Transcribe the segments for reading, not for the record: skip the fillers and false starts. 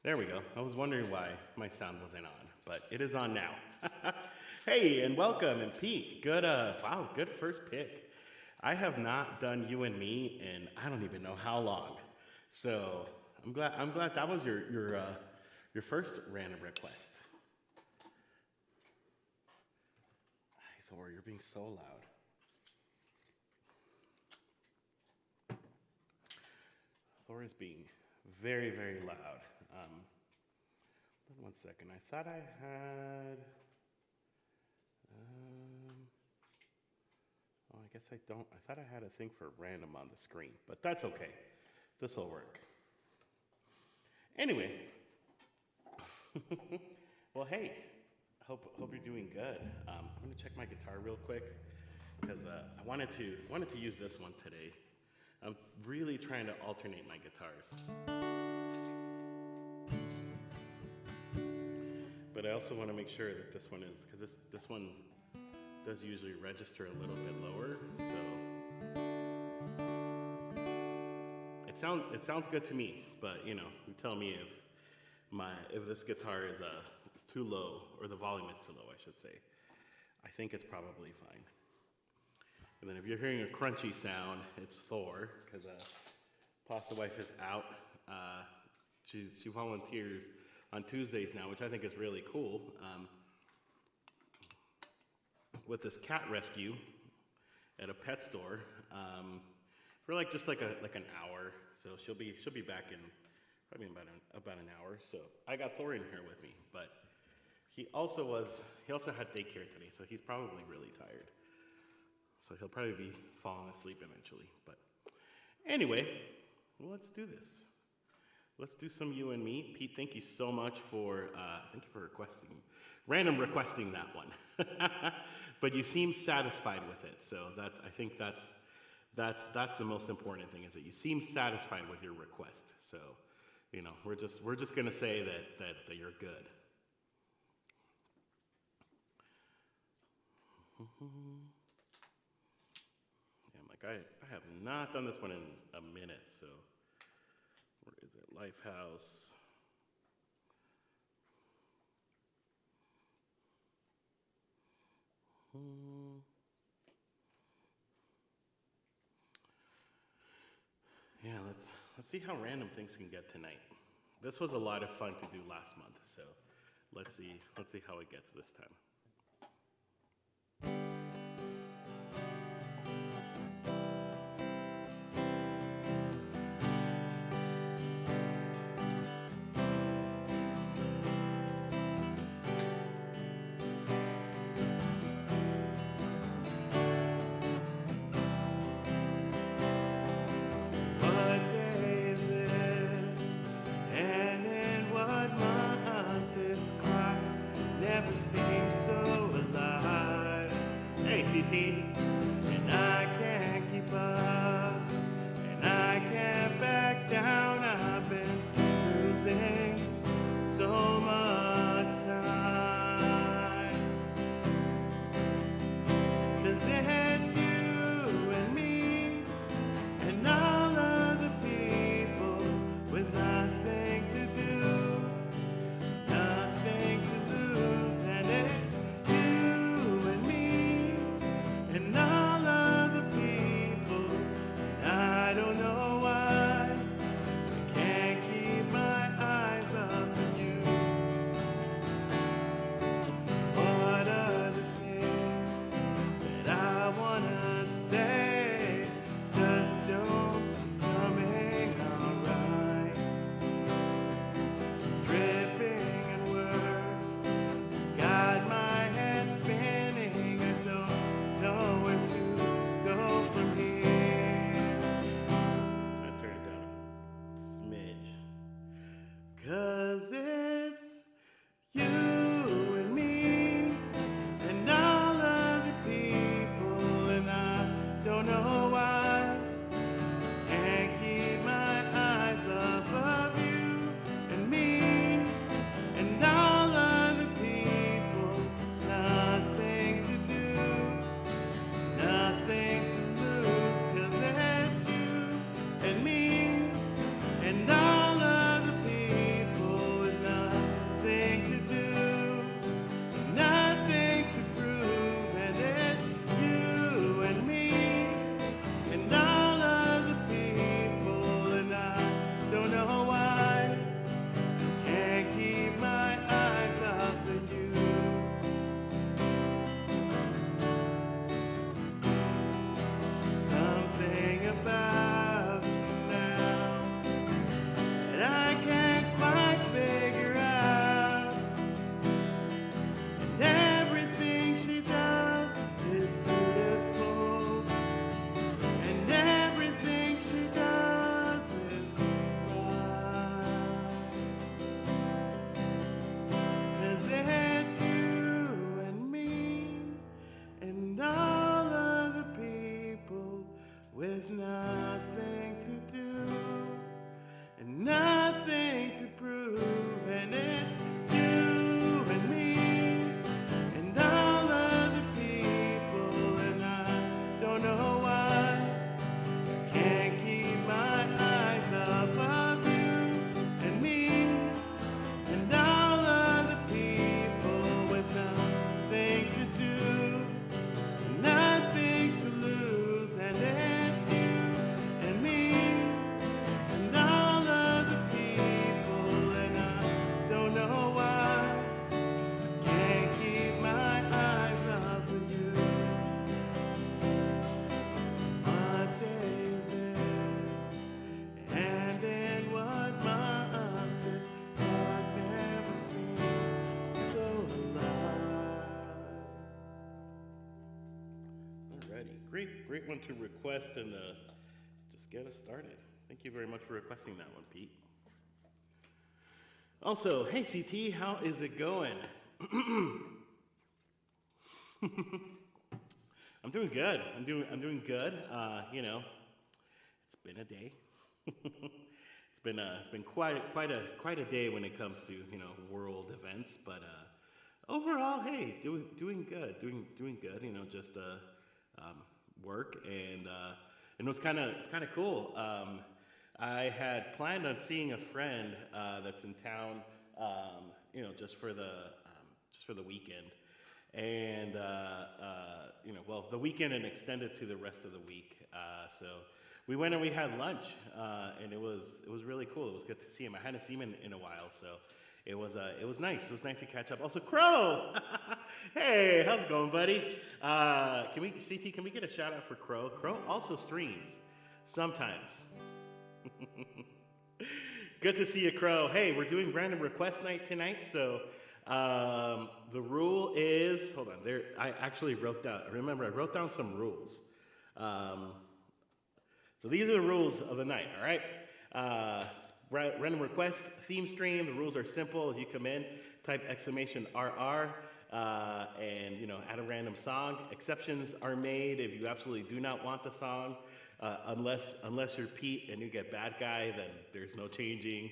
There we go. I was wondering why my sound wasn't on, but it is on now. Hey, and welcome, and Pete. Good, wow, good first pick. I have not done you and me in I don't even know how long, so I'm glad that was your first random request. Hi, Thor, you're being so loud. Thor is being very, very loud. Um, 1 second. I thought I had. Um, oh, I guess I don't. I thought I had a thing for random on the screen, but that's okay. This will work. Anyway, well, hey, hope you're doing good. I'm gonna check my guitar real quick because I wanted to use this one today. I'm really trying to alternate my guitars, but I also want to make sure that this one is because this one does usually register a little bit lower, so it sounds good to me. But you tell me if this guitar is too low or the volume is too low, I should say. I think it's probably fine. And then if you're hearing a crunchy sound, it's Thor because Pasta Wife is out. Uh, she volunteers on Tuesdays now, which I think is really cool. With this cat rescue at a pet store for just like an hour. So she'll be back in probably about an hour. So I got Thor in here with me, but he also had daycare today, so he's probably really tired. So he'll probably be falling asleep eventually. But anyway, let's do this. Let's do some you and me. Pete, thank you so much for requesting that one. But you seem satisfied with it, so that I think that's the most important thing, is that you seem satisfied with your request. So, we're just gonna say that you're good. Yeah, I'm like, I have not done this one in a minute, so where is it? Lifehouse. Yeah, let's see how random things can get tonight. This was a lot of fun to do last month, so let's see how it gets this time. And I can't keep up, and I can't back down. I've been losing so much time, 'cause it's you and me and all of the people with nothing to do, nothing to lose, and it's you and me and all of the people. I don't know why I can't keep my eyes off of you. What are the things that I wanna say just don't coming out right? Dripping in words, got my head spinning. I don't know where to go from here. I turn it down a smidge. 'Cause it's you and me and all of the people, and I don't know why can't keep my eyes off of you and me and all of the people. Nothing to do, nothing to lose, 'cause it's you and me and all of the people with nothing to do, nothing to prove, and it's you and me and all of the people, and I don't know why I can't keep my eyes off of you. Something about you now that I can't quite figure out, and everything she does is beautiful, and everything she does is right. 'Cause it's you and me and all of the people with nothing to do and nothing to prove, and it's you and me and all of the people, and I don't know why I can't keep my eyes off of you and me and all of the people with nothing to do, nothing to lose, and it's you great one to request and just get us started. Thank you very much for requesting that one, Pete. Also, hey CT, how is it going? I'm doing good. I'm doing good. It's been a day. It's been quite a day when it comes to world events, but overall, hey, doing good. Just work and it was kind of cool. I had planned on seeing a friend that's in town, just for the weekend. And the weekend and extended to the rest of the week. So we went and we had lunch, and it was really cool. It was good to see him. I hadn't seen him in a while, so it was nice. It was nice to catch up. Also, Crow, hey, how's it going, buddy? Can we get a shout out for Crow? Crow also streams sometimes. Good to see you, Crow. Hey, we're doing random request night tonight, so. The rule is, hold on, I actually wrote down some rules. So these are the rules of the night, all right? Random request, theme stream, the rules are simple. As you come in, type !RR, and add a random song. Exceptions are made if you absolutely do not want the song, unless you're Pete and you get bad guy, then there's no changing.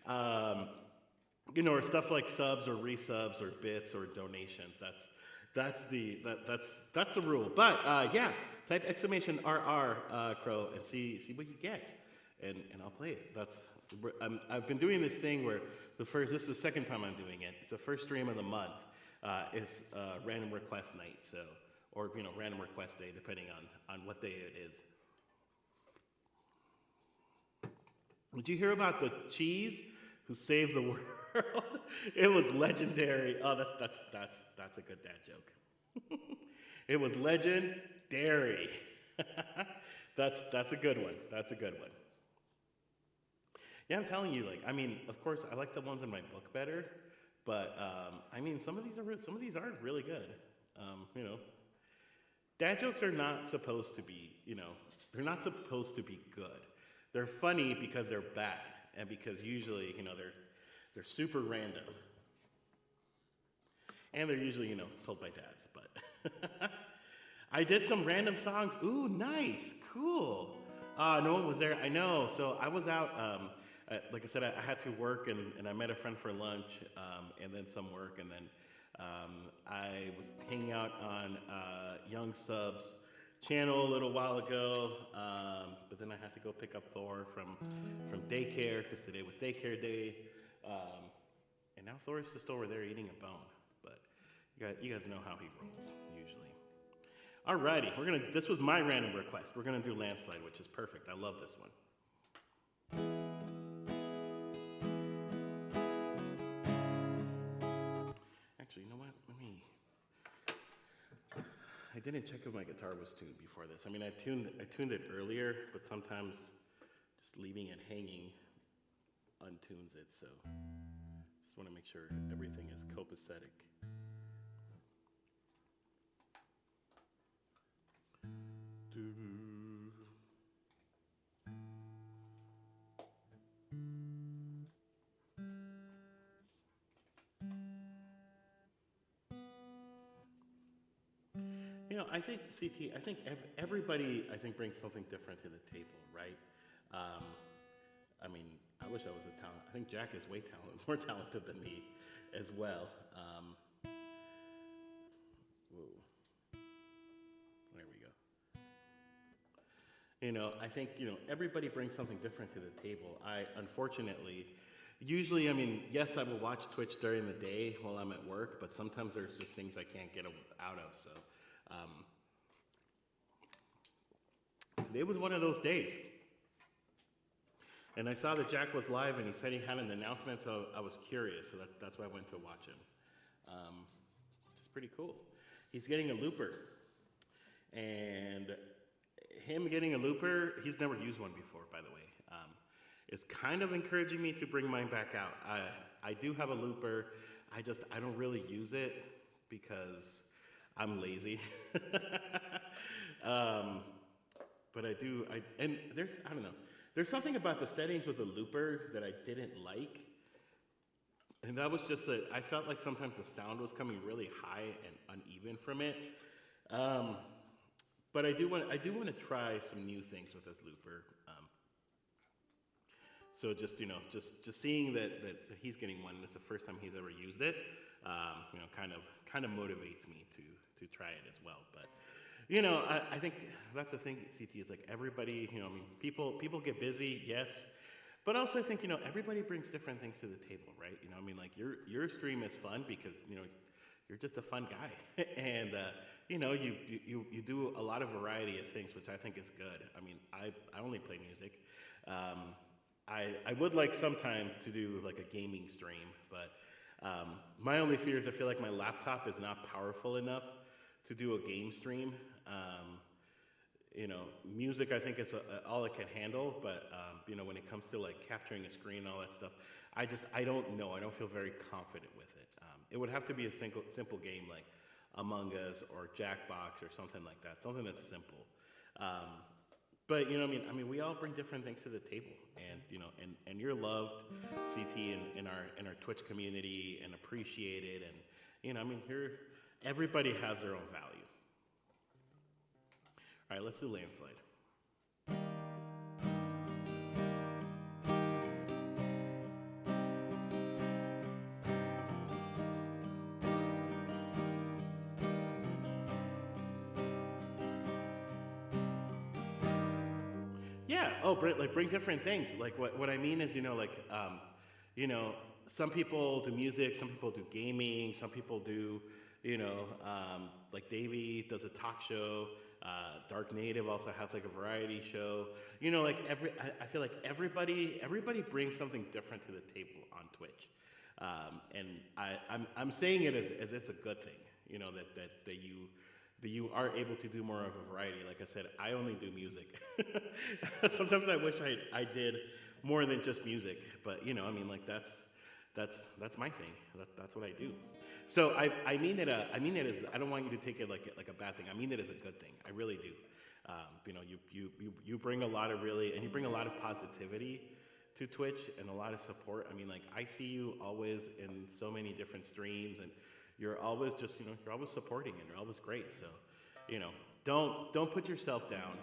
Or stuff like subs or resubs or bits or donations. That's the rule. But yeah, type !RR, Crow, and see what you get, and I'll play it. I've been doing this thing where this is the second time I'm doing it. It's the first stream of the month. It's random request night, so or random request day, depending on what day it is. Did you hear about the cheese who saved the world? It was legendary. Oh, that's a good dad joke. It was legendary. That's a good one. That's a good one. Yeah, I'm telling you, of course, I like the ones in my book better, but some of these are really good. Dad jokes are not supposed to be, they're not supposed to be good. They're funny because they're bad, and because usually, they're super random. And they're usually, told by dads, but I did some random songs. Ooh, nice, cool. No one was there, I know. So I was out, like I said, I had to work and I met a friend for lunch, and then some work, and then I was hanging out on Young Sub's channel a little while ago, but then I had to go pick up Thor from daycare, because today was daycare day. And now Thor's just over there eating a bone, but you guys know how he rolls usually. Alrighty, this was my random request. We're gonna do Landslide, which is perfect. I love this one. Actually, you know what? I didn't check if my guitar was tuned before this. I tuned it earlier, but sometimes just leaving it hanging untunes it, so just want to make sure everything is copacetic. I think CT. I think everybody. Brings something different to the table, right? I wish I was as talented. I think Jack is more talented than me, as well. Whoa. There we go. I think everybody brings something different to the table. Unfortunately. Usually, yes, I will watch Twitch during the day while I'm at work, but sometimes there's just things I can't get out of, so. Today was one of those days. And I saw that Jack was live, and he said he had an announcement, so I was curious, so that's why I went to watch him. Which is pretty cool. He's getting a looper. And him getting a looper, he's never used one before, by the way. It's kind of encouraging me to bring mine back out. I do have a looper. I don't really use it because I'm lazy. um, but and I don't know. There's something about the settings with the looper that I didn't like. And that was just that I felt like sometimes the sound was coming really high and uneven from it. Um, but I do want to try some new things with this looper. So just just seeing that he's getting one, and it's the first time he's ever used it. Kind of motivates me to try it as well. But I think that's the thing. CT is like everybody. People get busy, yes. But also, I think everybody brings different things to the table, right? Like your stream is fun because you're just a fun guy, and you do a lot of variety of things, which I think is good. I only play music. I would like sometime to do like a gaming stream, but my only fear is I feel like my laptop is not powerful enough to do a game stream. Music I think is all it can handle, but when it comes to like capturing a screen and all that stuff, I don't know. I don't feel very confident with it. It would have to be a simple game like Among Us or Jackbox or something like that, something that's simple. But we all bring different things to the table, and you're loved, CT, in our Twitch community and appreciated, and everybody has their own value. All right, let's do Landslide. Yeah. Oh, bring different things. Like what I mean is, some people do music, some people do gaming, some people do, like Davey does a talk show. Dark Native also has like a variety show. I feel like everybody brings something different to the table on Twitch, and I'm saying it as it's a good thing. That you are able to do more of a variety. Like I said, I only do music. Sometimes I wish I did more than just music, but that's my thing. That's what I do. So I mean it as, I don't want you to take it like a bad thing. I mean it as a good thing. I really do. You bring a lot of and you bring a lot of positivity to Twitch and a lot of support. I see you always in so many different streams, and you're always you're always supporting, and you're always great. So, don't put yourself down,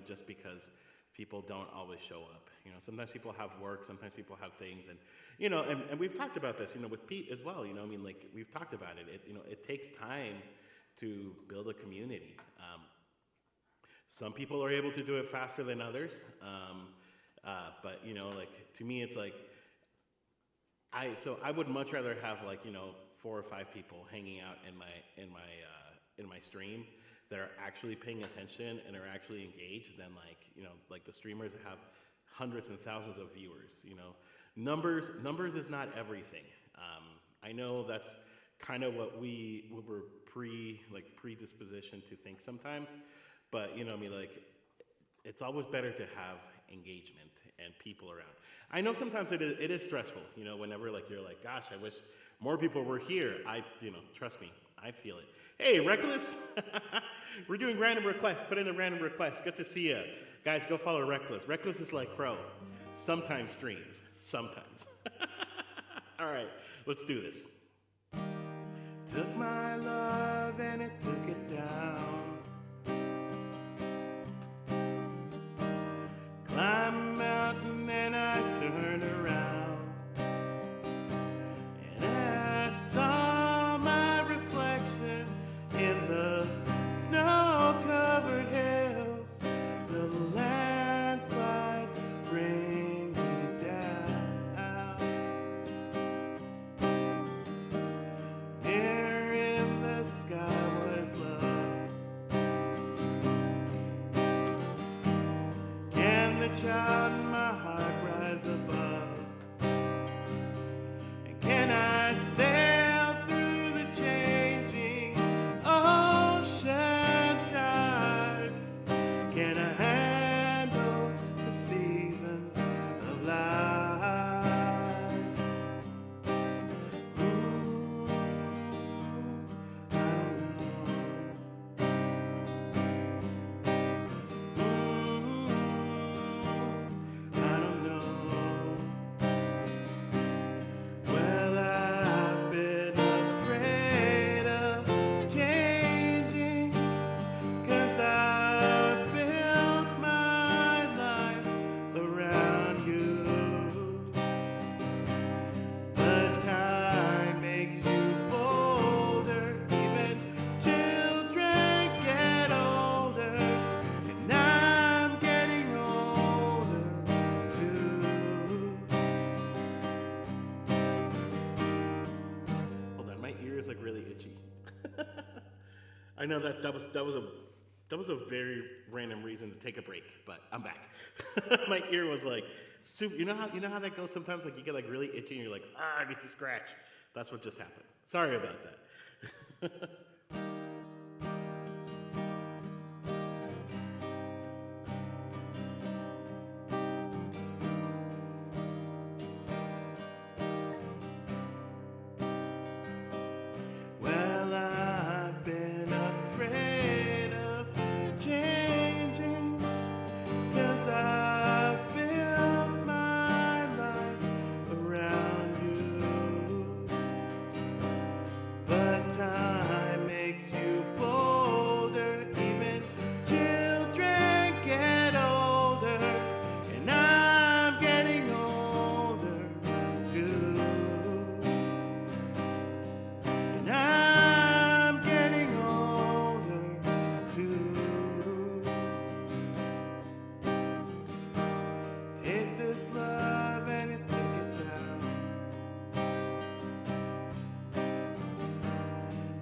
just because people don't always show up. Sometimes people have work, sometimes people have things, and and we've talked about this, with Pete as well. We've talked about it. It takes time to build a community. Some people are able to do it faster than others, but to me, it's like I would much rather have 4 or 5 people hanging out in my stream that are actually paying attention and are actually engaged than like the streamers that have hundreds and thousands of viewers. Numbers is not everything. I know that's kind of what we're predispositioned to think sometimes, but it's always better to have engagement and people around. I know sometimes it is stressful, whenever you're like, gosh, I wish more people were here. Trust me, I feel it. Hey, Reckless, we're doing random requests. Put in a random request. Good to see you. Guys, go follow Reckless. Reckless is like Crow. Sometimes streams. Sometimes. All right, let's do this. Took my love and it took it down. Climb a mountain and I turned around. And I saw my reflection in the snow-covered hills. The landslide bring me down. There in the sky was love. Can the child in my heart rise above? And can I sail through the changing ocean tides? Can I handle the seasons of life? Ooh, I don't know. I know that was a very random reason to take a break, but I'm back. My ear was like, super, you know how that goes sometimes. Like you get like really itchy, and you're like, I need to scratch. That's what just happened. Sorry about that. Well, I've been afraid of changing, 'cause I've built my life around you. But time makes you bolder, even children get older, and I'm getting older too. And I'm getting older too. Take this love and you take it down.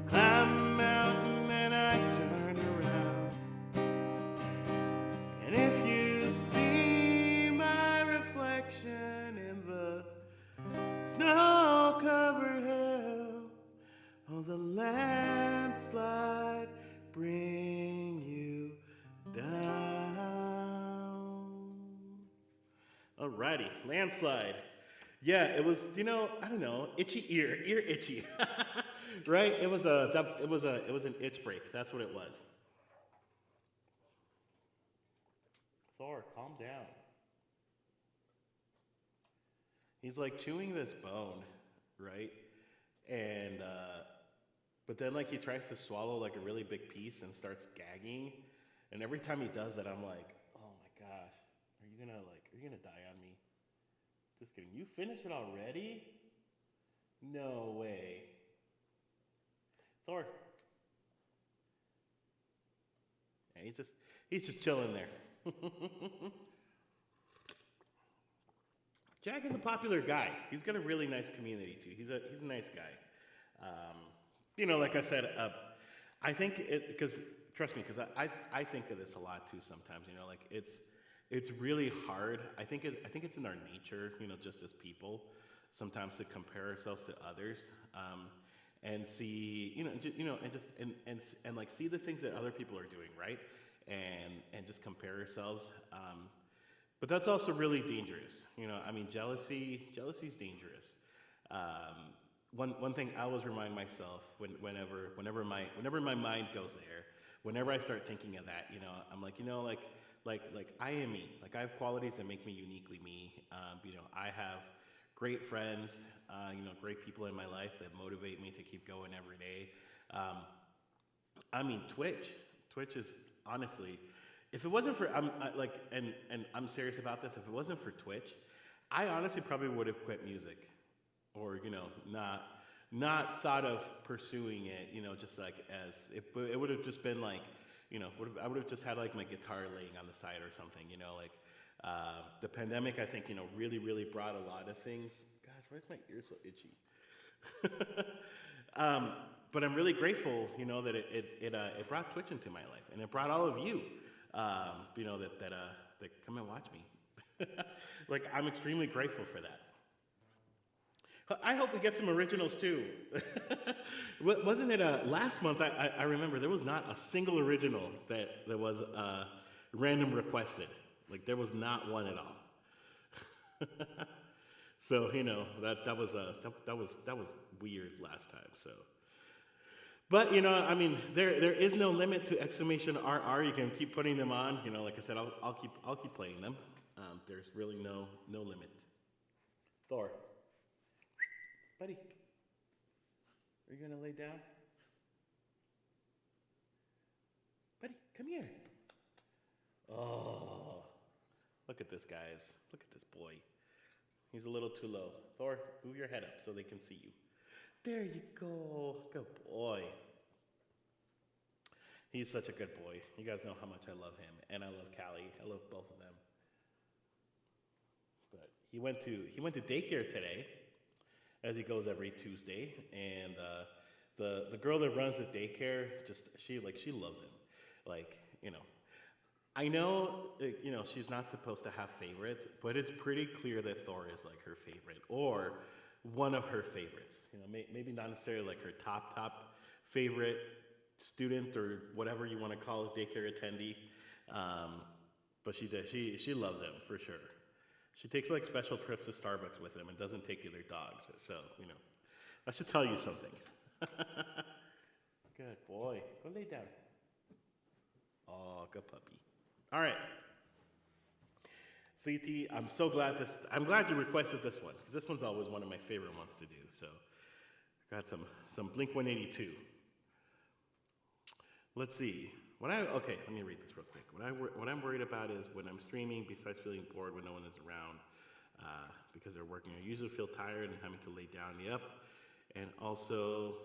Climb a mountain and I turn around. And if you see my reflection in the snow-covered hill, oh, the landslide bring you down. Alrighty, landslide. Yeah, it was, I don't know, itchy ear itchy, right? It was an itch break. That's what it was. Thor, calm down. He's like chewing this bone, right? And but then like he tries to swallow like a really big piece and starts gagging. And every time he does that, I'm like, oh my gosh, are you gonna die on me? Just kidding. You finished it already? No way. Thor. Yeah, he's just chilling there. Jack is a popular guy. He's got a really nice community too. He's a nice guy. Like I said, I think because trust me, because I think of this a lot too sometimes. Like it's really hard. I think it's in our nature, just as people, sometimes to compare ourselves to others, and see, and like see the things that other people are doing, right, and just compare ourselves. But that's also really dangerous. Jealousy's dangerous. One thing I always remind myself whenever my mind goes there, whenever I start thinking of that, I'm like, like I am me. Like I have qualities that make me uniquely me. I have great friends, great people in my life that motivate me to keep going every day. Twitch is honestly, if it wasn't for and I'm serious about this. If it wasn't for Twitch, I honestly probably would have quit music, or not thought of pursuing it. Just like as it would have just been like, I would have just had like my guitar laying on the side or something. The pandemic, I think, really brought a lot of things. Gosh, why is my ear so itchy? But I'm really grateful, that it brought Twitch into my life, and it brought all of you, that come and watch me. Like I'm extremely grateful for that. I hope we get some originals too. Wasn't it last month? I remember there was not a single original that was random requested. Like there was not one at all. So that was weird last time. So, but there is no limit to exclamation RR. You can keep putting them on. Like I said, I'll keep playing them. There's really no limit. Thor, buddy, are you gonna lay down? Buddy, come here. Oh, look at this, guys. Look at this boy. He's a little too low. Thor, move your head up so they can see you. There you go. Good boy. He's such a good boy. You guys know how much I love him, and I love Callie. I love both of them. But he went to daycare today, as he goes every Tuesday, and the girl that runs the daycare, just she loves him. Like, I know, she's not supposed to have favorites, but it's pretty clear that Thor is like her favorite or one of her favorites. Maybe not necessarily like her top favorite student or whatever you want to call a daycare attendee, but she loves him for sure. She takes like special trips to Starbucks with him and doesn't take their dogs. So that should tell you something. Good boy. Go lay down. Oh, good puppy. All right. CT, I'm glad you requested this one, because this one's always one of my favorite ones to do. So got some Blink 182. Let's see. Okay, let me read this real quick. What I'm worried about is when I'm streaming, besides feeling bored when no one is around, because they're working, I usually feel tired and having to lay down. Yep. And also,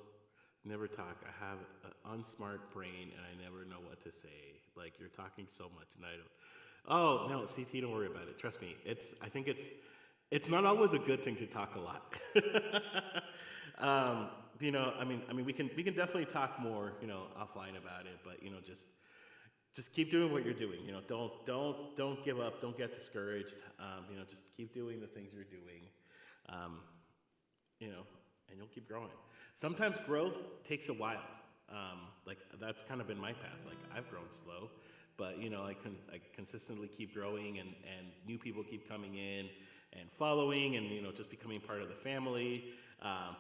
never talk. I have an unsmart brain and I never know what to say. Like, you're talking so much and I don't. Oh, no, CT, don't worry about it. Trust me. I think it's not always a good thing to talk a lot. We can definitely talk more, offline about it, but, just keep doing what you're doing. Don't give up. Don't get discouraged. Just keep doing the things you're doing. And you'll keep growing. Sometimes growth takes a while. That's kind of been my path. Like, I've grown slow, but I consistently keep growing, and new people keep coming in and following, and just becoming part of the family.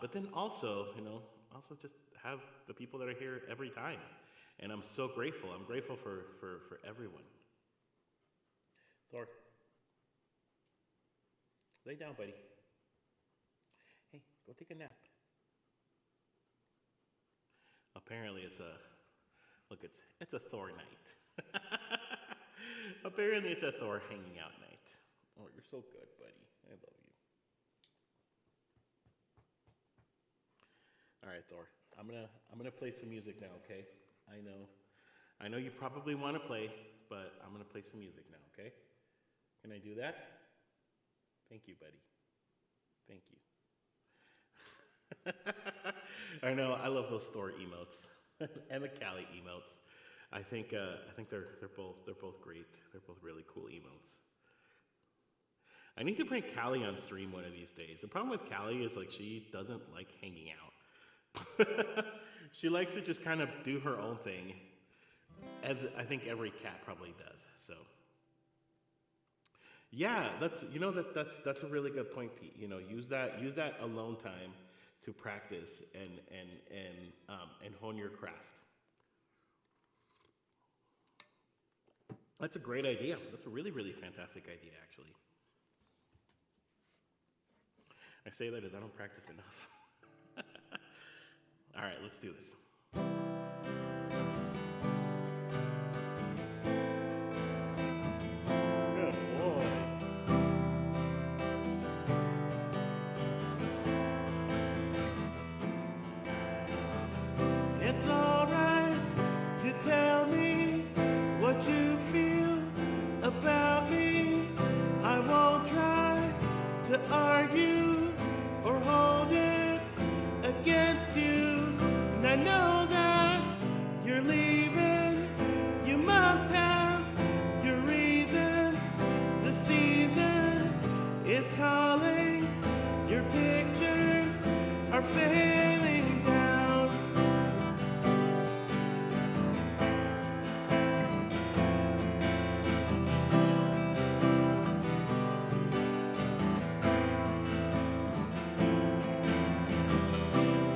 But then also just have the people that are here every time, and I'm so grateful. I'm grateful for everyone. Thor, lay down, buddy. Hey, go take a nap. Apparently it's a Thor night. Apparently it's a Thor hanging out night. Oh, you're so good, buddy. I love you. All right, Thor. I'm gonna play some music now, okay? I know you probably want to play, but I'm gonna play some music now, okay? Can I do that? Thank you, buddy. Thank you. I know, I love those Thor emotes and the Callie emotes. I think they're both great. They're both really cool emotes. I need to bring Callie on stream one of these days. The problem with Callie is like she doesn't like hanging out. She likes to just kind of do her own thing, as I think every cat probably does. So yeah, that's a really good point, Pete. Use that alone time to practice and hone your craft. That's a great idea. That's a really, really fantastic idea, actually. I say that as I don't practice enough. All right, let's do this. Good boy. It's all right to tell me what you feel about me. I won't try to argue or hold it against you. And I know that you're leaving. You must have your reasons. The season is calling. Your pictures are failing down.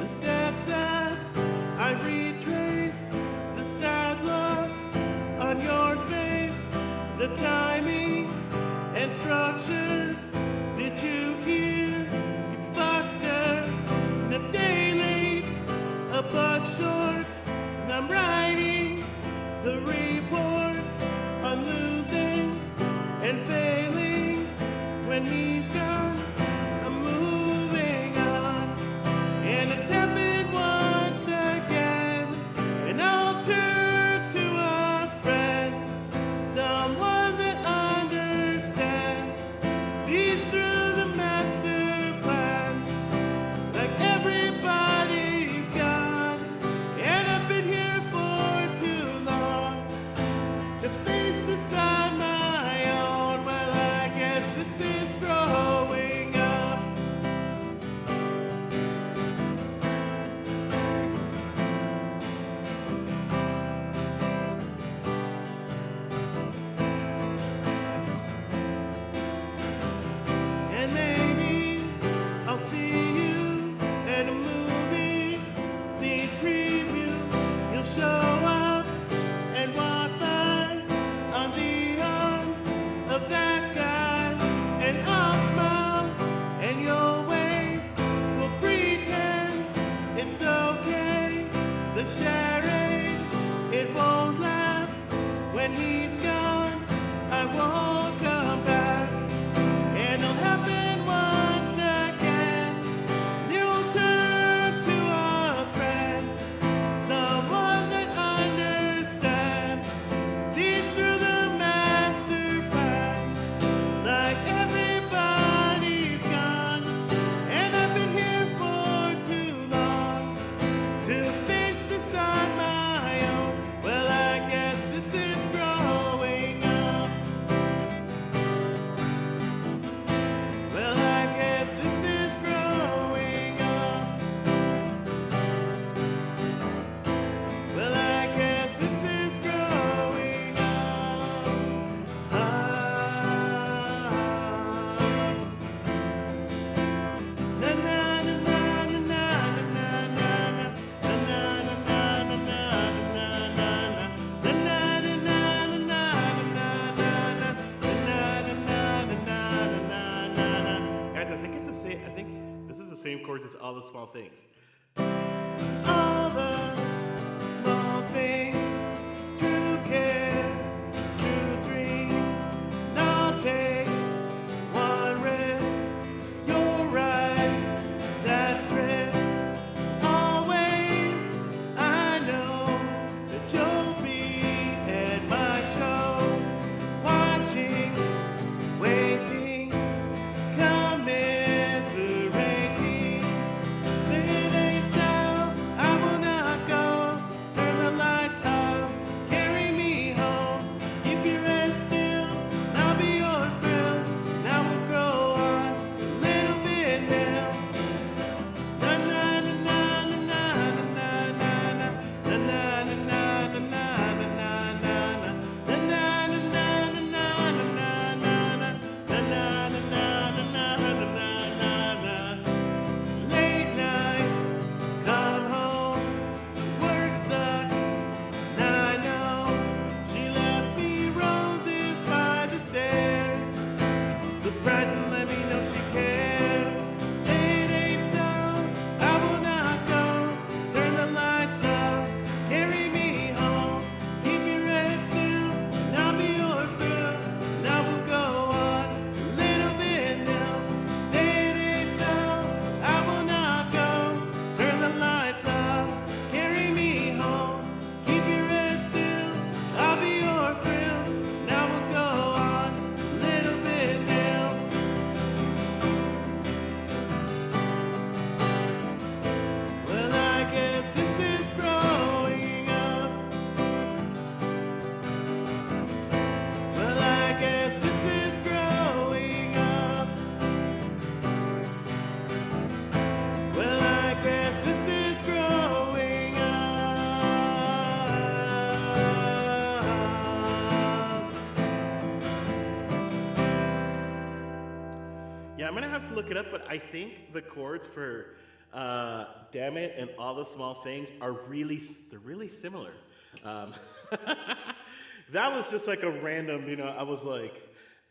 The steps that I retrace, the sad look on your face, the timing and structure. Did you hear? You fucked her. A day late, a buck short. And I'm writing the report on losing and failing. When he's gone, I'm moving on. And it's happened once again. And I'll turn to a friend, someone that understands, sees through the master plan. Like everybody's gone, same chords as All the Small Things. All the small things, true care, true dream, not take one risk. You're right, that's true. Always, I know that you'll be at my show, watching, waiting, commiserating. Say it ain't so, I will not go. Turn the lights off, carry me home. Keep your head still, I'll be your thrill. Now we'll grow on a little bit now. Na na na na na na na na na na na na na na na Late night, come home, work sucks. Now I know she left me roses by the stairs. Surprise and let me know she cares. Say it ain't so, I will not go. Turn the lights off, carry me home. Keep your head still, and I'll be your thrill. Now we'll go on a little bit now. Say it ain't so, I will not go. Turn the lights off, carry me home. Keep your head still, I'll be your thrill. Now we'll go on a little bit now. Well, I guess this is growing up. Well, I guess this is growing up. Well, I guess this is growing up. Yeah, I'm gonna have to look it up, but I think the chords for "Damn It" and "All the Small Things" are they're really similar. Um, that was just like a random, I was like,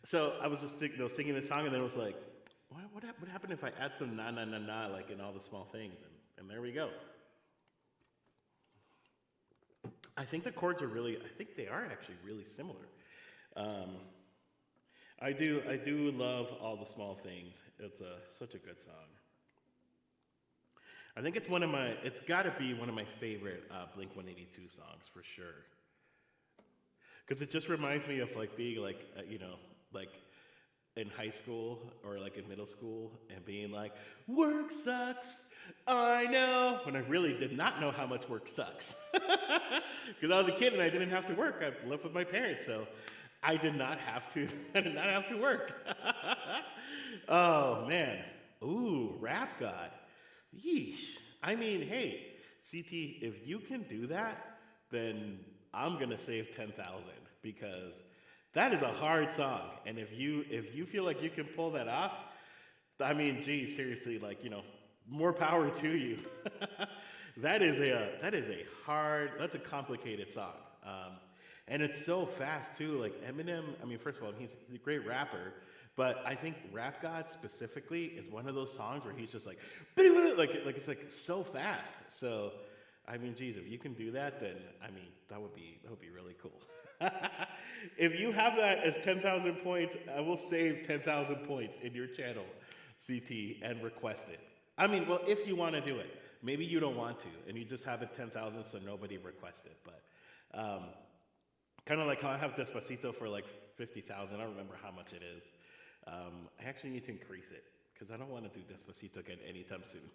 so I was just singing this song, and then it was like, what happened if I add some na na na na like in "All the Small Things," and there we go. I think the chords are I think they are actually really similar. I do love All the Small Things. It's such a good song. I think it's got to be one of my favorite Blink 182 songs for sure. Because it just reminds me of like being like, like in high school or like in middle school and being like, work sucks, I know, when I really did not know how much work sucks. Because I was a kid and I didn't have to work. I lived with my parents, so I did not have to work. Oh man. Ooh, Rap God. Yeesh. I mean, hey, CT, if you can do that, then I'm gonna save 10,000 because that is a hard song. And if you feel like you can pull that off, I mean, geez, seriously, like, more power to you. That's a complicated song. And it's so fast too. Like Eminem, I mean, first of all, he's a great rapper, but I think Rap God specifically is one of those songs where he's just like it's like so fast. So, I mean, geez, if you can do that, then I mean, that would be really cool. If you have that as 10,000 points, I will save 10,000 points in your channel, CT, and request it. I mean, well, if you want to do it, maybe you don't want to, and you just have it 10,000 so nobody requests it. But kind of like how I have Despacito for like 50,000. I don't remember how much it is. I actually need to increase it because I don't want to do Despacito again anytime soon.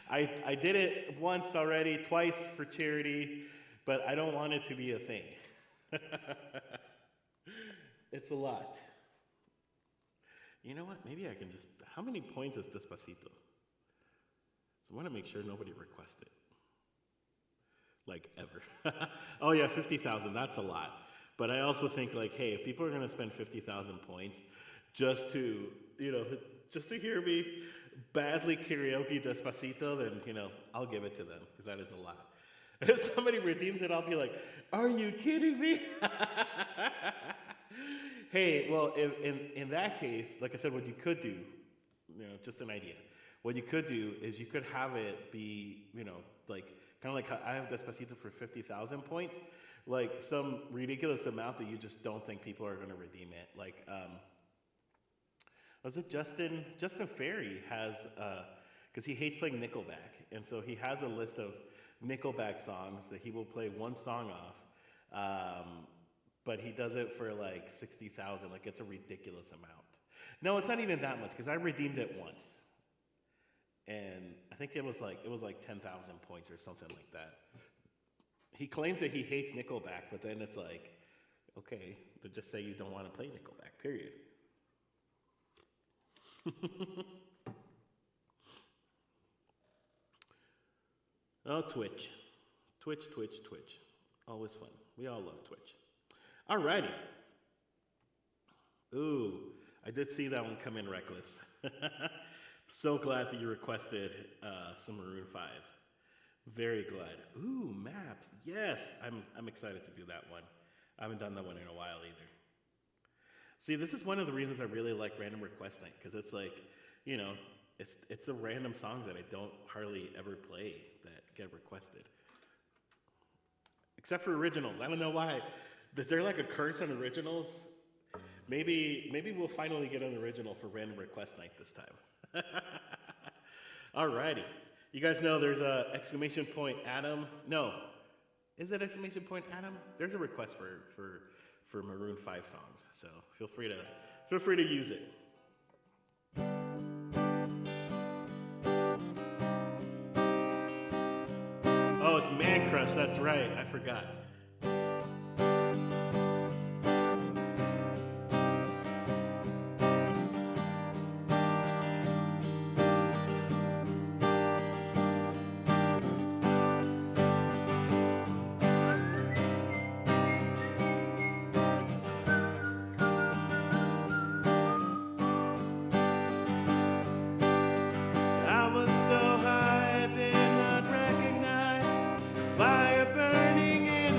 I did it once already, twice for charity, but I don't want it to be a thing. It's a lot. You know what? Maybe I can just... How many points is Despacito? So I want to make sure nobody requests it. Like, ever. Oh, yeah, 50,000. That's a lot. But I also think, like, hey, if people are going to spend 50,000 points just to, just to hear me badly karaoke Despacito, then, I'll give it to them, because that is a lot. And if somebody redeems it, I'll be like, are you kidding me? Hey, well, in that case, like I said, what you could do, just an idea. What you could do is you could have it be, like kind of like how I have Despacito for 50,000 points, like some ridiculous amount that you just don't think people are going to redeem it. Like, was it Justin Ferry has, because he hates playing Nickelback, and so he has a list of Nickelback songs that he will play one song off, but he does it for like 60,000. Like, it's a ridiculous amount. No, it's not even that much, because I redeemed it once, and I think it was like 10,000 points or something like that. He claims that he hates Nickelback, but then it's like, okay, but just say you don't want to play Nickelback, period. Oh, Twitch. Twitch. Always fun. We all love Twitch. Alrighty. Ooh, I did see that one come in, Reckless. So glad that you requested some Maroon 5. Very glad. Ooh, maps. Yes, I'm excited to do that one. I haven't done that one in a while either. See, this is one of the reasons I really like Random Request Night, because it's like, it's the random songs that I don't hardly ever play that get requested. Except for originals. I don't know why. Is there like a curse on originals? Maybe we'll finally get an original for Random Request Night this time. Alrighty. You guys know there's a exclamation point Adam. No. Is it exclamation point Adam? There's a request for Maroon 5 songs. So feel free to use it. Oh, it's Man Crush, that's right. I forgot. Fire burning in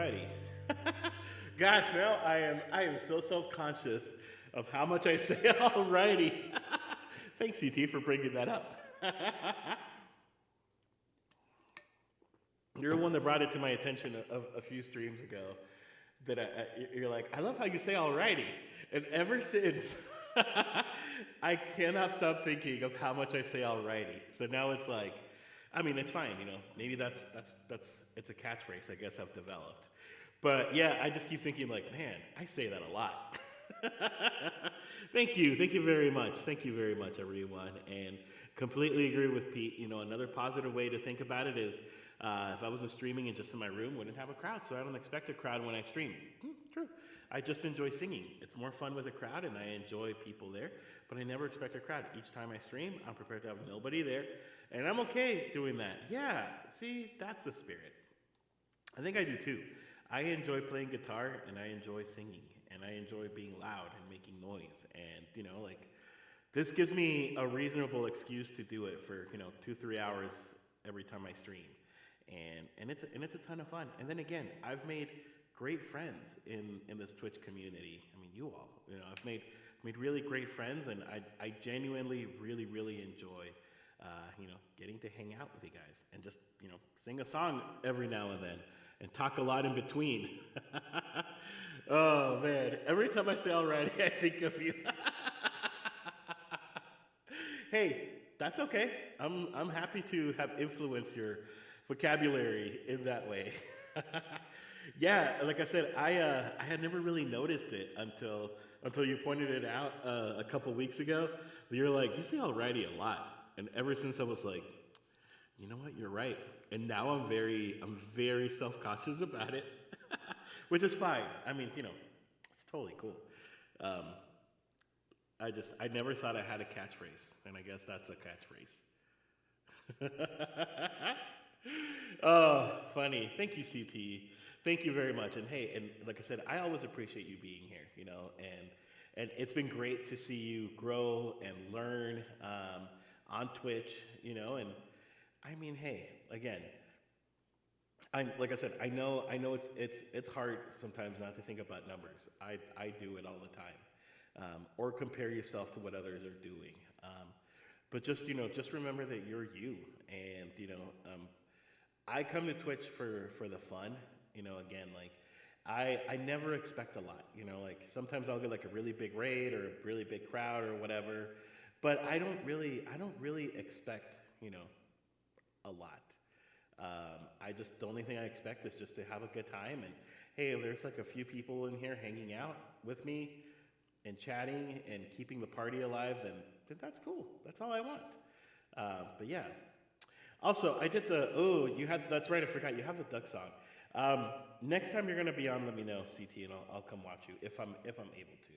alrighty. Gosh, now I am so self-conscious of how much I say alrighty. Thanks, CT, for bringing that up. You're the one that brought it to my attention a few streams ago. You're like, I love how you say alrighty, and ever since, I cannot stop thinking of how much I say alrighty. So now it's like, I mean, it's fine, Maybe that's it's a catchphrase I guess I've developed. But yeah, I just keep thinking like, man, I say that a lot. Thank you very much, everyone. And completely agree with Pete. Another positive way to think about it is, if I wasn't streaming and just in my room, wouldn't have a crowd. So I don't expect a crowd when I stream. True. I just enjoy singing. It's more fun with a crowd, and I enjoy people there. But I never expect a crowd. Each time I stream, I'm prepared to have nobody there, and I'm okay doing that. Yeah, see, that's the spirit. I think I do too. I enjoy playing guitar, and I enjoy singing, and I enjoy being loud and making noise. And this gives me a reasonable excuse to do it for 2-3 hours every time I stream. And it's a ton of fun. And then again, I've made great friends in this Twitch community. I mean, you all, I've made really great friends, and I genuinely really, really enjoy, getting to hang out with you guys and just, sing a song every now and then and talk a lot in between. Oh man, every time I say alrighty, I think of you. Hey, that's okay. I'm happy to have influenced your vocabulary in that way. Yeah, like I said, I had never really noticed it until you pointed it out a couple weeks ago. You're like, you say alrighty a lot, and ever since I was like, you know what, you're right. And now I'm very self-conscious about it, which is fine. I mean, it's totally cool. I never thought I had a catchphrase, and I guess that's a catchphrase. Oh, funny. Thank you, CT. Thank you very much. And hey, and like I said, I always appreciate you being here, and it's been great to see you grow and learn on Twitch, and I mean, hey, again, like I said, I know it's hard sometimes not to think about numbers. I do it all the time, or compare yourself to what others are doing. But just remember that you're you, and I come to Twitch for the fun. Again, like I never expect a lot. Like sometimes I'll get like a really big raid or a really big crowd or whatever, but I don't really expect a lot. The only thing I expect is just to have a good time, and hey, if there's like a few people in here hanging out with me and chatting and keeping the party alive, then that's cool. That's all I want. But yeah. Also, I did that's right, I forgot, you have the duck song. Next time you're gonna be on, let me know, CT, and I'll come watch you if I'm able to.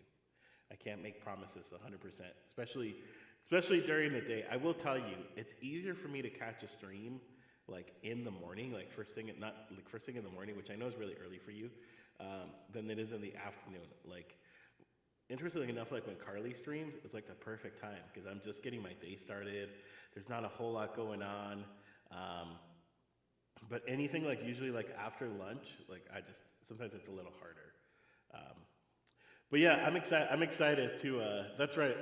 I can't make promises 100%, especially during the day. I will tell you, it's easier for me to catch a stream like in the morning, like first thing in the morning, which I know is really early for you, than it is in the afternoon. Like, interestingly enough, like when Carly streams, it's like the perfect time because I'm just getting my day started. There's not a whole lot going on. But anything like usually like after lunch, like sometimes it's a little harder. But yeah, I'm excited to. That's right.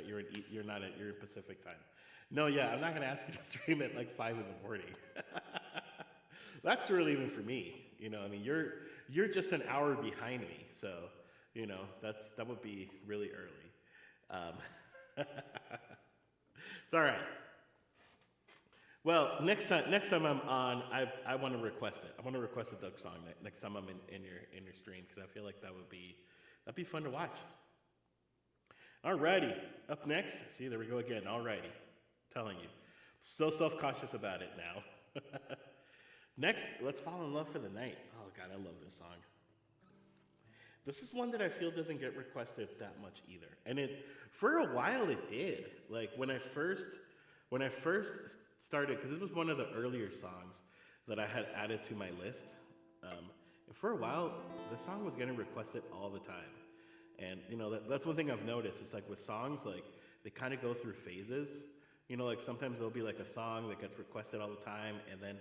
You're in Pacific time. No, yeah, I'm not gonna ask you to stream at like 5 a.m. That's too early even for me. I mean, you're just an hour behind me, so that would be really early. It's all right. Well, next time I'm on, I want to request it. I want to request a duck song next time I'm in your stream because I feel like that'd be fun to watch. Alrighty, up next. See, there we go again. Alrighty, telling you, so self-conscious about it now. Next, let's fall in love for the night. Oh God, I love this song. This is one that I feel doesn't get requested that much either, and for a while it did. Like when I first started, because this was one of the earlier songs that I had added to my list. And for a while, the song was getting requested all the time. And, that's one thing I've noticed. It's like with songs, like they kind of go through phases. Like sometimes there'll be like a song that gets requested all the time, and then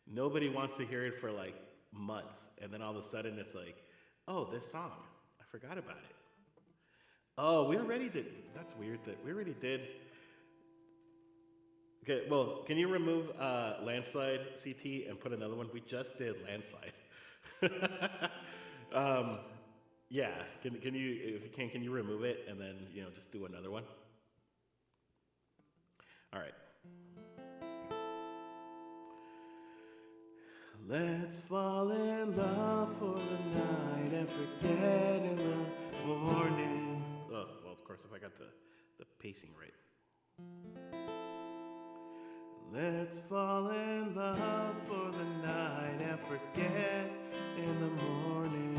nobody wants to hear it for like months, and then all of a sudden it's like, oh, this song, I forgot about it. Oh, we already did. That's weird that we already did. Okay, well, can you remove Landslide CT and put another one? We just did Landslide. Yeah, can you, if you can you remove it and then, just do another one? All right. Let's fall in love for the night and forget in the morning. Oh, well, of course, if I got the pacing right. Let's fall in love for the night and forget in the morning.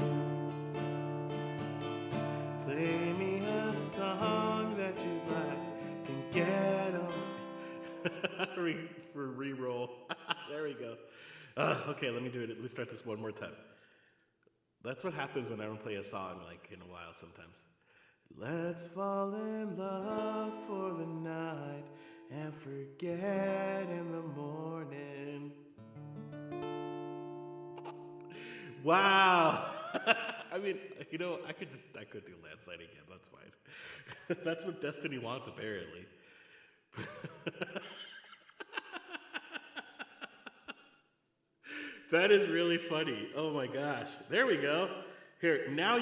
Play me a song that you like and get on. For re-roll. There we go. Okay, let me do it. Let me start this one more time. That's what happens when I don't play a song like in a while sometimes. Let's fall in love for the night and forget in the morning. Wow. I mean, I could do Landslide again. That's fine. That's what Destiny wants, apparently. That is really funny. Oh my gosh. There we go. Here, now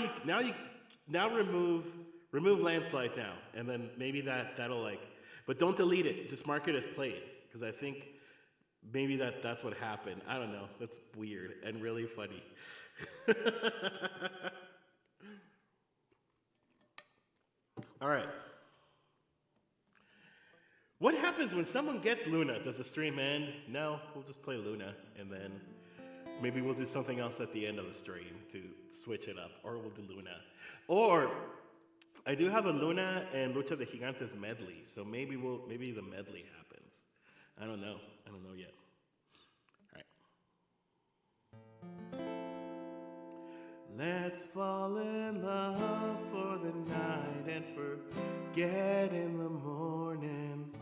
remove Landslide now, and then maybe that'll like, but don't delete it. Just mark it as played, because I think maybe that's what happened. I don't know. That's weird and really funny. All right. What happens when someone gets Luna? Does the stream end? No, we'll just play Luna, and then maybe we'll do something else at the end of the stream to switch it up, or we'll do Luna. Or I do have a Luna and Lucha de Gigantes medley, so maybe the medley happens. I don't know yet. All right. Let's fall in love for the night and forget in the morning.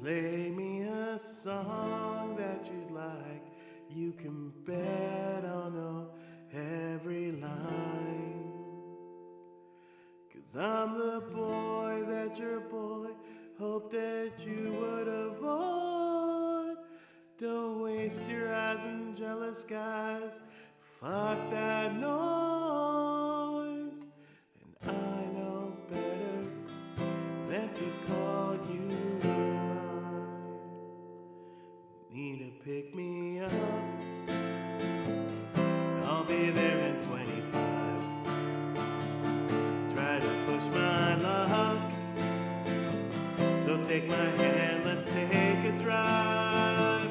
Play me a song that you'd like. You can bet I'll know every line. 'Cause I'm the boy that your boy hoped that you would avoid. Don't waste your eyes in jealous guys. Fuck that noise. And I know better than to call you mine. Need to pick me up. I'll be there in 25. Try to push my luck. So take my hand, let's take a drive.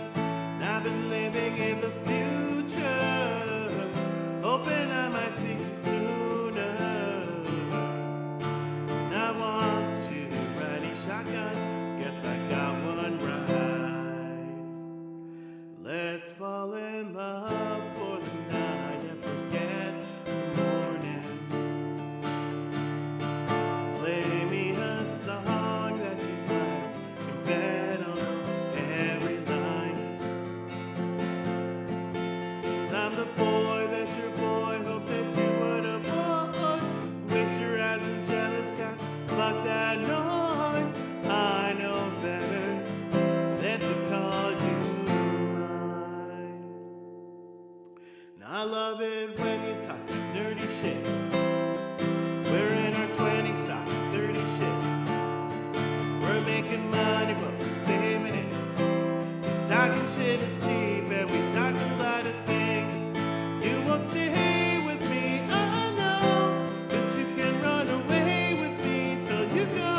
I've been living in the future, hoping I might see you sooner. And I want you riding shotgun, guess I got one right. Let's fall in love for the night and forget the morning. Play me a song that you like, can bet on every line. 'Cause I'm the boy that your boy hoped that you would avoid. Waste your eyes and jealous guys, fuck that noise. I know better than to call you mine. Now I love it when you talk nerdy shit. We're in our 20s talking 30 shit. We're making money but we're saving it. 'Cause talking shit is cheap and we talk a lot of things. You won't stay with me, I know, but you can run away with me till you go.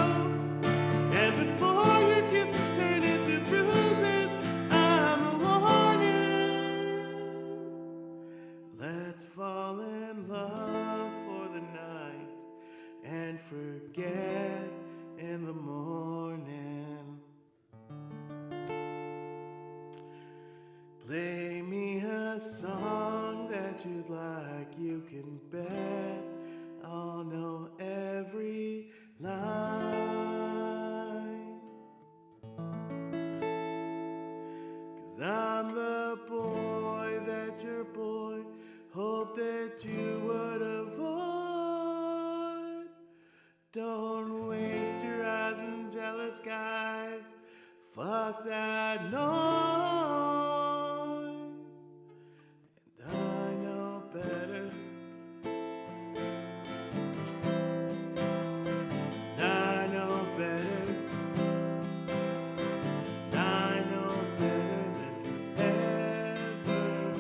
And before your kisses turn into bruises, I'm a warning. Let's fall in love for the night and forget in the morning. Play me a song that you'd like, you can bet I'll know every line. 'Cause I'm the boy skies. Fuck that noise. And I know better. I know better. I know better than to ever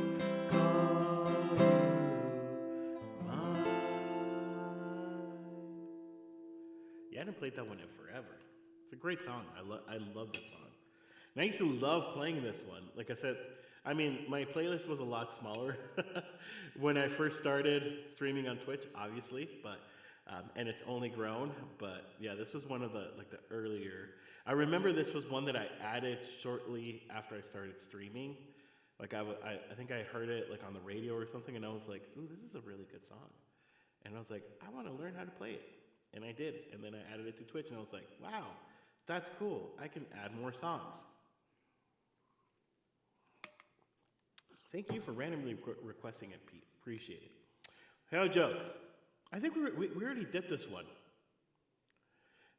call you mine. Yeah, I haven't played that one in forever. It's a great song. I love this song. And I used to love playing this one. Like I said, I mean, my playlist was a lot smaller when I first started streaming on Twitch, obviously, but and it's only grown. But yeah, this was one of the earlier. I remember this was one that I added shortly after I started streaming. Like I think I heard it like on the radio or something, and I was like, "Ooh, this is a really good song." And I was like, "I want to learn how to play it," and I did. And then I added it to Twitch, and I was like, "Wow, that's cool. I can add more songs." Thank you for randomly requesting it, Pete. Appreciate it. Hey, joke. I think we already did this one.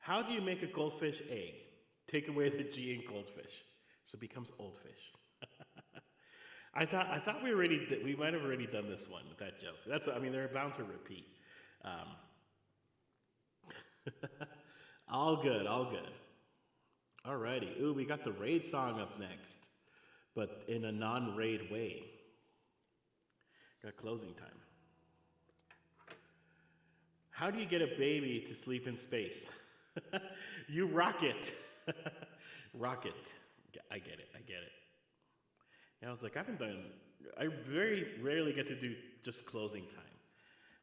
How do you make a goldfish egg? Take away the G in goldfish, so it becomes oldfish. I thought we might have already done this one with that joke. They're bound to repeat. All good. Alrighty. Ooh, we got the raid song up next, but in a non-raid way. Got closing time. How do you get a baby to sleep in space? You rocket. Rocket. I get it. And I was like, I very rarely get to do just closing time.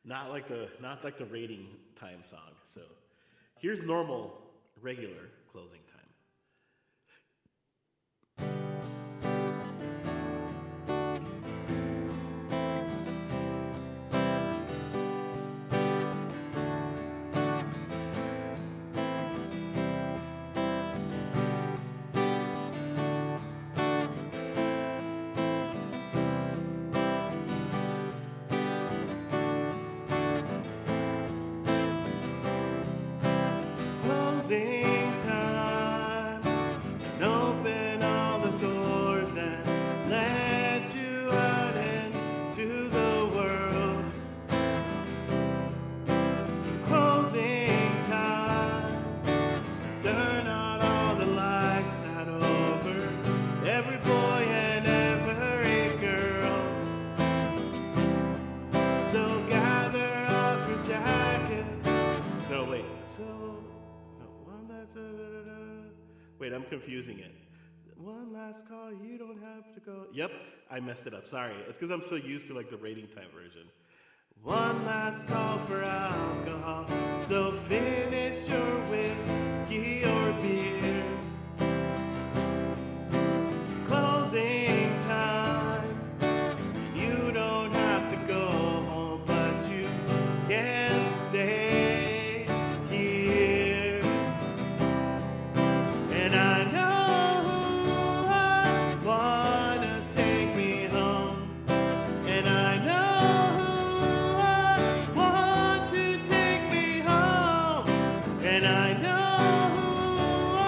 Not like the rating time song. So here's normal, regular closing time. Closing time, and open all the doors and let you out into the world. Closing time, turn on all the lights out over every boy and every girl. So gather off your jackets. No, wait. Wait, I'm confusing it. One last call, you don't have to go. Yep, I messed it up. Sorry. It's because I'm so used to like the rating time version. One last call for alcohol. So finish your whiskey or beer. Closing time. You don't have to go home, but you can stay. And I know who I wanna take me home. And I know who I want to take me home. And I know who I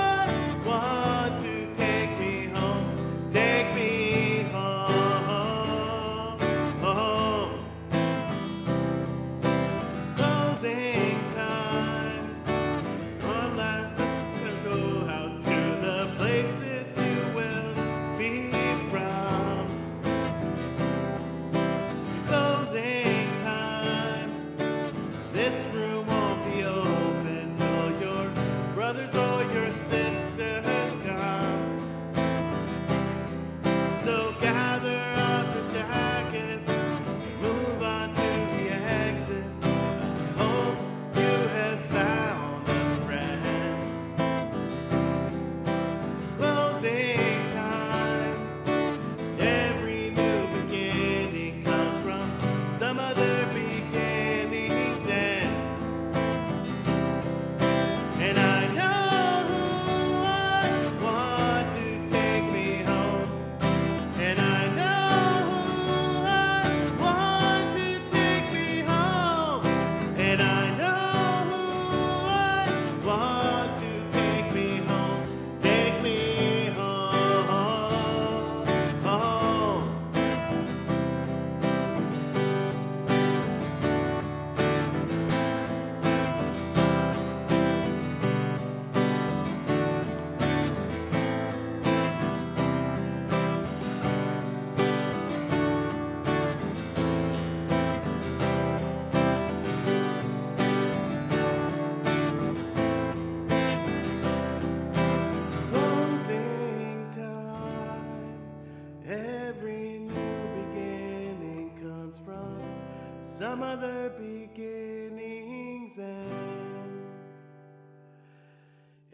some other beginning's end.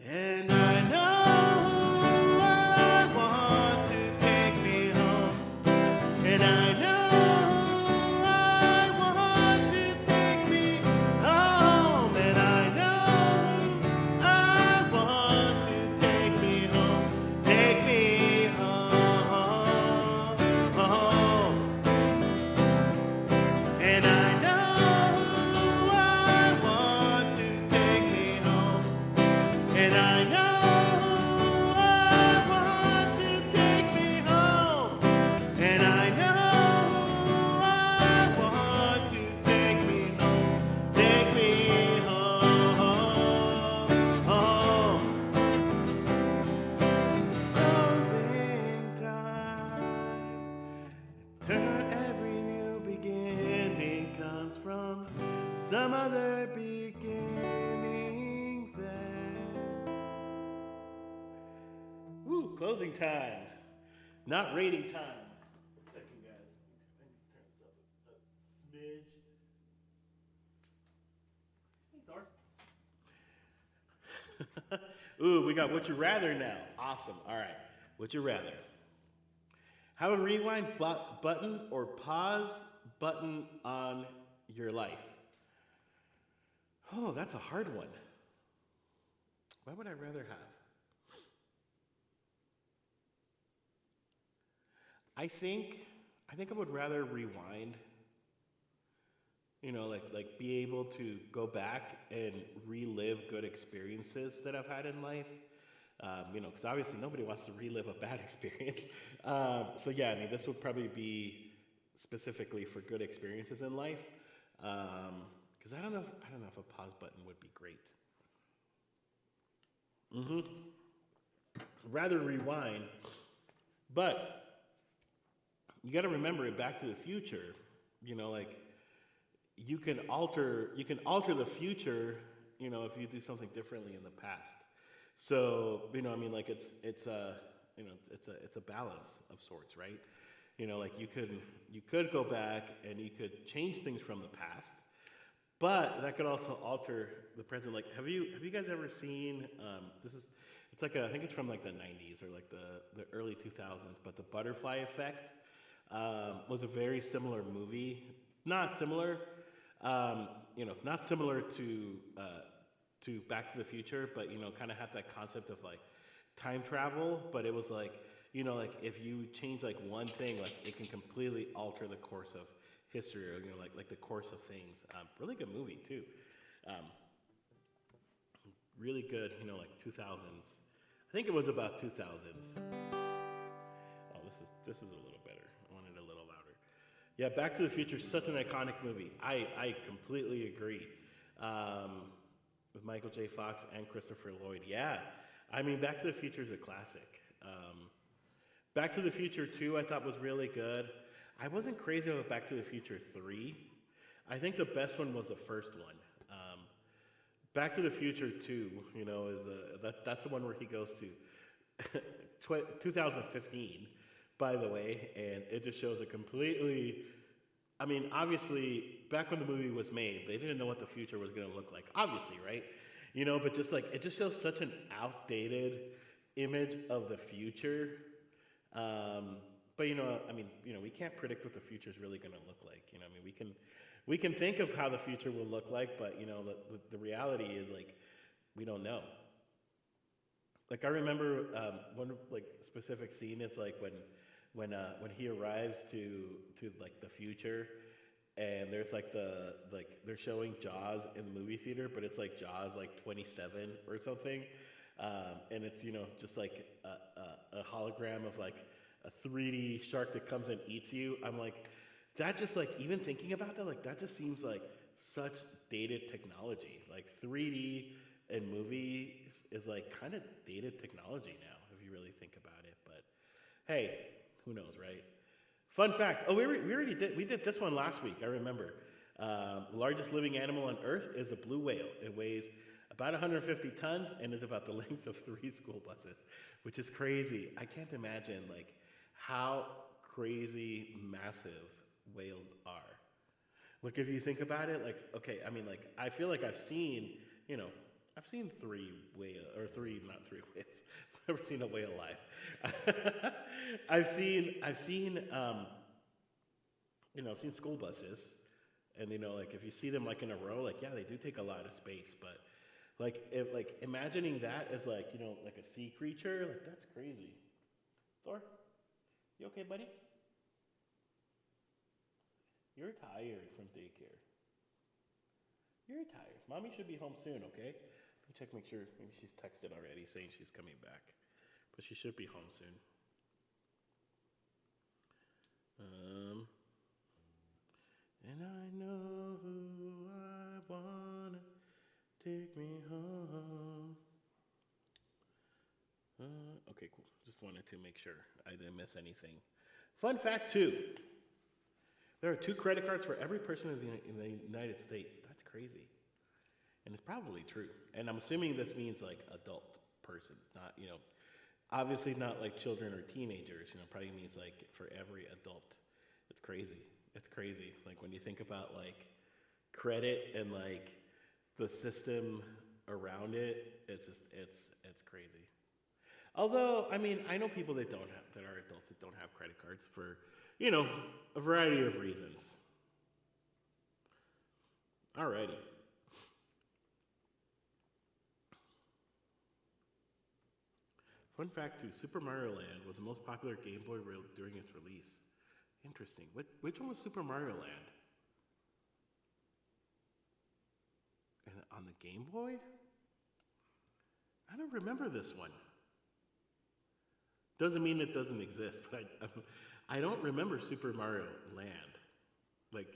And I know I want to take me home. And I know I want to take me home. And I know I want to take me home. Take me home. And I know I want to take me home. And I know I want to take me home. And I know I want to take me home. Take me home. Closing time. Turn every new beginning comes from some other beginning's end. Woo, closing time. Not rating time. 1 second, guys. I need to turn this up a smidge. Hey, Darth. Ooh, we got Would You Rather now. Awesome. All right. Would you rather have a rewind button or pause button on your life? Oh, that's a hard one. What would I rather have? I think I would rather rewind. You know, like be able to go back and relive good experiences that I've had in life. You know, because obviously nobody wants to relive a bad experience. So yeah, I mean, this would probably be specifically for good experiences in life. Because I don't know if a pause button would be great. Rather rewind, but you got to remember in Back to the Future, you know, like you can alter the future, you know, if you do something differently in the past. So, you know, I mean, like it's a balance of sorts, right? You know, like you could go back and you could change things from the past, but that could also alter the present. Like, have you guys ever seen? It's like I think it's from like the 90s or like the early 2000s, but the Butterfly Effect was a very similar movie. Not similar, you know, not similar to Back to the Future, but you know, kind of had that concept of like time travel. But it was like, you know, like if you change like one thing, like it can completely alter the course of history, or you know, like the course of things. Really good movie too. Really good, you know, like 2000s. I think it was about 2000s. Oh, this is a little better. I wanted it a little louder. Yeah, Back to the Future is such an iconic movie. I completely agree. With Michael J. Fox and Christopher Lloyd. Yeah, I mean, Back to the Future is a classic. Back to the Future 2 I thought was really good. I wasn't crazy about Back to the Future 3. I think the best one was the first one. Back to the Future 2, you know, is that's the one where he goes to 2015, by the way, and it just shows a completely, I mean, obviously, back when the movie was made, they didn't know what the future was going to look like, obviously, right? You know, but just like, it just shows such an outdated image of the future. But, you know, I mean, you know, we can't predict what the future is really going to look like. You know, I mean, we can think of how the future will look like, but, you know, the reality is, like, we don't know. Like, I remember one, like, specific scene is, like, when he arrives to like the future, and there's like they're showing Jaws in the movie theater, but it's like Jaws like 27 or something, and it's, you know, just like a hologram of like a 3D shark that comes and eats you. I'm like, that just like, even thinking about that, like that just seems like such dated technology. Like 3D in movies is like kind of dated technology now, if you really think about it. But hey, who knows, right? Fun fact. Oh, we did this one last week. I remember. The largest living animal on Earth is a blue whale. It weighs about 150 tons and is about the length of 3 school buses, which is crazy. I can't imagine like how crazy massive whales are. Like if you think about it, like okay, I mean, like I feel like I've seen, you know, I've seen not three whales. I've never seen a whale alive. I've seen school buses, and like if you see them like in a row, like yeah, they do take a lot of space, but like imagining that as like like a sea creature, like that's crazy. Thor, you okay, buddy? You're tired from daycare. You're tired. Mommy should be home soon, okay? Let me check, make sure. Maybe she's texted already saying she's coming back. But she should be home soon. And I know who I wanna take me home. Okay, cool. Just wanted to make sure I didn't miss anything. Fun fact 2. There are 2 credit cards for every person in the United States. That's crazy. And it's probably true. And I'm assuming this means like adult persons, not, obviously not like children or teenagers, probably means like for every adult. It's crazy. It's crazy. Like when you think about like credit and like the system around it, it's crazy. Although, I mean, I know people that are adults that don't have credit cards for, a variety of reasons. Alrighty. Fun fact 2, Super Mario Land was the most popular Game Boy during its release. Interesting. Which one was Super Mario Land? And on the Game Boy? I don't remember this one. Doesn't mean it doesn't exist, but I don't remember Super Mario Land. Like,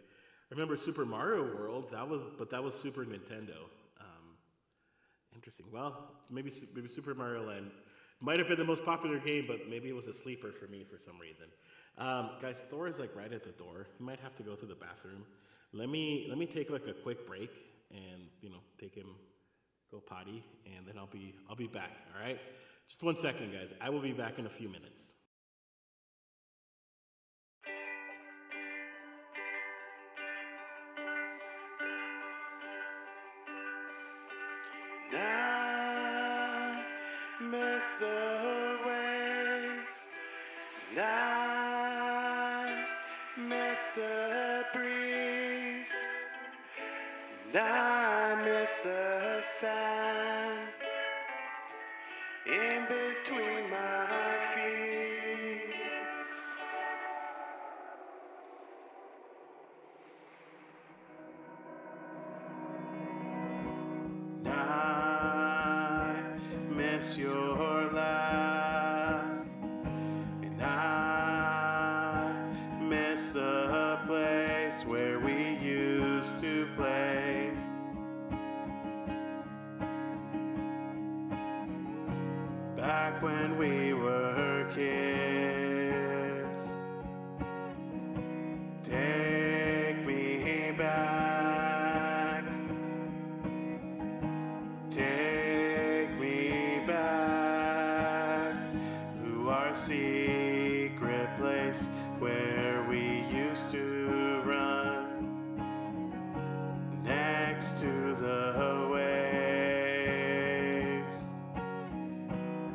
I remember Super Mario World. That was Super Nintendo. Interesting. Well, maybe Super Mario Land might have been the most popular game, but maybe it was a sleeper for me for some reason. Guys, Thor is like right at the door. He might have to go to the bathroom. Let me take like a quick break and take him go potty, and then I'll be back. All right. Just 1 second, guys. I will be back in a few minutes. I miss the waves. I miss the breeze. I miss the sand in between my feet. I miss your laugh, and I miss the place where we used to play. Back when we were kids. Take me back. Take me back to our secret place where we used to run next to the waves.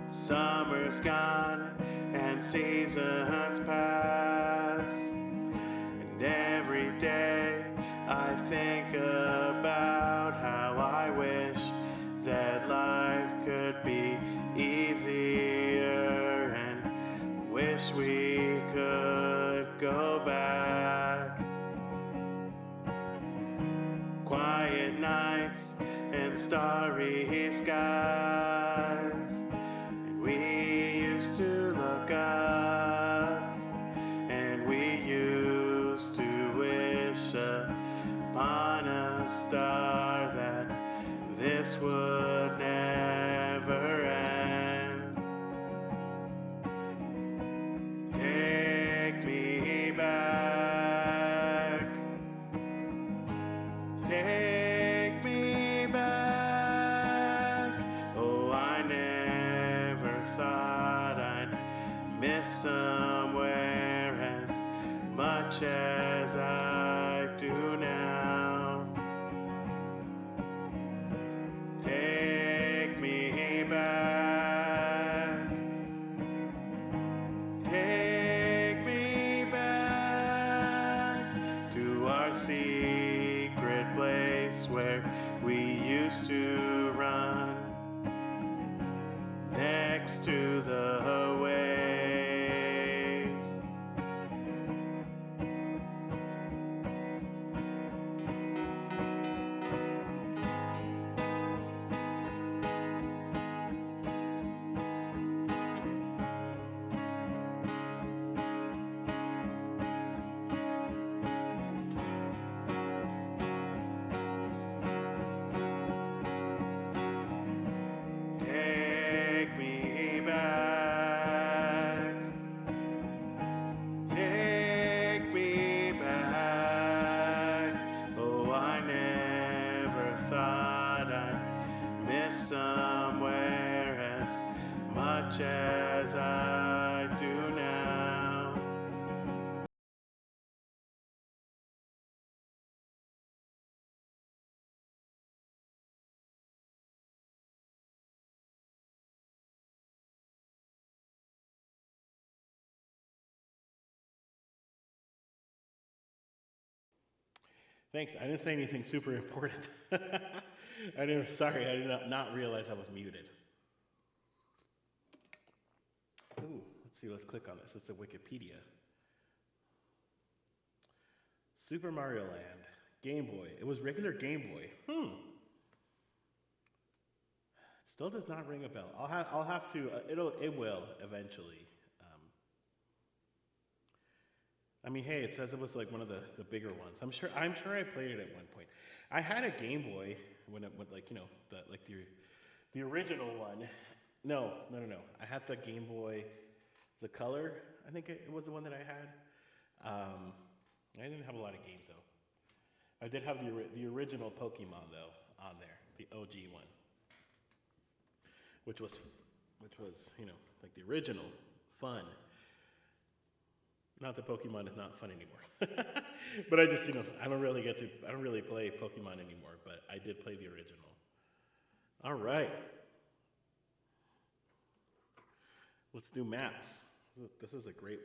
Summer's gone and seasons pass, and every day I think about how I wish that life could be easier, and wish we could go back. Quiet nights and starry skies, and we used to look up, and we used to wish upon a star that this would never end. Take me back. Take me back. Oh, I never thought I'd miss somewhere as much as I do now. next to the waves. Take me back. Take me back. Oh, I never thought I'd miss somewhere as much as I do now. Thanks. I didn't say anything super important. Sorry, I did not realize I was muted. Ooh, let's see, let's click on this. It's a Wikipedia. Super Mario Land, Game Boy. It was regular Game Boy. It still does not ring a bell. I'll have to. It will eventually. I mean, hey, it says it was like one of the bigger ones. I'm sure I played it at one point. I had a Game Boy when it went like the original one. No. I had the Game Boy, the color. I think it was the one that I had. I didn't have a lot of games though. I did have the original Pokemon though on there, the OG one, which was like the original fun. Not that Pokemon is not fun anymore, but I just I don't really play Pokemon anymore. But I did play the original. All right, let's do maps. This is a great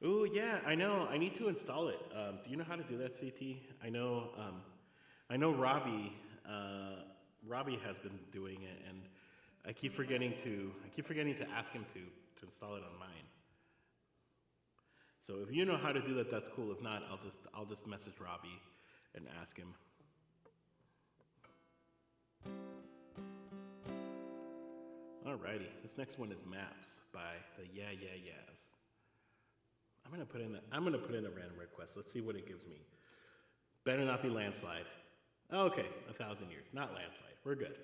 one. Ooh, yeah, I know. I need to install it. Do you know how to do that, CT? I know Robbie. Robbie has been doing it, and I keep forgetting to ask him to install it on mine. So if you know how to do that, that's cool. If not, I'll just message Robbie and ask him. Alrighty, this next one is Maps by the Yeah Yeah Yeahs. I'm gonna put in a random request. Let's see what it gives me. Better not be Landslide. Okay, 1,000 years, not Landslide. We're good.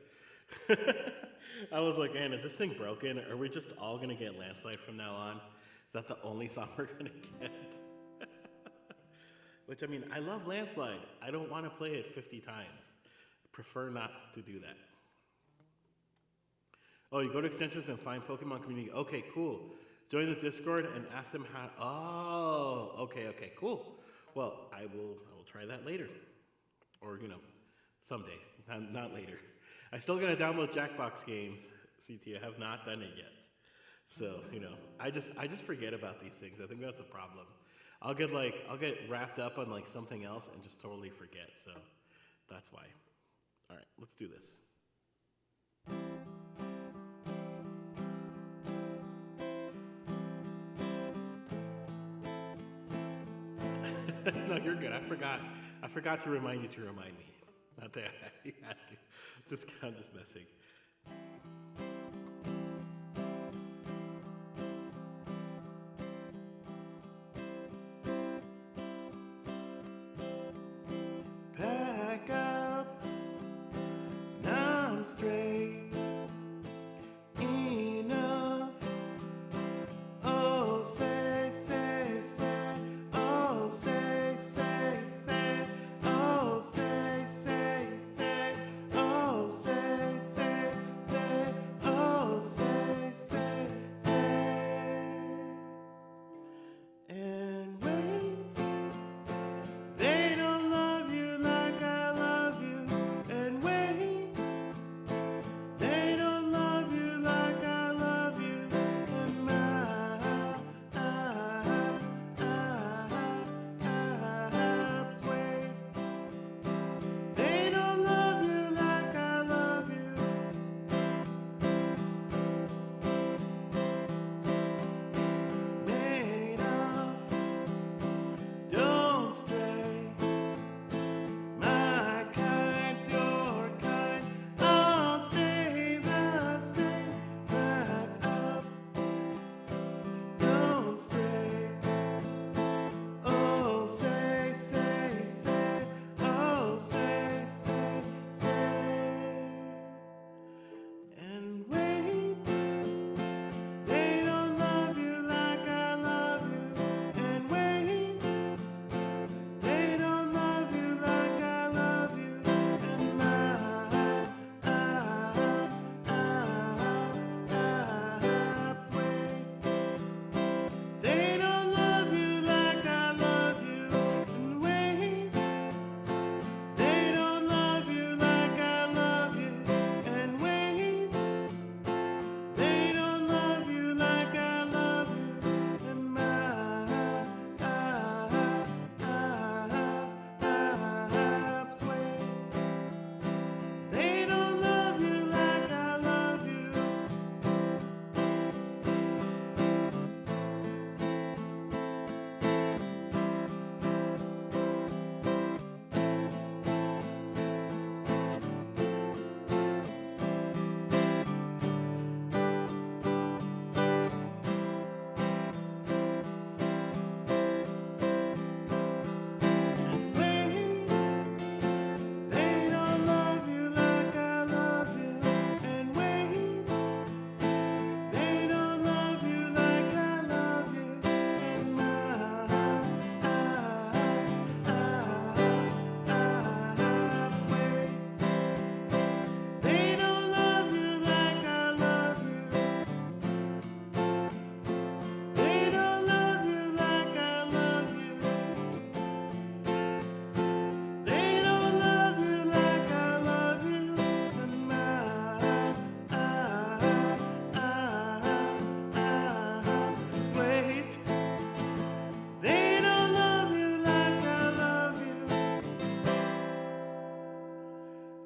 I was like, man, is this thing broken? Are we just all gonna get Landslide from now on? Is that the only song we're gonna get? Which, I mean, I love Landslide. I don't want to play it 50 times. I prefer not to do that. Oh, you go to extensions and find Pokemon community. Okay, cool. Join the Discord and ask them how. Oh, okay, cool. Well, I will try that later, or someday. Not later. I still gotta download Jackbox games. CT, I have not done it yet. So I just forget about these things. I think that's a problem. I'll get wrapped up on like something else and just totally forget. So that's why. All right, let's do this. No, you're good. I forgot to remind you to remind me. Not that I had to. I'm just messing. Pack up. Now I'm straight. Enough. Oh, say, say, say. Oh, say, say, say. Oh, say, say, say. Oh, say, say,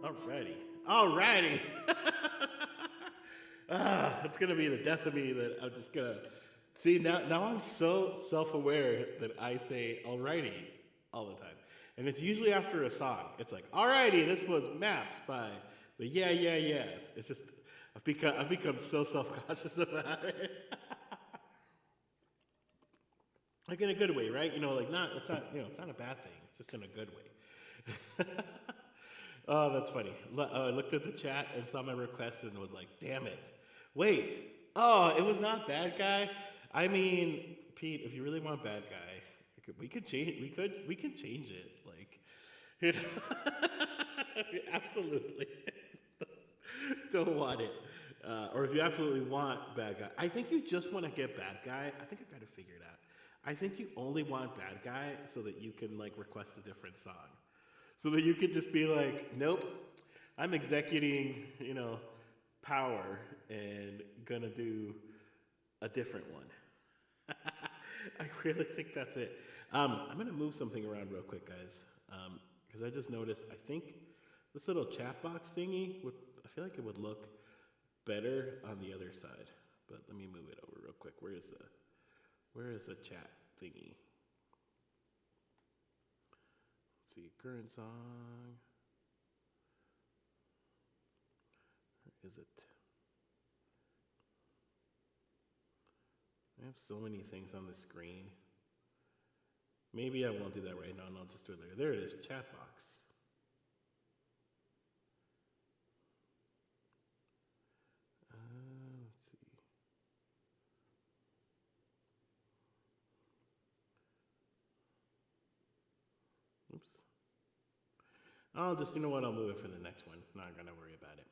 Alrighty. Alrighty. It's gonna be the death of me that I'm just gonna see now I'm so self-aware that I say alrighty all the time. And it's usually after a song. It's like, alrighty, this was Maps by the Yeah Yeah Yeahs. It's just I've become so self-conscious about it. Like in a good way, right? Like it's not a bad thing. It's just in a good way. Oh, that's funny. I looked at the chat and saw my request and was like, damn it. Wait. Oh, it was not bad guy. I mean, Pete, if you really want bad guy, we could change. We can change it. Like, absolutely. Don't want it. Or if you absolutely want bad guy, I think you just want to get bad guy. I think I got to figure it out. I think you only want bad guy so that you can like request a different song. So that you could just be like, nope, I'm executing, power and gonna do a different one. I really think that's it. I'm gonna move something around real quick, guys, because I just noticed. I think this little chat box thingy I feel like it would look better on the other side. But let me move it over real quick. Where is the chat thingy? Let's see, current song. Where is it? I have so many things on the screen. Maybe I won't do that right now, and I'll just do it later. There it is, chat box. Let's see. Oops. I'll just, you know what, I'll move it for the next one. Not gonna worry about it.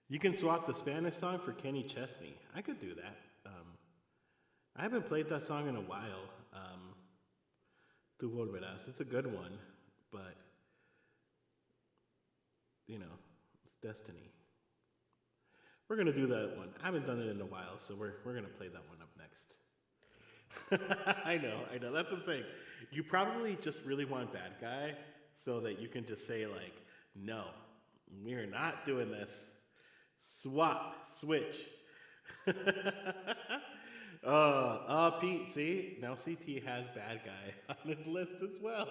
You can swap the Spanish song for Kenny Chesney. I could do that. I haven't played that song in a while. Tu volverás. It's a good one, but it's destiny. We're gonna do that one. I haven't done it in a while, so we're gonna play that one up next. I know. That's what I'm saying. You probably just really want bad guy, so that you can just say like, no, we're not doing this. Switch. Pete, see? Now CT has bad guy on his list as well.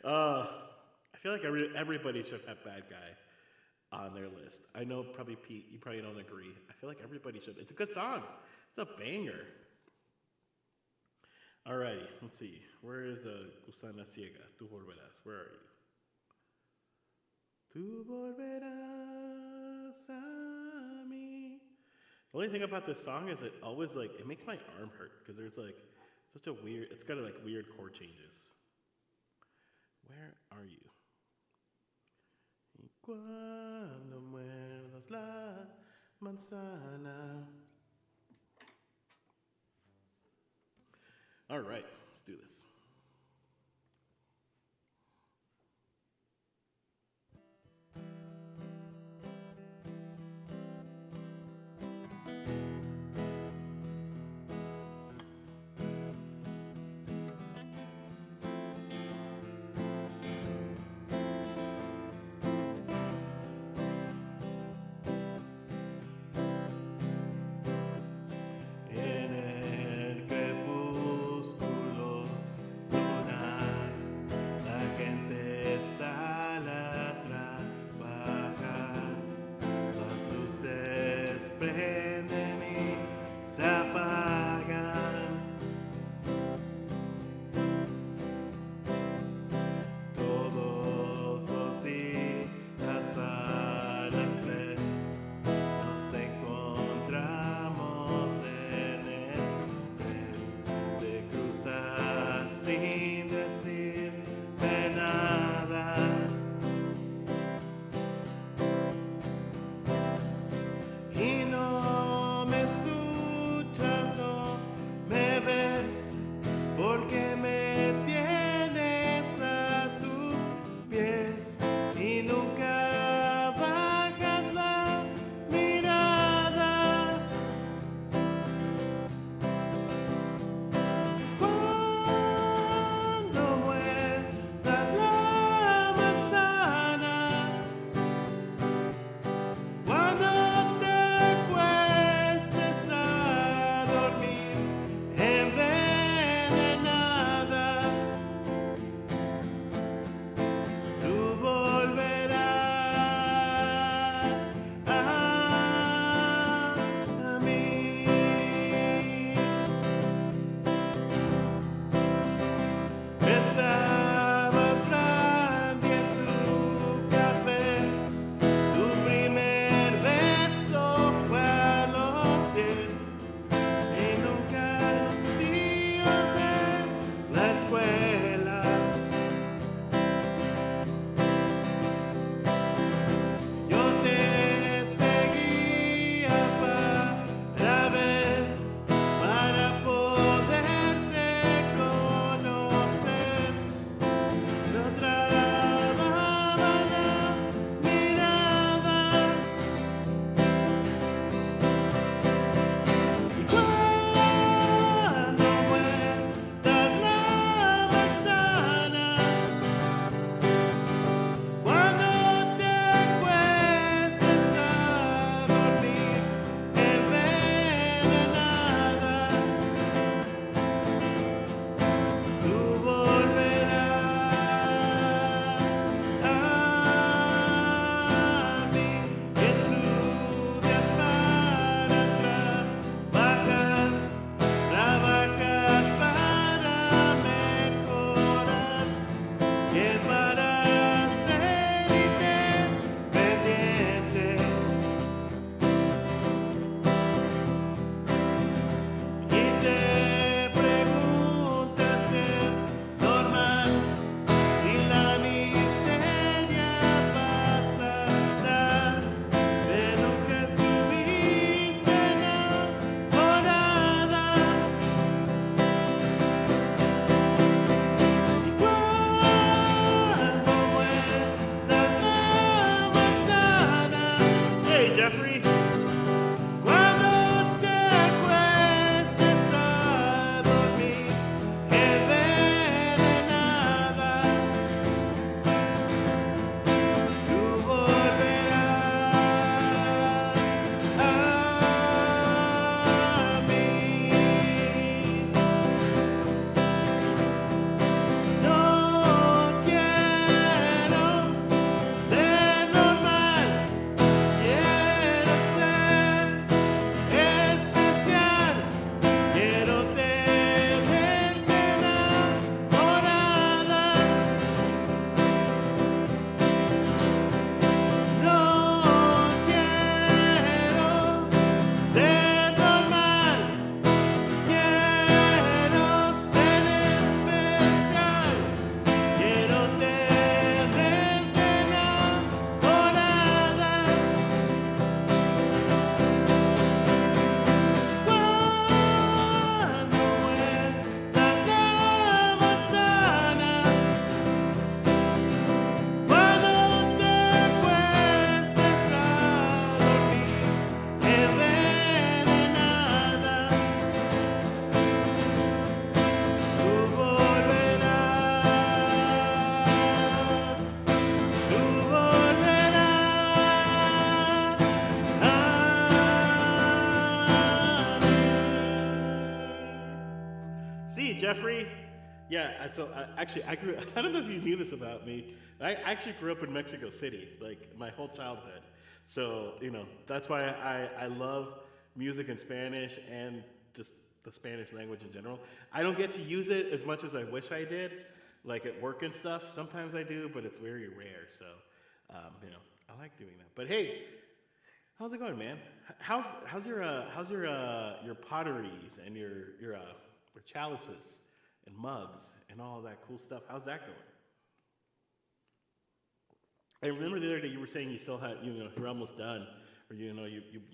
I feel like everybody should have bad guy on their list. I know probably Pete, you probably don't agree. I feel like everybody should. It's a good song. It's a banger. Alrighty, let's see. Where is Gusana Ciega? Tu volverás. Where are you? Tu volverás a mí. The only thing about this song is it always it makes my arm hurt because there's such a weird, it's got weird chord changes. Where are you? Y cuando muerdas la manzana. All right, let's do this. En el crepúsculo Jeffrey, yeah. So actually, I grew. I don't know if you knew this about me. I actually grew up in Mexico City, like my whole childhood. So that's why I love music in Spanish and just the Spanish language in general. I don't get to use it as much as I wish I did, like at work and stuff. Sometimes I do, but it's very rare. So, I like doing that. But hey, how's it going, man? How's your potteries and your chalices and mugs and all that cool stuff? How's that going? I remember the other day you were saying you still had you're almost done, or you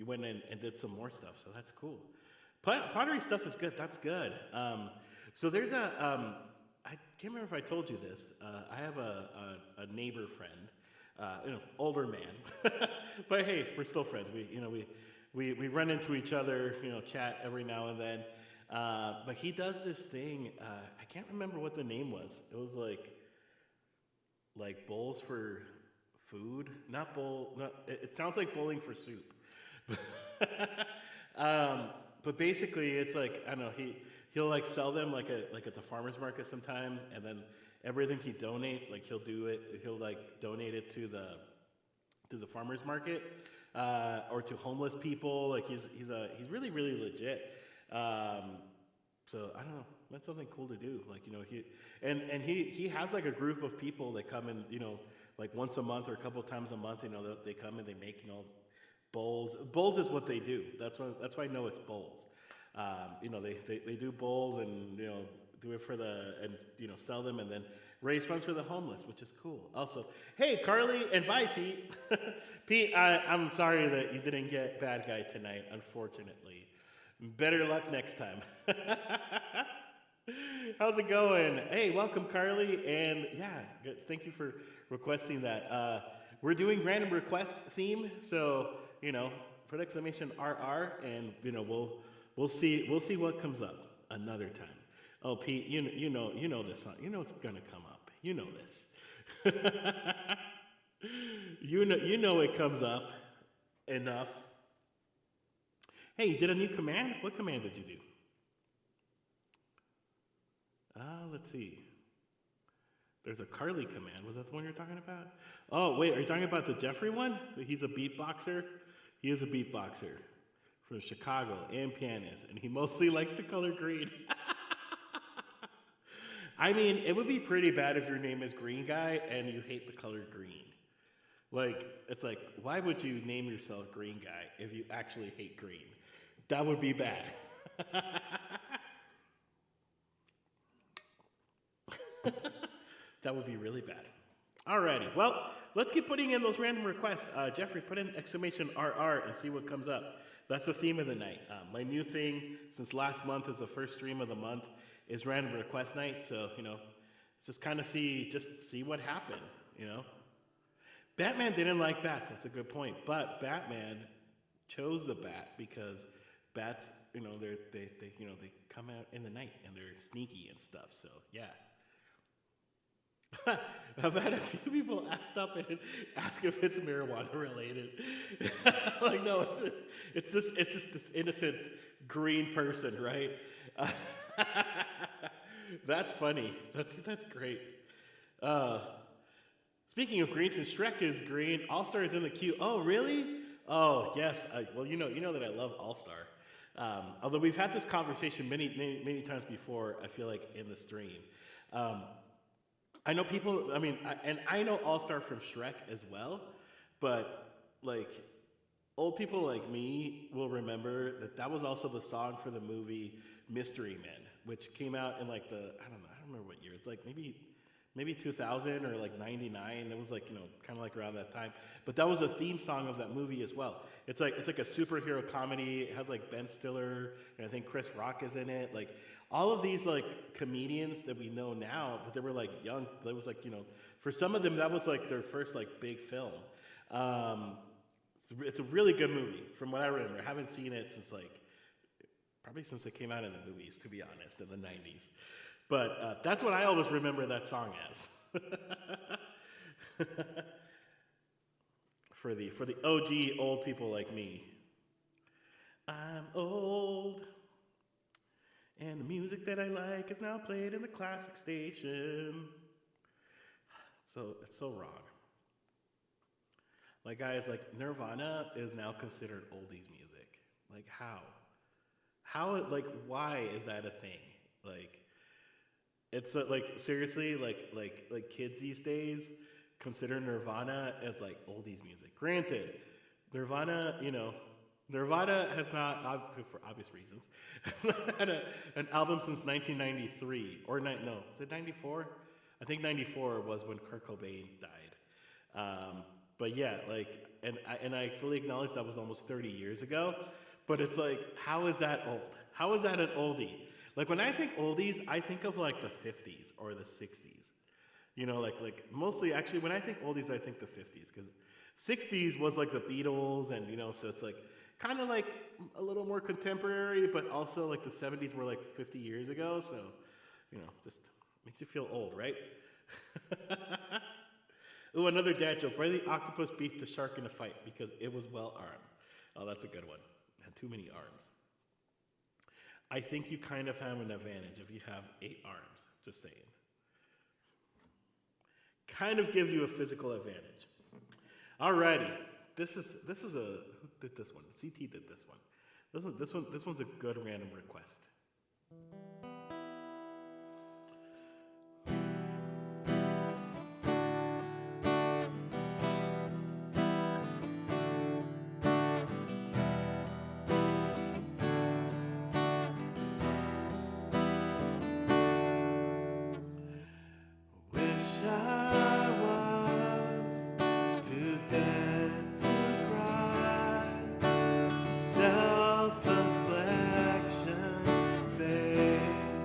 went in and did some more stuff. So that's cool. Pottery stuff is good. That's good. So there's I can't remember if I told you this. I have a neighbor friend, older man, but hey, we're still friends. We run into each other, chat every now and then. But he does this thing. I can't remember what the name was. It was like bowls for food, not bowl. Not, it sounds like bowling for soup. But basically, it's like I don't know. He'll like sell them like at the farmers market sometimes, and then everything he donates, like he'll like donate it to the farmers market or to homeless people. Like he's really really legit. So I don't know. That's something cool to do. Like he has like a group of people that come and like once a month or a couple times a month. They come and they make bowls. Bowls is what they do. That's why I know it's bowls. They do bowls and do it for sell them and then raise funds for the homeless, which is cool. Also, hey Carly and bye Pete. Pete, I'm sorry that you didn't get bad guy tonight. Unfortunately, better luck next time. How's it going? Hey, welcome Carly, and yeah, good. Thank you for requesting that. We're doing random request theme, so put exclamation RR, and we'll see what comes up another time. Oh, Pete, you know this song. You know it's gonna come up. You know this. you know it comes up enough. Hey, you did a new command? What command did you do? Let's see. There's a Carly command. Was that the one you're talking about? Oh, wait, are you talking about the Jeffrey one? He's a beatboxer? He is a beatboxer from Chicago and pianist, and he mostly likes the color green. I mean, it would be pretty bad if your name is Green Guy and you hate the color green. Like, it's like, why would you name yourself Green Guy if you actually hate green? That would be bad. That would be really bad. Alrighty, well, let's keep putting in those random requests. Jeffrey, put in exclamation RR and see what comes up. That's the theme of the night. My new thing, since last month is the first stream of the month, is random request night. So, just kind of see what happened, Batman didn't like bats. That's a good point. But Batman chose the bat because bats, they come out in the night and they're sneaky and stuff. So, yeah. I've had a few people stop and ask if it's marijuana related. Like, no, it's just this innocent green person, right? That's funny. That's great. Speaking of green, since Shrek is green, All Star is in the queue. Oh, really? Oh, yes. Well, you know that I love All Star. Although we've had this conversation many times before, I feel like in the stream. I know people, I know All-Star from Shrek as well, but, like, old people like me will remember that was also the song for the movie Mystery Men, which came out in, like, I don't remember what year. It's, like, maybe 2000 or, like, 99. It was, like, kind of like around that time. But that was a theme song of that movie as well. It's like a superhero comedy. It has, like, Ben Stiller, and I think Chris Rock is in it. Like, all of these, like, comedians that we know now, but they were, like, young. That was, like, for some of them, that was, like, their first, like, big film. It's a really good movie, from what I remember. I haven't seen it probably since it came out in the movies, to be honest, in the 90s. But that's what I always remember that song as. For the OG old people like me. I'm old. And the music that I like is now played in the classic station. So it's so wrong. Like guys, like Nirvana is now considered oldies music. Like how? How like why is that a thing? Like it's like seriously like kids these days consider Nirvana as like oldies music. Granted, Nirvana, Nirvana has not, for obvious reasons, has not had an album since 1993 or no, is it 94? I think 94 was when Kurt Cobain died. But yeah, like, and I fully acknowledge that was almost 30 years ago. But it's like, how is that old? How is that an oldie? Like when I think oldies, I think of like the 50s or the 60s. Like mostly actually when I think oldies, I think the 50s because 60s was like the Beatles and so it's like kind of like a little more contemporary, but also like the 70s were like 50 years ago. So, just makes you feel old, right? Ooh, another dad joke. Why the octopus beat the shark in a fight? Because it was well armed. Oh, that's a good one. Had too many arms. I think you kind of have an advantage if you have 8 arms. Just saying. Kind of gives you a physical advantage. Alrighty. This was a who did this one? CT did this one. This one's a good random request. Self-reflection fades.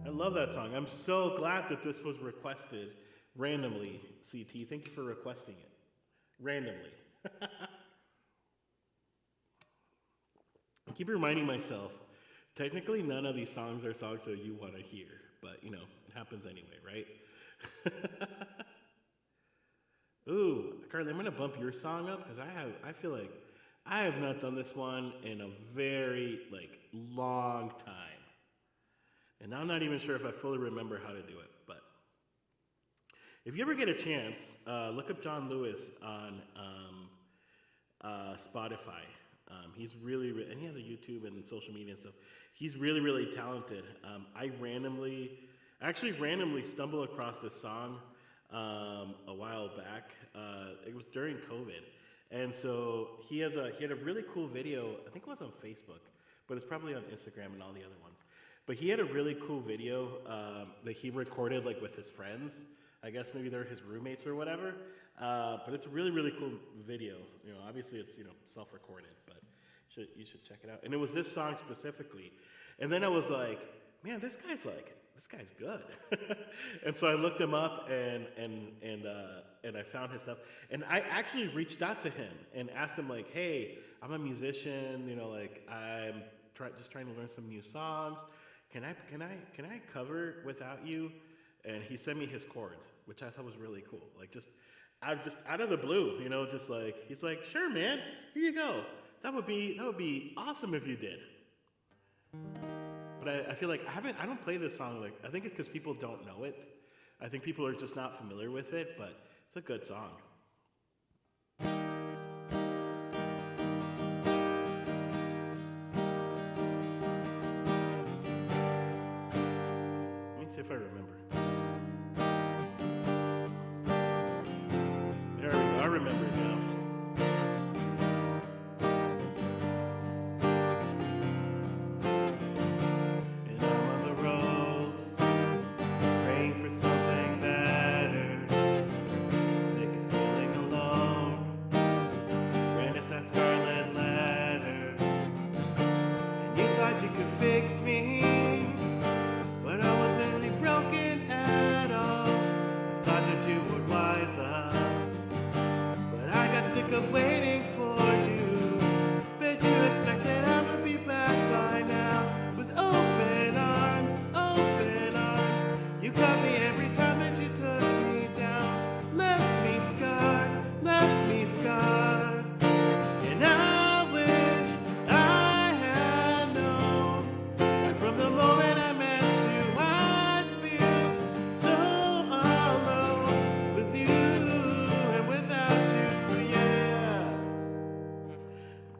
I love that song. I'm so glad that this was requested randomly, CT. Thank you for requesting it. Randomly. I keep reminding myself, technically none of these songs are songs that you want to hear, but you know, it happens anyway, right? Ooh, Carly, I'm gonna bump your song up because I feel like I have not done this one in a very long time, and I'm not even sure if I fully remember how to do it. But if you ever get a chance, look up John Lewis on Spotify. He's really, and he has a YouTube and social media and stuff. He's really, really talented. I actually randomly stumbled across this song a while back. It was during COVID, and so he had a really cool video. I think it was on Facebook, but it's probably on Instagram and all the other ones. But he had a really cool video that he recorded with his friends. I guess maybe they're his roommates or whatever. But it's a really, really cool video. You know, obviously it's self-recorded, but you should check it out. And it was this song specifically. And then I was like, man, this guy's good. And so I looked him up and I found his stuff. And I actually reached out to him and asked him hey, I'm a musician, I'm just trying to learn some new songs. Can I cover without you? And he sent me his chords, which I thought was really cool. Just out of the blue, he's like, sure, man, here you go. That would be awesome if you did. But I feel like I don't play this song. I think it's because people don't know it. I think people are just not familiar with it, but it's a good song. Let me see if I remember. There we go. I remember it now.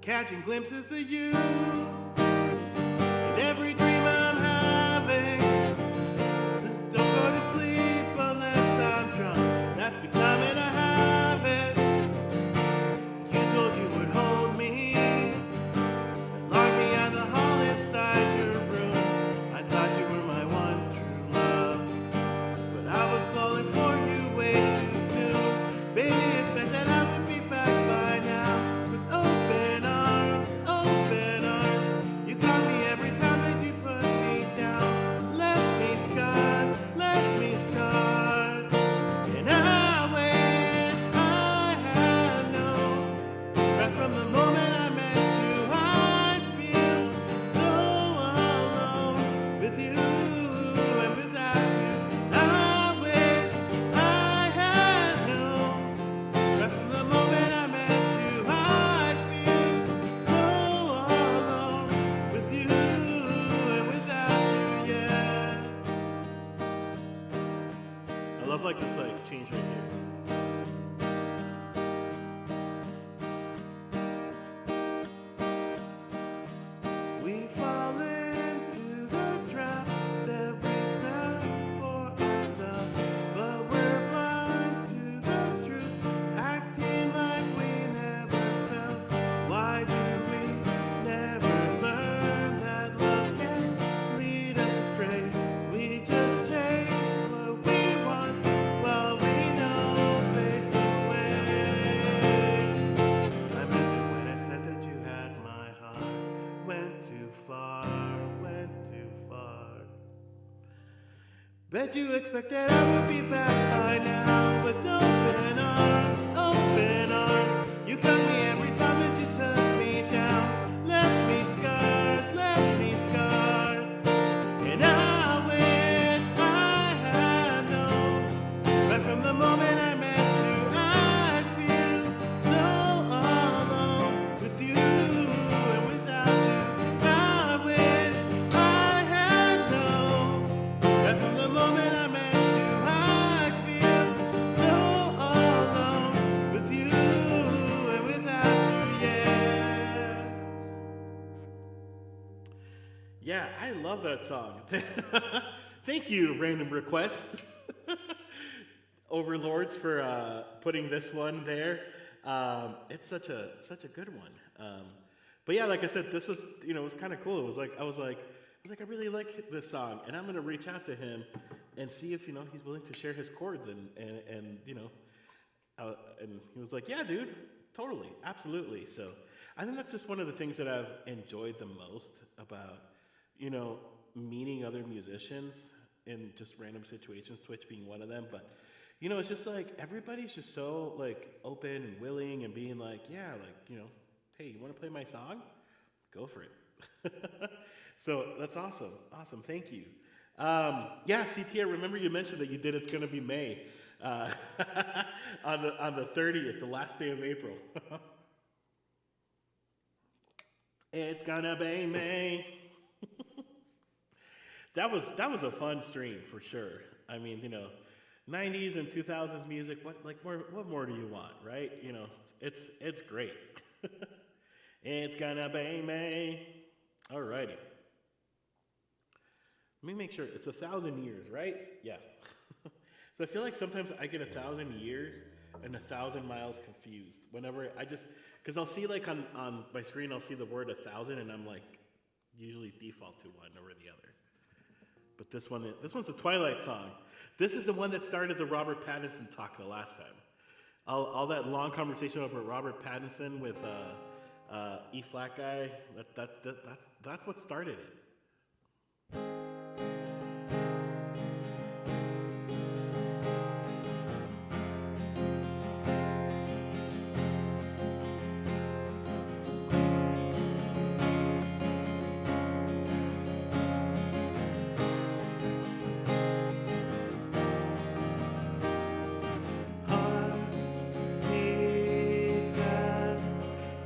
Catching glimpses of you in every dream I'm having. So don't go to sleep unless I'm drunk. That's becoming a habit. You told you would hold me and lock me out the hall inside your room. I thought you were my one true love, but I was falling for you way too soon. Baby, expect that I would be back by now with open arms. You got me every time that you put me down. Left me scarred. And I wish I had known right from the moment I met you, I'd feel so alone with you and without you. I wish I had known right from the moment I met you, I'd feel so alone with you and without you, yeah. I love this change right here. We fall into the trap that we set for ourselves, but we're blind to the truth, acting like we never felt. Why do we never learn that love can lead us astray? We just chase what we want while we know Bet you expected I would be back by now with open arms, open arms. You got me every time that you took me down. Left me scarred, left me scarred. And I wish I had known right from the moment I met you, I'd feel so alone with you and without you. I wish I had known right from the moment I met you, I'd feel so alone with you and without you, yeah. Yeah, I love that song. Thank you, Random Request. Overlords for putting this one there. It's such a good one. But yeah, like I said, this was it was kind of cool. It was like I was like I really like this song, and I'm gonna reach out to him and see if he's willing to share his chords and and he was like, yeah, dude, totally, absolutely. So I think that's just one of the things that I've enjoyed the most about meeting other musicians in just random situations, Twitch being one of them, but it's just like everybody's just so like open and willing and being like, yeah, like, hey, you want to play my song? Go for it. So that's awesome. Awesome. Thank you. Yeah, CT, I remember you mentioned that you did It's Gonna Be May on the 30th, the last day of April. It's gonna be May. That was a fun stream for sure. I mean, 90s and 2000s music. What more do you want, right? It's great. It's gonna be May. Alrighty. Let me make sure it's 1,000 years, right? Yeah. So I feel like sometimes I get 1,000 years and 1,000 miles confused. Whenever because I'll see like on my screen, I'll see the word 1,000, and I'm like usually default to one over the other. But this one's a Twilight song. This is the one that started the Robert Pattinson talk the last time. All that long conversation about Robert Pattinson with E flat guy. That's what started it.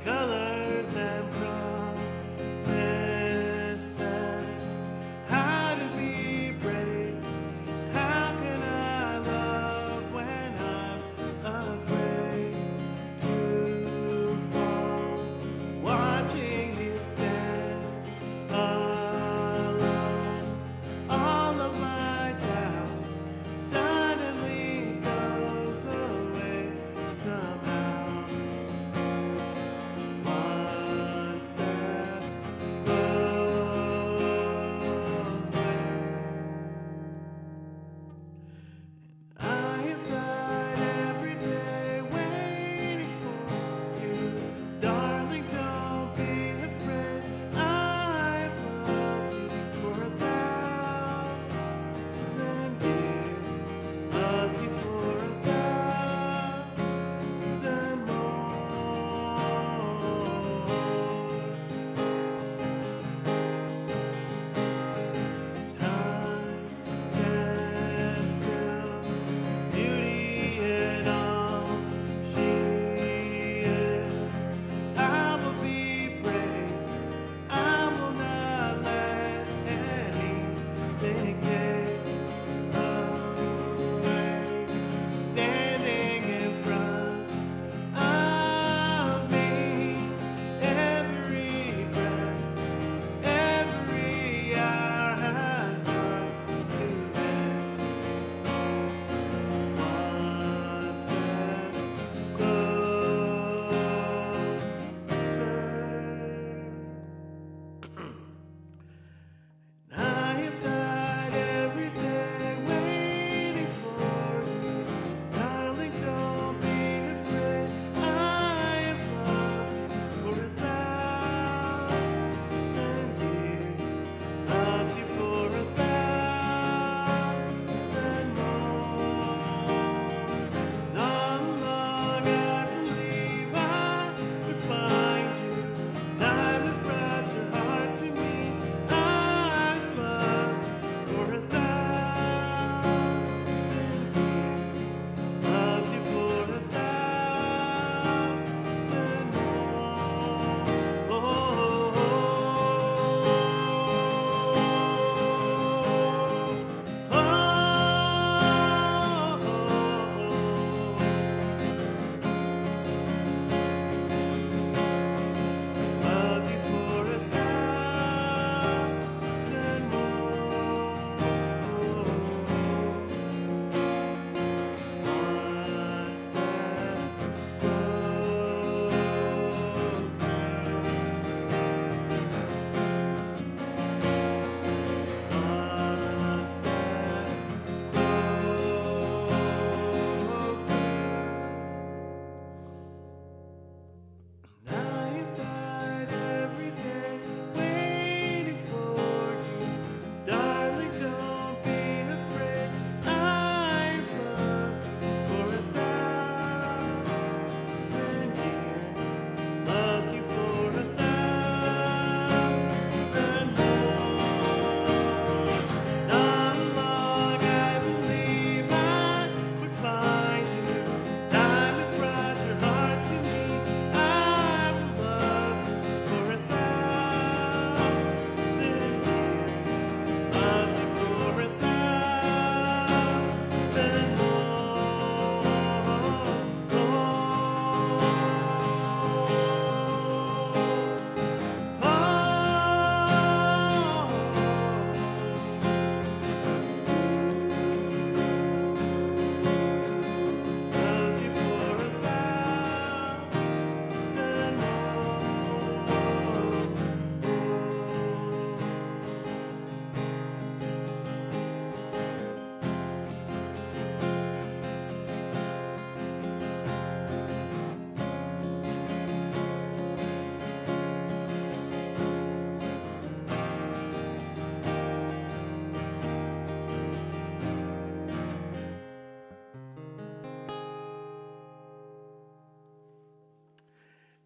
Colors and promises.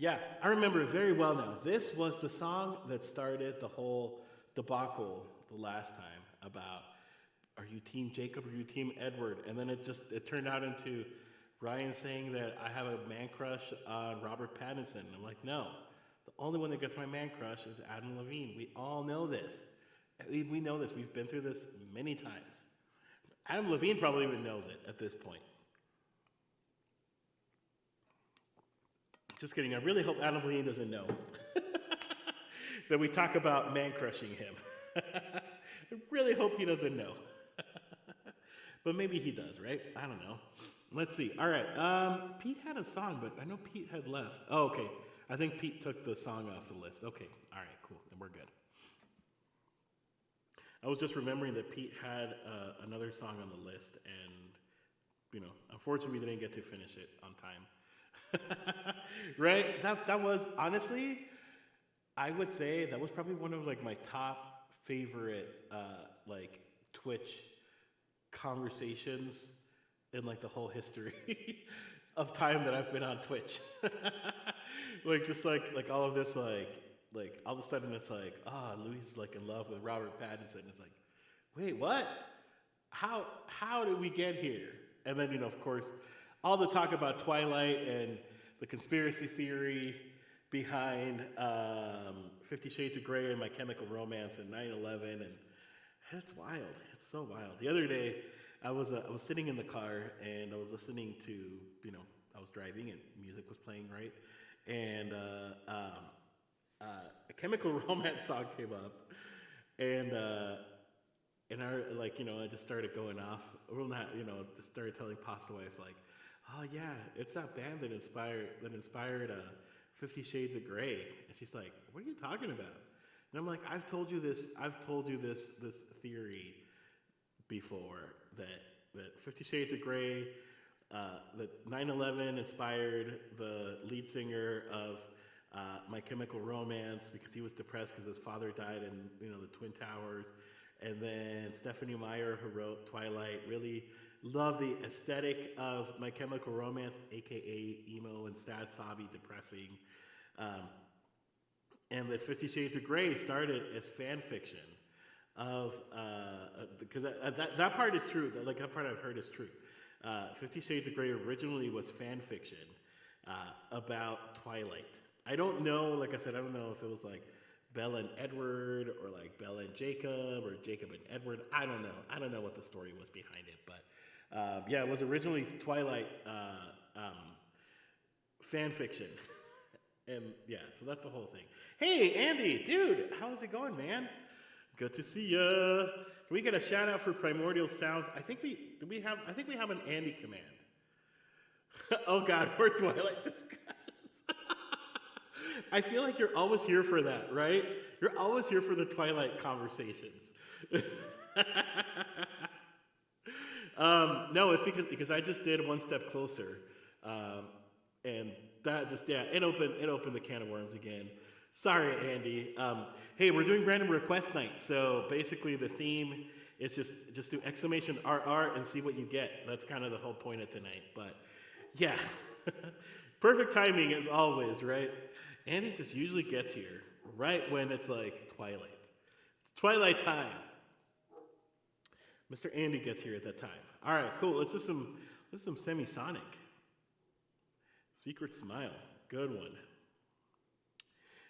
Yeah, I remember it very well now. This was the song that started the whole debacle the last time about are you team Jacob or are you team Edward? And then it turned out into Ryan saying that I have a man crush on Robert Pattinson. I'm like, no. The only one that gets my man crush is Adam Levine. We all know this. We know this. We've been through this many times. Adam Levine probably even knows it at this point. Just kidding. I really hope Adam Levine doesn't know that we talk about man crushing him. I really hope he doesn't know. But maybe he does, right? I don't know. Let's see. All right. Pete had a song, but I know Pete had left. Oh, okay. I think Pete took the song off the list. Okay. All right, cool. Then we're good. I was just remembering that Pete had another song on the list, and, unfortunately, we didn't get to finish it on time. Right? That was, honestly, I would say that was probably one of, my top favorite, Twitch conversations in, the whole history of time that I've been on Twitch. Just all of this, all of a sudden it's Louis is in love with Robert Pattinson. It's wait, what? How did we get here? And then, of course, all the talk about Twilight and the conspiracy theory behind 50 Shades of Grey and My Chemical Romance and 9/11, and it's wild. It's so wild. The other day, I was sitting in the car and I was listening to, I was driving and music was playing, right? And a Chemical Romance song came up, and I just started going off. Well, not, just started telling Pasta Wife oh yeah, it's that band that inspired 50 Shades of Grey. And she's like, what are you talking about? And I'm like, I've told you this theory before that 50 Shades of Grey, that 9/11 inspired the lead singer of My Chemical Romance because he was depressed because his father died in the Twin Towers. And then Stephanie Meyer, who wrote Twilight, really loved the aesthetic of My Chemical Romance, aka emo and sad, sobby, depressing. And that 50 Shades of Grey started as fan fiction of, because that part is true. That part I've heard is true. 50 Shades of Grey originally was fan fiction about Twilight. I don't know, like I said, I don't know if it was Bella and Edward or Bella and Jacob or Jacob and Edward. I don't know. I don't know what the story was behind it. But yeah, it was originally Twilight fan fiction. And yeah, so that's the whole thing. Hey, Andy, dude, how's it going, man? Good to see ya. Can we get a shout out for Primordial Sounds? I think we have an Andy command. Oh God, we're Twilight discussions. I feel like you're always here for that, right? You're always here for the Twilight conversations. No, it's because I just did One Step Closer, and that just it opened the can of worms again. Sorry, Andy. Hey, we're doing random request night, so basically the theme is just do exclamation RR and see what you get. That's kind of the whole point of tonight. But yeah, perfect timing as always, right? Andy just usually gets here right when it's Twilight. It's Twilight time. Mr. Andy gets here at that time. All right, cool. Let's do some Semisonic. Secret Smile. Good one.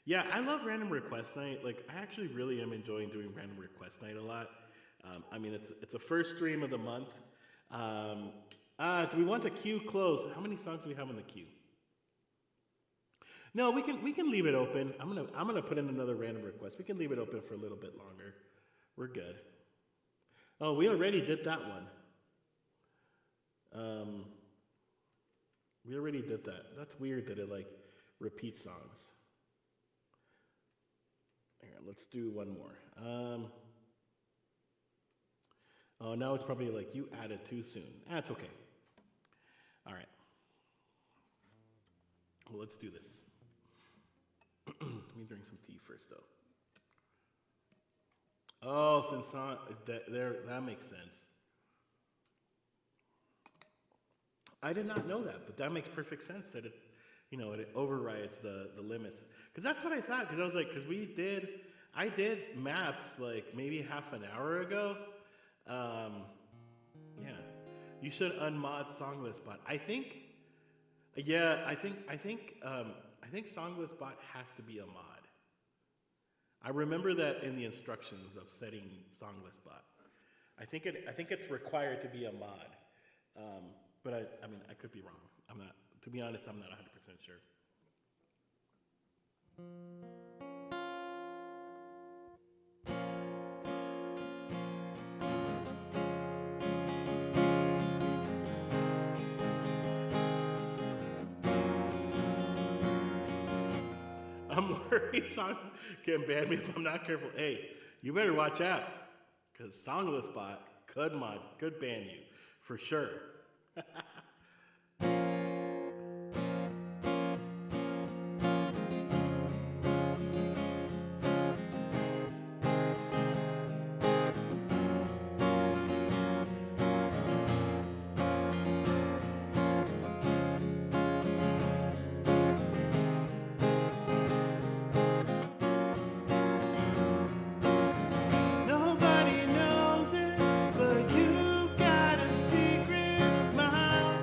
Yeah, I love Random Request Night. I actually really am enjoying doing Random Request Night a lot. I mean, it's the first stream of the month. Do we want the queue closed? How many songs do we have on the queue? No, we can leave it open. I'm gonna put in another random request. We can leave it open for a little bit longer. We're good. Oh, we already did that one. We already did that. That's weird that it repeats songs. Here, let's do one more. Oh, now it's probably you added too soon. That's okay. All right. Well, let's do this. Let me drink some tea first, though. Oh, since that makes sense. I did not know that, but that makes perfect sense that it overrides the limits. Because that's what I thought. Because I was like, I did maps like maybe half an hour ago. Yeah, you should unmod Songless Bot. I think Songless Bot has to be a mod. I remember that in the instructions of setting Songless Bot. I think it's required to be a mod. But I mean, I could be wrong. I'm not. To be honest, I'm not 100% sure. I'm worried Song can ban me if I'm not careful. Hey, you better watch out, because Songless Bot could ban you for sure. Nobody knows it, but you've got a secret smile.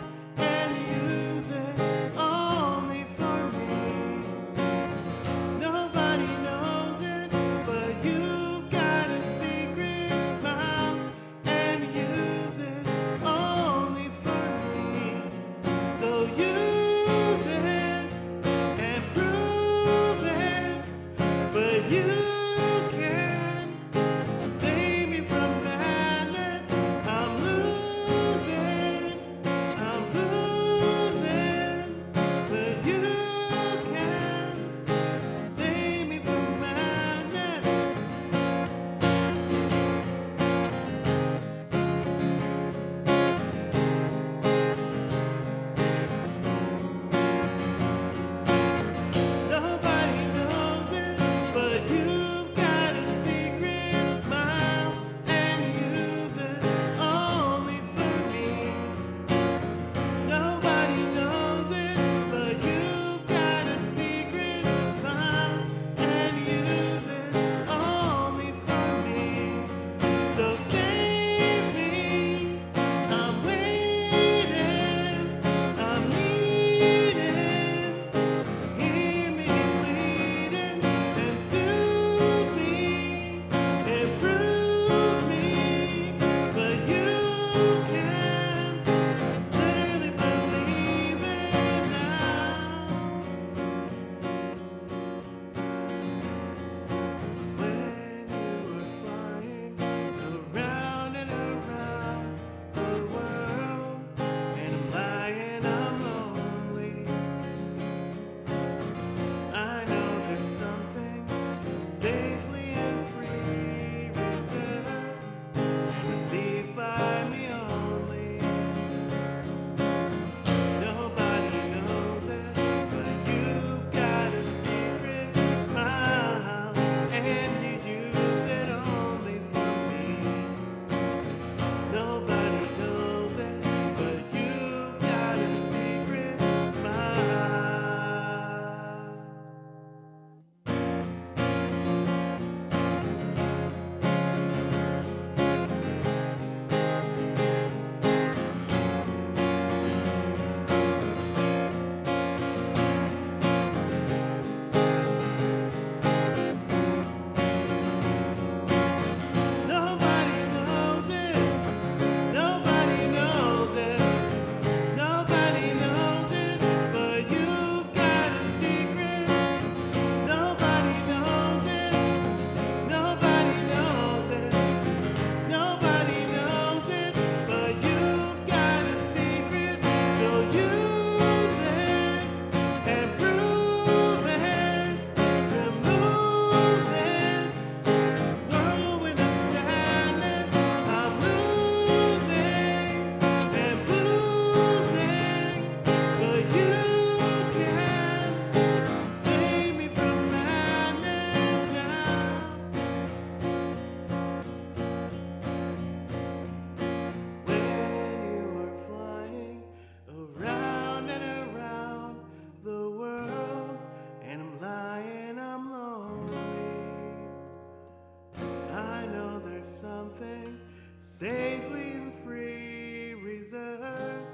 safely and free, reserved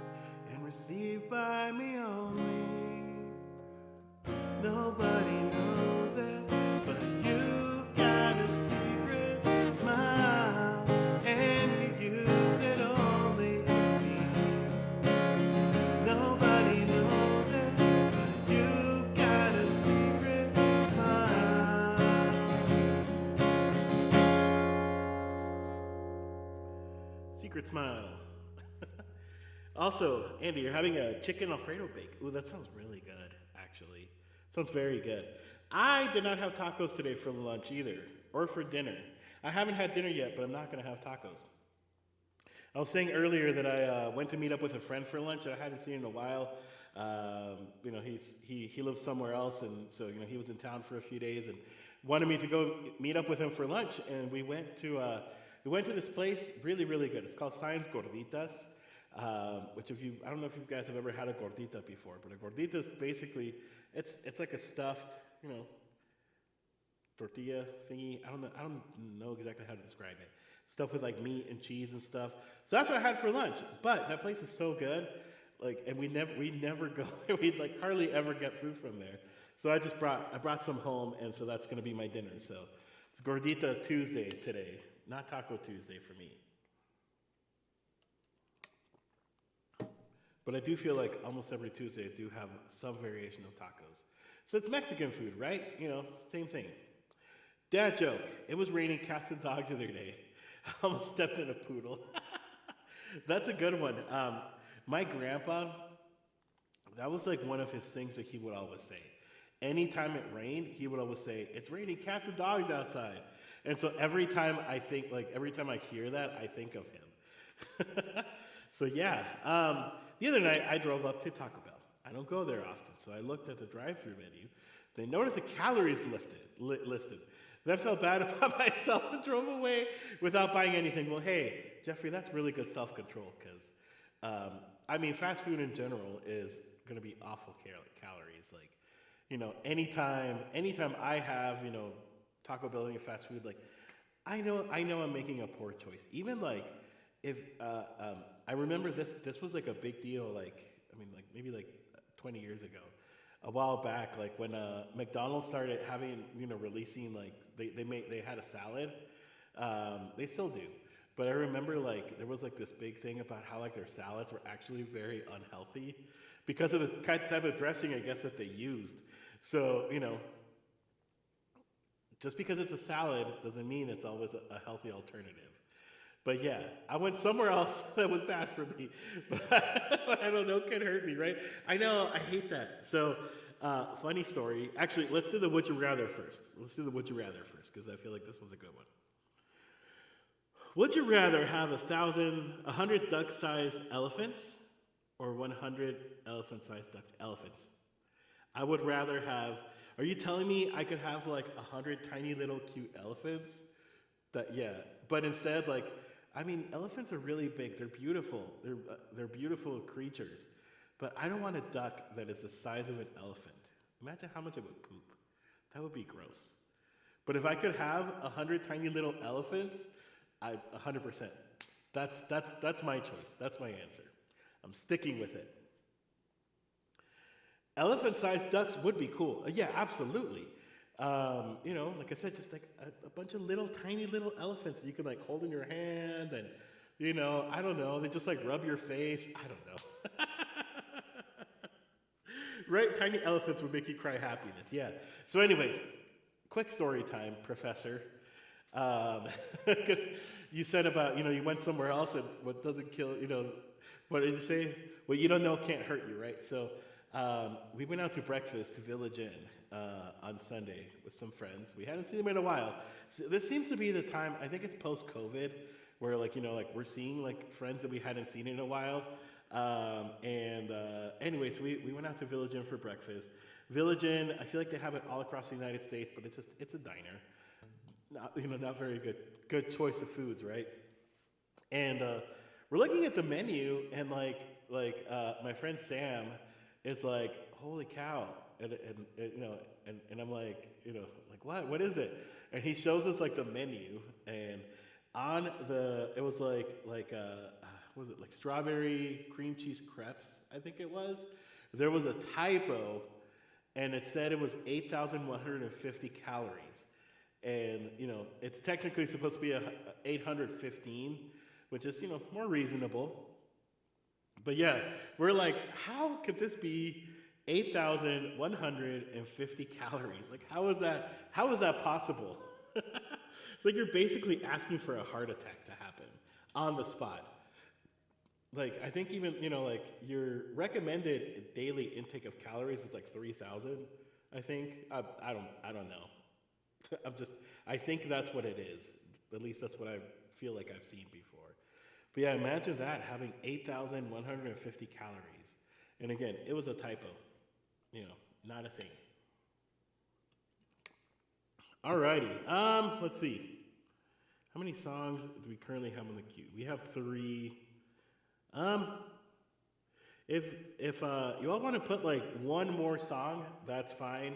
and received by me only. Nobody knows it, but you've got a secret smile, and you use it only for me. Nobody knows it, but you've got a secret smile. Secret smile. Also, Andy, you're having a chicken Alfredo bake. Ooh, that sounds really good, actually. Sounds very good. I did not have tacos today for lunch either, or for dinner. I haven't had dinner yet, but I'm not going to have tacos. I was saying earlier that I went to meet up with a friend for lunch that I hadn't seen in a while. He lives somewhere else, and so he was in town for a few days and wanted me to go meet up with him for lunch. And we went to this place, really, really good. It's called Science Gorditas. Which I don't know if you guys have ever had a gordita before, but a gordita is basically, it's like a stuffed, tortilla thingy. I don't know exactly how to describe it. Stuff with like meat and cheese and stuff. So that's what I had for lunch. But that place is so good, and we never go. We like hardly ever get food from there. So I brought some home, and so that's gonna be my dinner. So it's Gordita Tuesday today, not Taco Tuesday for me. But I do feel like almost every Tuesday I do have some variation of tacos. So it's Mexican food, right? Same thing. Dad joke. It was raining cats and dogs the other day. I almost stepped in a poodle. That's a good one. My grandpa, that was like one of his things that he would always say. Anytime it rained, he would always say, "It's raining cats and dogs outside." And so every time I hear that, I think of him. So yeah, the other night I drove up to Taco Bell. I don't go there often, so I looked at the drive-thru menu. Then noticed the calories listed. Then I felt bad about myself and drove away without buying anything. Well, hey, Jeffrey, that's really good self-control because, fast food in general is going to be awful calories. Like, anytime I have, Taco Bell and fast food, like, I know I'm making a poor choice. Even like, if I remember this was like a big deal, maybe 20 years ago, a while back, like when McDonald's started having, releasing like they had a salad, they still do, but I remember like there was like this big thing about how like their salads were actually very unhealthy because of the type of dressing I guess that they used. So just because it's a salad doesn't mean it's always a healthy alternative. But yeah, I went somewhere else that was bad for me. But I don't know, it can hurt me, right? I know, I hate that. So, funny story. Actually, let's do the would you rather first. Because I feel like this was a good one. Would you rather have 100 duck-sized elephants or 100 elephant-sized elephants? I would rather have, are you telling me I could have like 100 tiny little cute elephants? But instead, elephants are really big. They're beautiful. They're beautiful creatures. But I don't want a duck that is the size of an elephant. Imagine how much it would poop. That would be gross. But if I could have 100 tiny little elephants, 100%. That's my choice. That's my answer. I'm sticking with it. Elephant-sized ducks would be cool. Yeah, absolutely. Like I said, just like a bunch of tiny little elephants that you can like hold in your hand and, I don't know, they just like rub your face. I don't know. Right? Tiny elephants would make you cry happiness. Yeah. So anyway, quick story time, Professor. Because you said about, you went somewhere else and what doesn't kill, what did you say? What you don't know can't hurt you, right? So we went out to breakfast to Village Inn on Sunday with some friends. We hadn't seen them in a while. So this seems to be the time, I think it's post-COVID, where we're seeing like friends that we hadn't seen in a while. Anyway, so we went out to Village Inn for breakfast. Village Inn, I feel like they have it all across the United States, but it's a diner. Not very good choice of foods, right? And we're looking at the menu, and my friend Sam is like, "Holy cow!" And I'm like, what is it? And he shows us like the menu, and It was was it like strawberry cream cheese crepes? I think it was. There was a typo, and it said it was 8,150 calories, and it's technically supposed to be 815, which is more reasonable. But yeah, we're like, how could this be 8,150 calories? Like, how is that? How is that possible? It's like you're basically asking for a heart attack to happen on the spot. Like, I think even like your recommended daily intake of calories is like 3,000. I think I don't know. I think that's what it is. At least that's what I feel like I've seen before. But yeah, imagine that, having 8,150 calories. And again, it was a typo. Not a thing. Alrighty. Let's see. How many songs do we currently have on the queue? We have 3. If you all want to put like one more song, that's fine.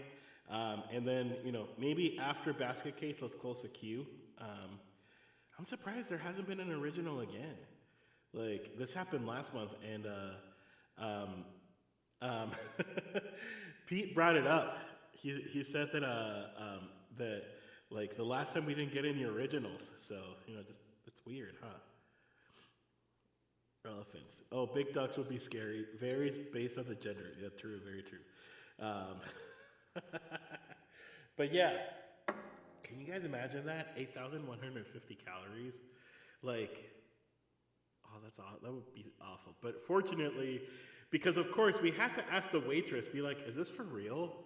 And then maybe after Basket Case, let's close the queue. I'm surprised there hasn't been an original again. Like, this happened last month, and Pete brought it up. He said that that like the last time we didn't get any originals, so just it's weird, huh? Elephants. Oh, big ducks would be scary. Varies based on the gender. Yeah, true, very true. But yeah, can you guys imagine that? 8,150 calories. Like, oh, that's awful. That would be awful. But fortunately, because of course we had to ask the waitress, be like, "Is this for real?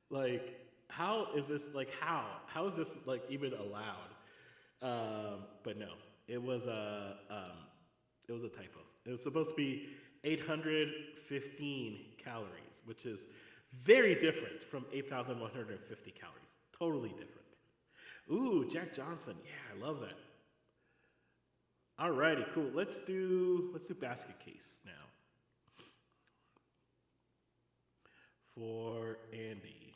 Like, how is this? Like, how is this like even allowed?" But no, it was a typo. It was supposed to be 815 calories, which is very different from 8,150 calories. Totally different. Ooh, Jack Johnson. Yeah, I love that. Alrighty, cool. Let's do Basket Case now. For Andy.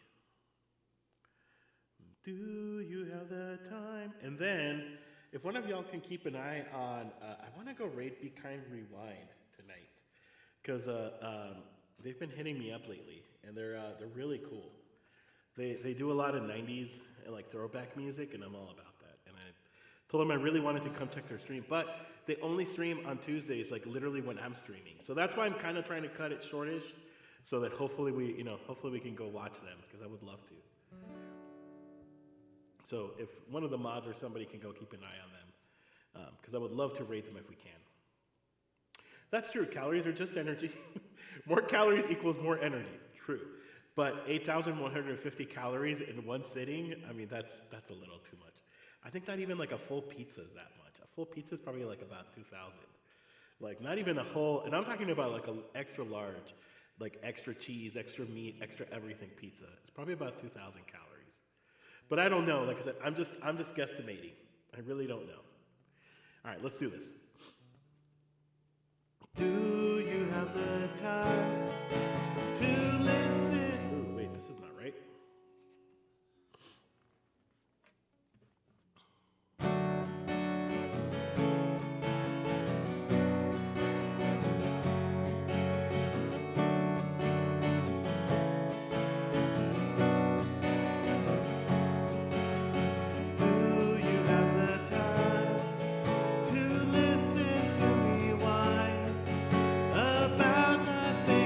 Do you have the time? And then, if one of y'all can keep an eye on, I want to go rate Be Kind Rewind tonight, because they've been hitting me up lately, and they're really cool. They do a lot of 90s and like throwback music, and I'm all about that. And I told them I really wanted to come check their stream, but they only stream on Tuesdays, like literally when I'm streaming. So that's why I'm kind of trying to cut it shortish, so that hopefully we can go watch them, because I would love to. So if one of the mods or somebody can go keep an eye on them, because I would love to rate them if we can. That's true. Calories are just energy. More calories equals more energy. True. But 8,150 calories in one sitting, I mean, that's a little too much. I think not even like a full pizza is that much. A full pizza is probably like about 2,000. Like, not even a whole, and I'm talking about like an extra large, like extra cheese, extra meat, extra everything pizza. It's probably about 2,000 calories. But I don't know. Like I said, I'm just guesstimating. I really don't know. All right, let's do this. Do you have the time to listen? Ooh, wait, this is not right. About nothing.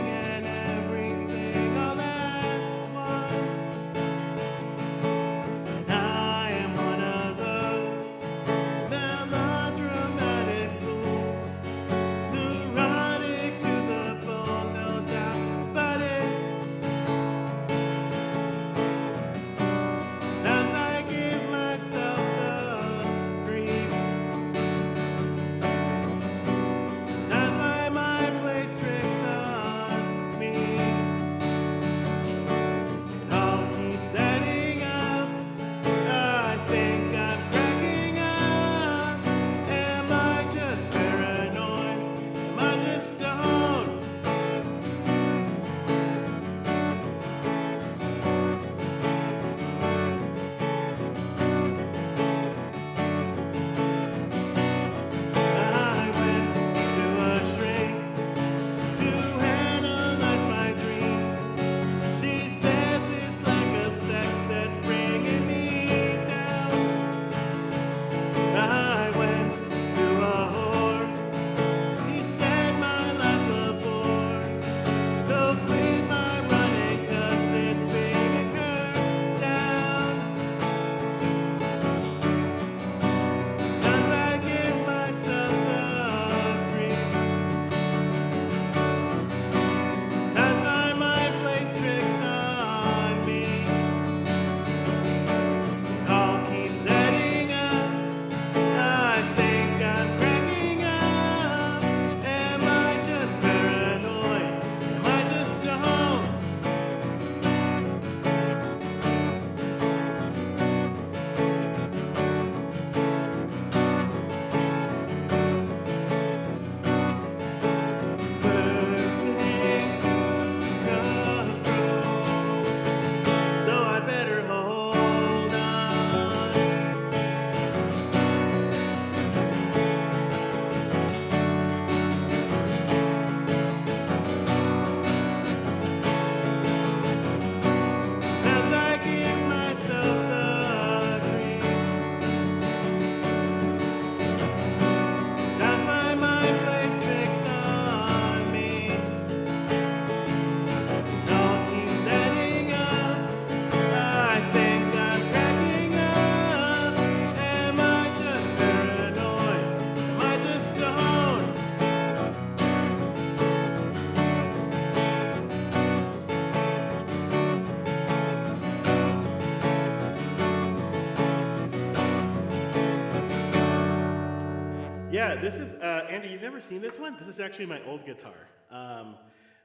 yeah, this is Andy. You've never seen this one? This is actually my old guitar.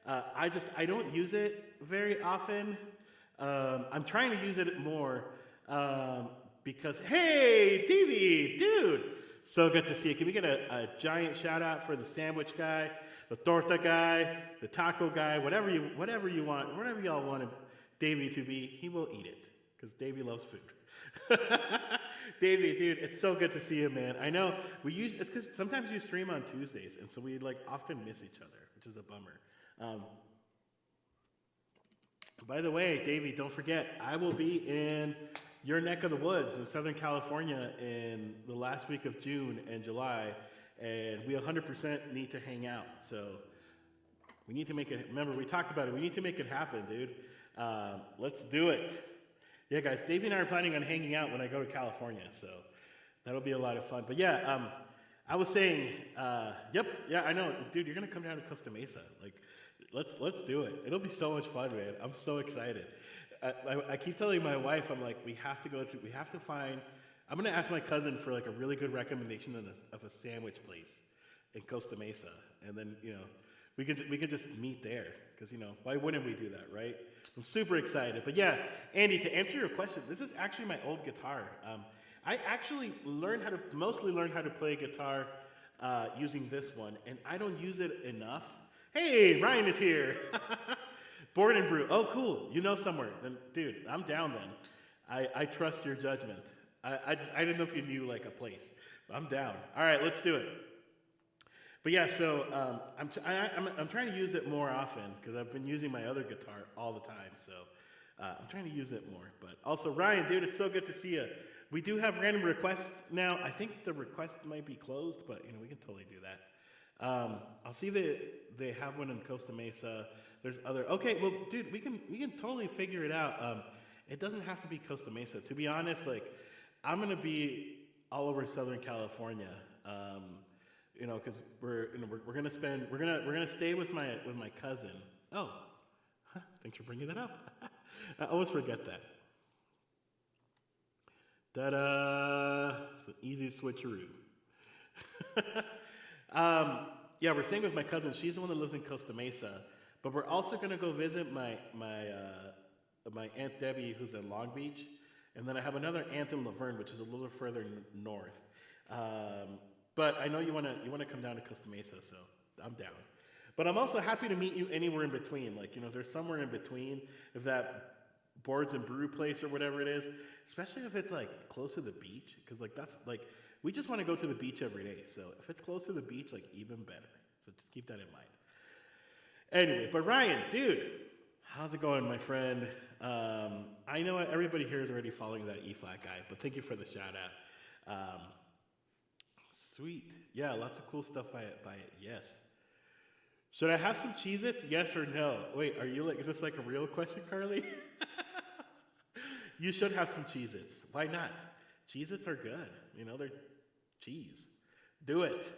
I don't use it very often. I'm trying to use it more because hey, Davey, dude, so good to see you. Can we get a giant shout out for the sandwich guy, the torta guy, the taco guy, whatever you want, whatever y'all want Davey to be, he will eat it because Davey loves food. Davey, dude, it's so good to see you, man. I know it's because sometimes you stream on Tuesdays, and so we like often miss each other, which is a bummer. By the way, Davey, don't forget, I will be in your neck of the woods in Southern California in the last week of June and July, and we 100% need to hang out. So we need to make it. Remember, we talked about it. We need to make it happen, dude. Let's do it. Yeah, guys, Davey and I are planning on hanging out when I go to California, so that'll be a lot of fun. But yeah, I was saying, yep, yeah, I know, dude, you're gonna come down to Costa Mesa. Like, let's do it. It'll be so much fun, man. I'm so excited. I keep telling my wife, I'm like, we have to find. I'm gonna ask my cousin for like a really good recommendation of a sandwich place in Costa Mesa, and then we could just meet there because why wouldn't we do that, right? I'm super excited. But yeah, Andy, to answer your question, this is actually my old guitar. I actually mostly learned how to play guitar using this one, and I don't use it enough. Hey, Ryan is here. Board and Brew. Oh, cool. You know somewhere. Then, dude, I'm down then. I trust your judgment. I didn't know if you knew like a place. I'm down. All right, let's do it. But yeah, so I'm trying to use it more often because I've been using my other guitar all the time. So I'm trying to use it more. But also, Ryan, dude, it's so good to see you. We do have random requests now. I think the request might be closed, but we can totally do that. I'll see that they have one in Costa Mesa. There's other. Okay, well, dude, we can totally figure it out. It doesn't have to be Costa Mesa. To be honest, like I'm gonna be all over Southern California. Because we're gonna stay with my cousin. Oh, thanks for bringing that up. I always forget that. Ta-da! It's an easy switcheroo. Yeah, we're staying with my cousin. She's the one that lives in Costa Mesa, but we're also gonna go visit my Aunt Debbie, who's in Long Beach, and then I have another aunt in Laverne, which is a little further north. But I know you wanna come down to Costa Mesa, so I'm down. But I'm also happy to meet you anywhere in between. Like, if there's somewhere in between, if that Boards and Brew place or whatever it is, especially if it's like close to the beach, because like that's like we just want to go to the beach every day. So if it's close to the beach, like even better. So just keep that in mind. Anyway, but Ryan, dude, how's it going, my friend? I know everybody here is already following that E-flat guy, but thank you for the shout out. Sweet. Yeah, lots of cool stuff by it. Yes. Should I have some Cheez-Its? Yes or no? Wait, is this like a real question, Carly? You should have some Cheez-Its. Why not? Cheez-Its are good. They're cheese. Do it.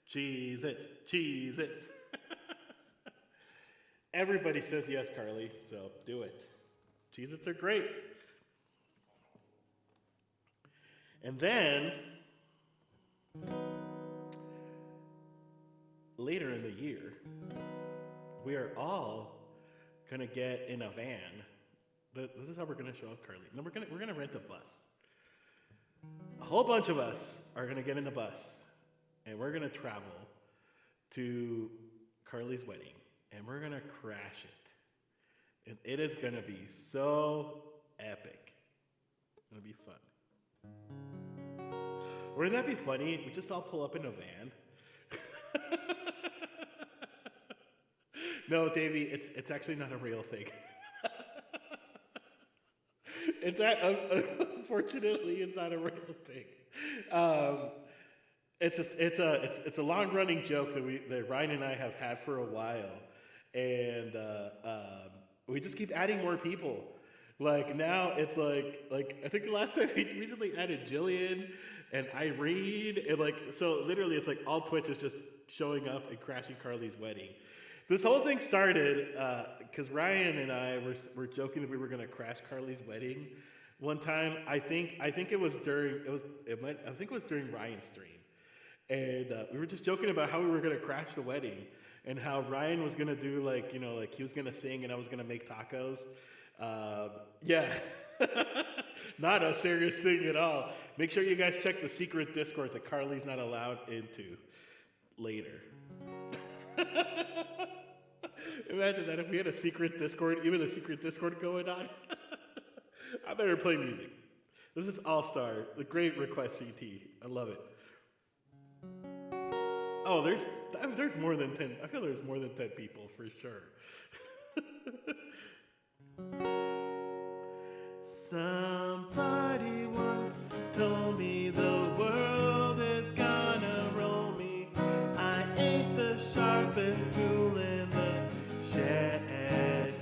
Cheez-Its. Cheez-Its. Everybody says yes, Carly, so do it. Cheez-Its are great. And then later in the year, we are all gonna get in a van. This is how we're gonna show up, Carly. No, we're gonna rent a bus. A whole bunch of us are gonna get in the bus, and we're gonna travel to Carly's wedding, and we're gonna crash it, and it is gonna be so epic. It's gonna be fun. Wouldn't that be funny? We just all pull up in a van. No, Davey, it's actually not a real thing. Unfortunately, it's not a real thing. It's a long running joke that Ryan and I have had for a while, and we just keep adding more people. Like now, it's like I think the last time we recently added Jillian and Irene, and so literally it's like all Twitch is just showing up and crashing Carly's wedding. This whole thing started because Ryan and I were joking that we were going to crash Carly's wedding one time. I think it was during Ryan's stream, And we were just joking about how we were gonna crash the wedding, and how Ryan was gonna do like like he was gonna sing and I was gonna make tacos. Yeah, not a serious thing at all. Make sure you guys check the secret Discord that Carly's not allowed into later. Imagine that if we had a secret Discord, even a secret Discord going on. I better play music. This is All Star, the great request CT. I love it. Oh, there's more than 10. I feel there's more than 10 people for sure. Somebody once told me the world is gonna roll me. I ain't the sharpest tool in the shed.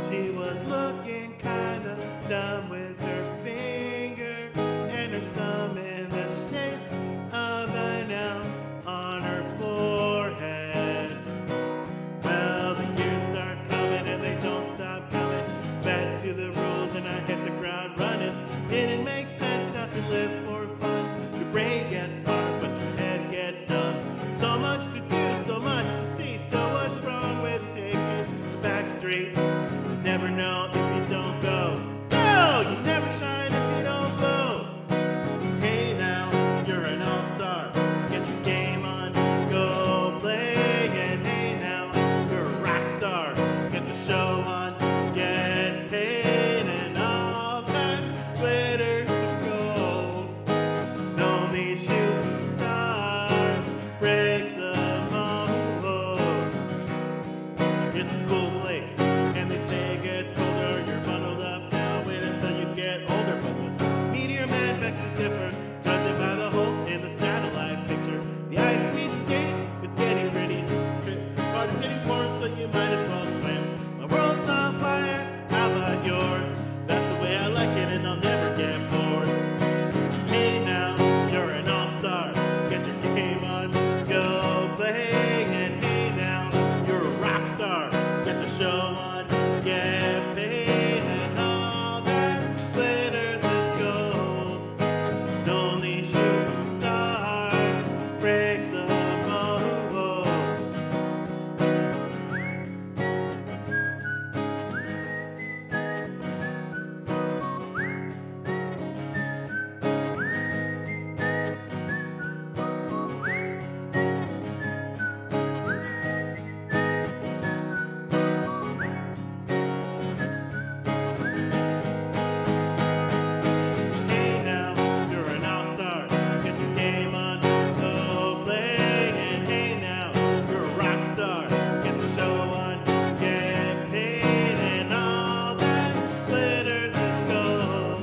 She was looking kinda dumb with her finger and her thumb in the shape of an L on her forehead. Well, the years start coming and they don't stop coming. Fed to the rules and I hit the ground running. Didn't make sense not to live for fun. Your brain gets smart, but your head gets dumb. So much to do, so much to see. So what's wrong with taking the back streets? You never know if you don't go. No, you never shine if you don't glow. Hey now, you're an all-star. Get your game on, go play. And hey now, you're a rock star. Get the show on, get paid. And all that glitters is gold. Only shooting stars break the mold. It's a cool place, and they say it gets colder. You're bundled up now, wait until you get older. But the meteor man begs to differ, judging by the hole in the satellite picture. The ice we skate is getting pretty. Water's getting warm, so you might as well swim. My world's on fire, how about yours? That's the way I like it, and I'll never get bored. Hey now, you're an all-star. Get your game on, go play. And hey now, you're a rock star. Get the show on, get paid. And all that glitters is gold. Only shooting stars break the mold. Hey now, you're an all-star. Get your game on, go play. And hey now, you're a rock star. Get the show on, get paid. And all that glitters is gold.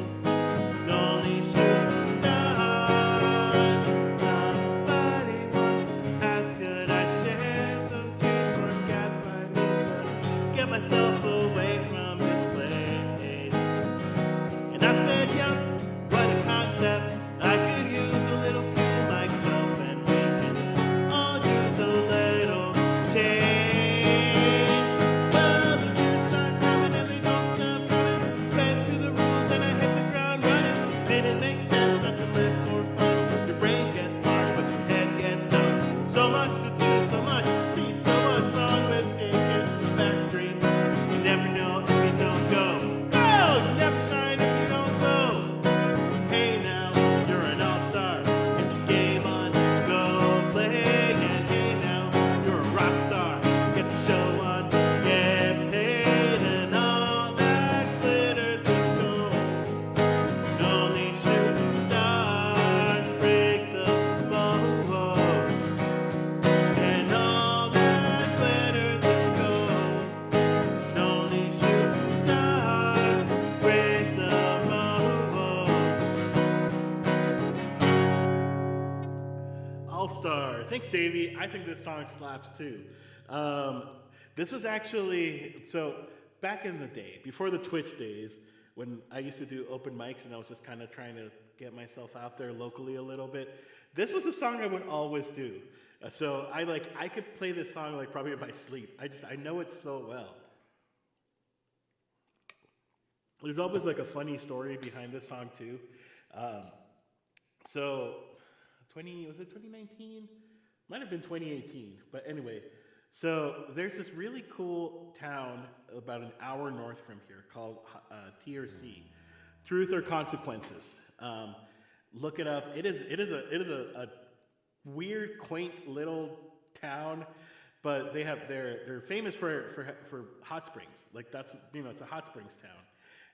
Only shooting stars. Somebody once asked, could I share some juice or gas? I need to get myself away from this place. And I said, yup, what a concept. I could use a little fuel myself, and we can all use a little change. Well, the years start coming and they don't stop coming. Fed to the rules and I hit the ground running. Made it make sense not to live for fun. Your brain gets smart, but your head gets dumb. So much to do, so much to see. So what's wrong with taking the back streets? You never know if you don't go. No, you never shine if you don't glow. Hey now, you're an all-star. Get your game on, go play. And hey now, you're a rock star. Get the show on, get paid. And all that glitters is gold. Only shooting stars break the mold. And all that glitters is gold. Only shooting stars break the mold. All-Star. Thanks, Davey. I think this song slaps too. This was actually, so back in the day, before the Twitch days, when I used to do open mics and I was just kind of trying to get myself out there locally a little bit, this was a song I would always do. So I could play this song like probably in my sleep. I know it so well. There's always like a funny story behind this song too. So was it 2019? Might have been 2018, but anyway. So there's this really cool town about an hour north from here called TRC, Truth or Consequences. Look it up. It is a weird, quaint little town, but they're famous for hot springs. Like that's it's a hot springs town,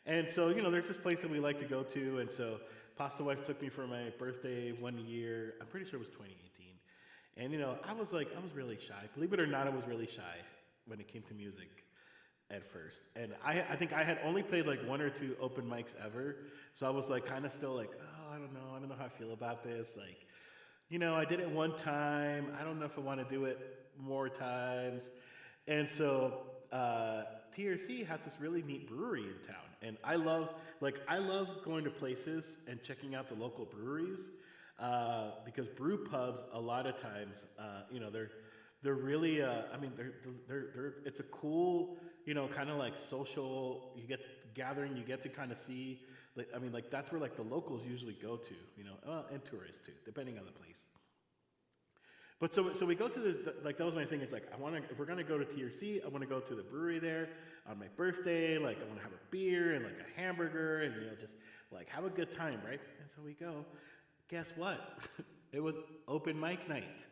and so there's this place that we like to go to, and so Pasta Wife took me for my birthday one year. I'm pretty sure it was 2018, and I was really shy. Believe it or not, I was really shy when it came to music at first, and I think I had only played like one or two open mics ever, so I was like kind of still like, oh, I don't know how I feel about this, like. I did it one time. I don't know if I want to do it more times. And so TRC has this really neat brewery in town. And I love going to places and checking out the local breweries because brew pubs a lot of times, they're really, they're it's a cool, kind of like social, you get gathering, you get to kind of see. That's where the locals usually go to, and tourists too, depending on the place. But so we go to this, that was my thing. It's if we're gonna go to TRC, I want to go to the brewery there on my birthday. I want to have a beer and a hamburger and just have a good time, right? And so we go. Guess what? It was open mic night,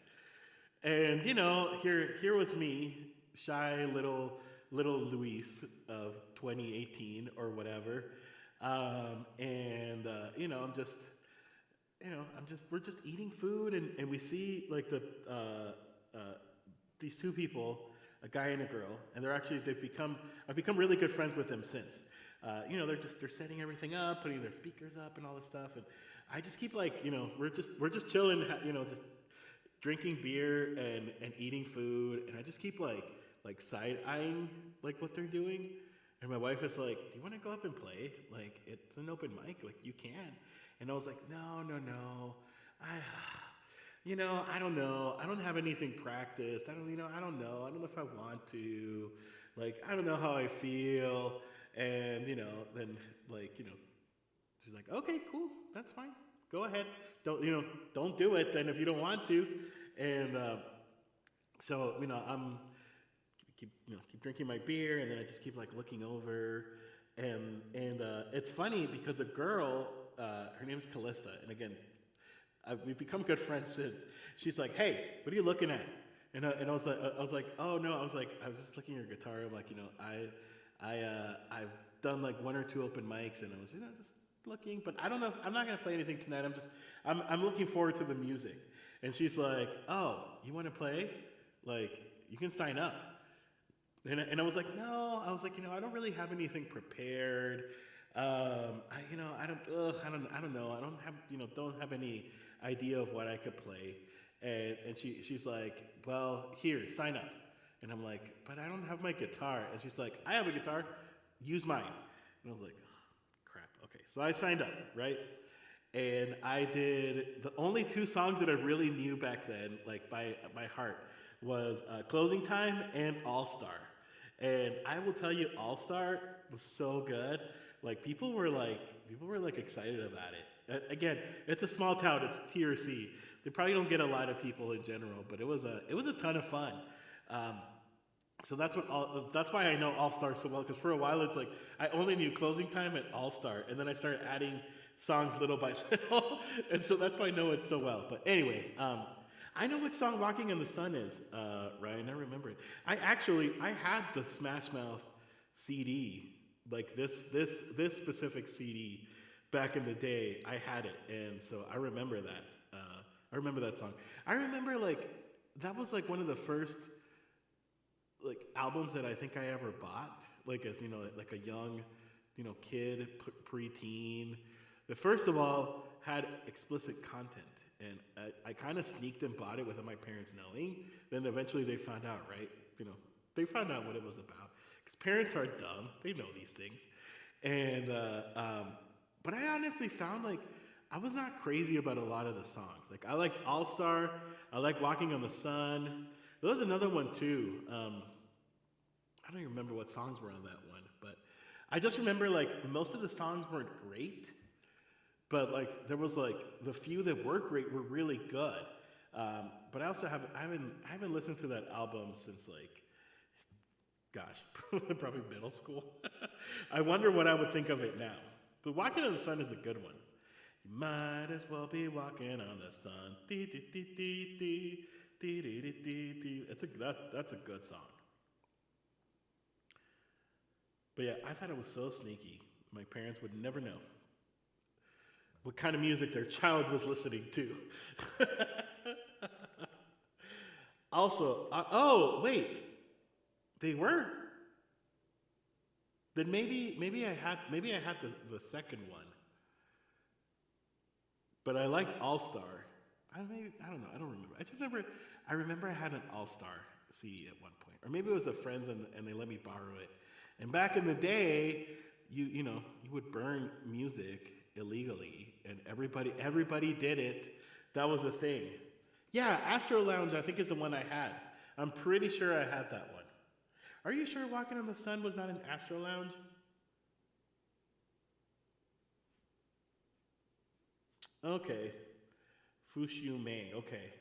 and here was me, shy little Luis of 2018 or whatever. We're just eating food and we see these two people, a guy and a girl, and I've become really good friends with them since. They're setting everything up, putting their speakers up and all this stuff, and I just keep we're just chilling, just drinking beer and eating food, and I just keep side eyeing what they're doing. And my wife is like, do you want to go up and play? It's an open mic, you can. And I was like, no. I don't know. I don't have anything practiced. I don't know. I don't know if I want to. I don't know how I feel. And, then she's like, okay, cool. That's fine. Go ahead. Don't do it then if you don't want to. And so, I'm... keep drinking my beer, and then I just keep looking over, and it's funny because the girl, her name's Callista, and again, we've become good friends since. She's like, "Hey, what are you looking at?" And I was like, "Oh no," I was just looking at your guitar. I'm like, I've done one or two open mics, and I was just looking, but I don't know. I'm not gonna play anything tonight. I'm looking forward to the music. And she's like, "Oh, you want to play? You can sign up." And I was like, no. I was like, I don't really have anything prepared. I don't know. I don't have any idea of what I could play. And she's like, well, here, sign up. And I'm like, but I don't have my guitar. And she's like, I have a guitar. Use mine. And I was like, oh, crap. Okay, so I signed up, right? And I did the only two songs that I really knew back then, by heart, was Closing Time and All Star. And I will tell you, All Star was so good. People were excited about it. Again, it's a small town. It's TRC. They probably don't get a lot of people in general, but it was a ton of fun. So that's why I know All Star so well. Because for a while, it's I only knew Closing Time and All Star, and then I started adding songs little by little, and so that's why I know it so well. But anyway. I know which song Walking in the Sun is, Ryan. I remember it. I had the Smash Mouth CD, this specific CD back in the day. I had it, and so I remember that. I remember that song. I remember that was one of the first albums that I think I ever bought. As a young, kid, preteen. That first of all had explicit content. And I kind of sneaked and bought it without my parents knowing. Then eventually they found out, right? They found out what it was about. Because parents are dumb. They know these things. And, but I honestly found I was not crazy about a lot of the songs. I liked All Star. I liked Walking on the Sun. There was another one too. I don't even remember what songs were on that one. But I just remember most of the songs weren't great. but like there was like the few that were great were really good. But I haven't listened to that album since like, gosh, probably middle school. I wonder what I would think of it now. But Walking on the Sun is a good one. You might as well be walking on the sun. Dee, dee, dee, dee, dee, dee, dee, dee, dee, dee. That's a good song. But yeah, I thought it was so sneaky. My parents would never know what kind of music their child was listening to. Also, oh wait, they were. Then maybe I had the second one, but I liked All Star. I don't know. I don't remember. I remember I had an All Star CD at one point, or maybe it was a friend's and they let me borrow it. And back in the day, you would burn music illegally, and everybody did it. That was a thing. Yeah, Astro Lounge, I think, is the one I had. I'm pretty sure I had that one. Are you sure Walking on the Sun was not an Astro Lounge? Okay. Fushu Mang, okay.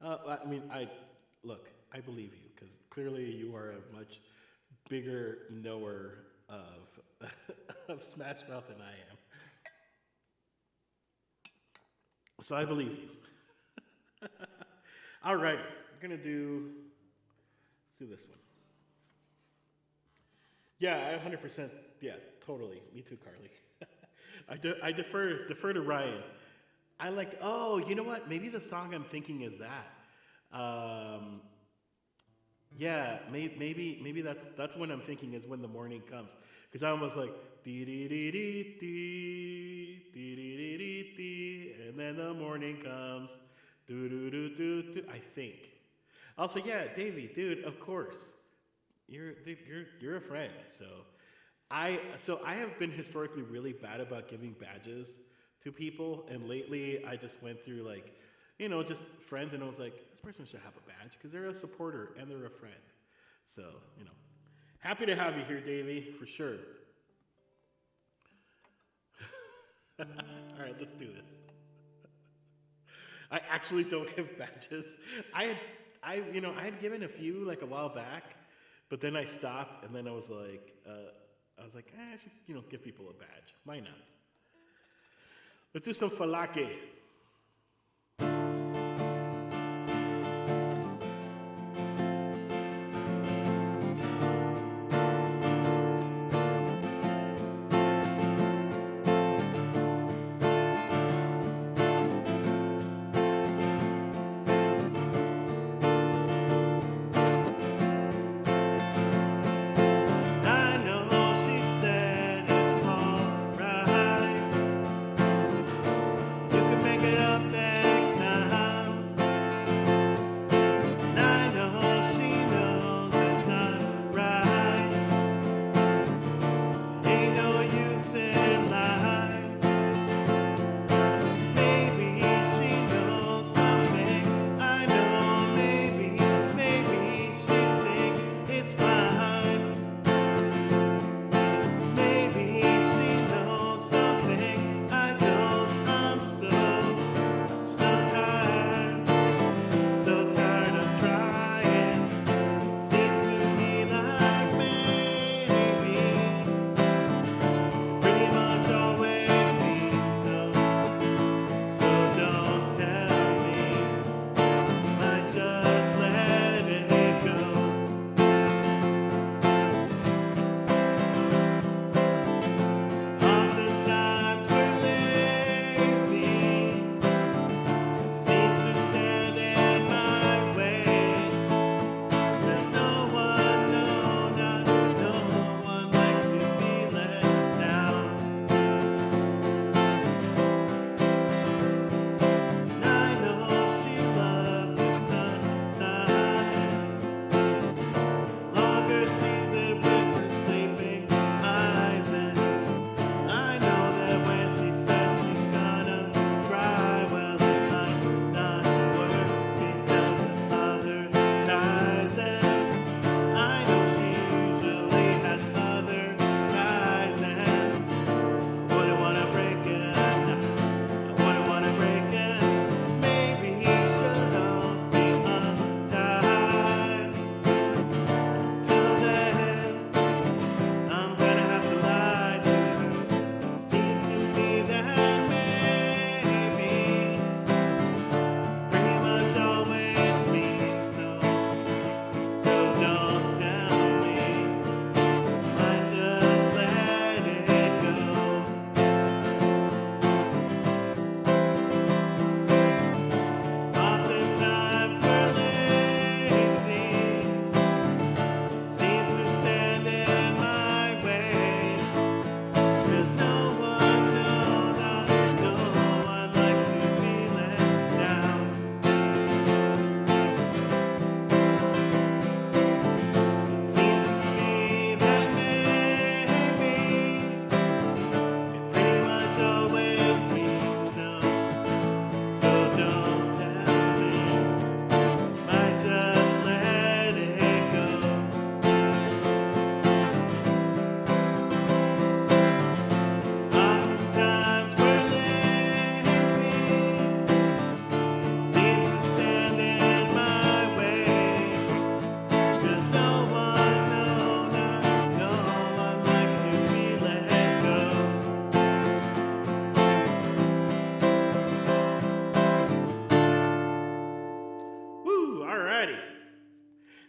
I believe you, because clearly you are a much bigger knower of, of Smash Mouth than I am. So I believe you. All right, we're gonna do. Let's do this one. Yeah, 100%. Yeah, totally. Me too, Carly. I defer to Ryan. I like. Oh, you know what? Maybe the song I'm thinking is that. Yeah, maybe that's when I'm thinking is When the Morning Comes, because I was like dee dee dee dee dee dee dee dee dee, and then the morning comes, do do do do do. I think. Also, yeah, Davey, dude, of course, you're a friend. So I have been historically really bad about giving badges to people, and lately I just went through like, just friends, and I was like, this person should have a badge because they're a supporter and they're a friend. So, happy to have you here, Davey, for sure. All right, let's do this. I actually don't give badges. I had given a few like a while back, but then I stopped, and then I was like, I should, give people a badge. Why not? Let's do some falake. Make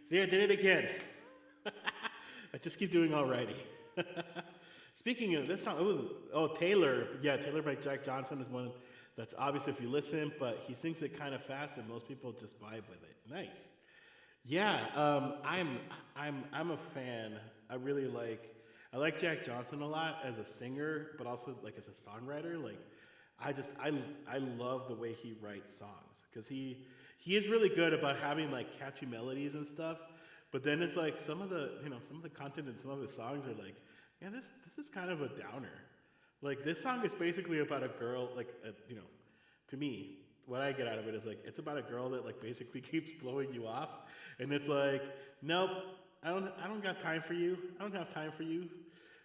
See, I did it again. I just keep doing alrighty. Speaking of this song, Taylor. Yeah, Taylor by Jack Johnson is one that's obvious if you listen, but he sings it kind of fast and most people just vibe with it. Nice. Yeah, I'm a fan. I like Jack Johnson a lot as a singer, but also like as a songwriter. Like I love the way he writes songs because he is really good about having like catchy melodies and stuff. But then it's like some of the content in some of his songs are like, yeah, this is kind of a downer. Like this song is basically about a girl, to me, what I get out of it is like it's about a girl that like basically keeps blowing you off, and it's like, nope, I don't got time for you. I don't have time for you.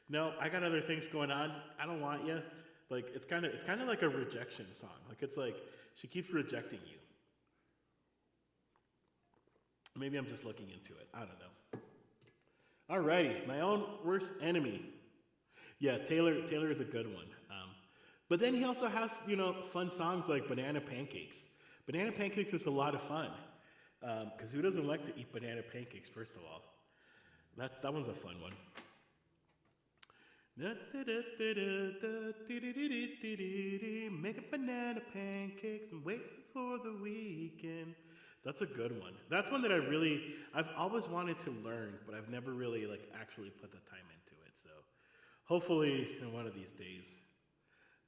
No, I got other things going on. I don't want you. Like it's kind of like a rejection song. Like it's like she keeps rejecting you. Maybe I'm just looking into it. I don't know. Alrighty, my own worst enemy. Yeah, Taylor is a good one. But then he also has, fun songs like Banana Pancakes. Banana Pancakes is a lot of fun. Because who doesn't like to eat banana pancakes, first of all? That one's a fun one. Make a banana pancakes and wait for the weekend. That's a good one. That's one that I've always wanted to learn, but I've never really actually put the time into it. So hopefully in one of these days.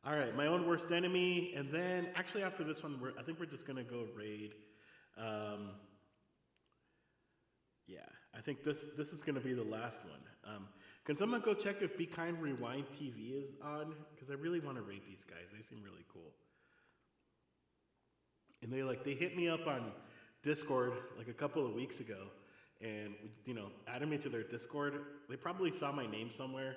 All right, my own worst enemy, and then actually after this one, I think we're just gonna go raid. Yeah, I think this is gonna be the last one. Can someone go check if Be Kind Rewind TV is on? Because I really want to rate these guys. They seem really cool. And they hit me up on Discord like a couple of weeks ago, and added me to their Discord. They probably saw my name somewhere.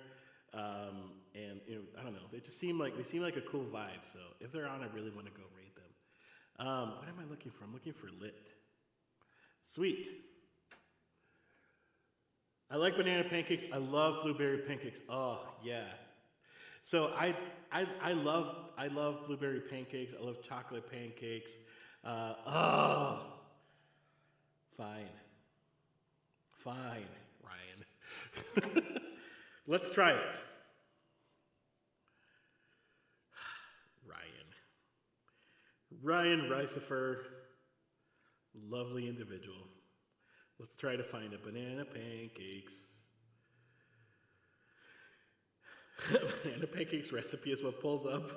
And I don't know. They seem like a cool vibe. So if they're on, I really want to go rate them. What am I looking for? I'm looking for lit. Sweet. I like banana pancakes. I love blueberry pancakes. Oh yeah. So I love blueberry pancakes. I love chocolate pancakes. Fine, Ryan. Let's try it. Ryan Ricefer, lovely individual. Let's try to find a banana pancakes. Banana pancakes recipe is what pulls up.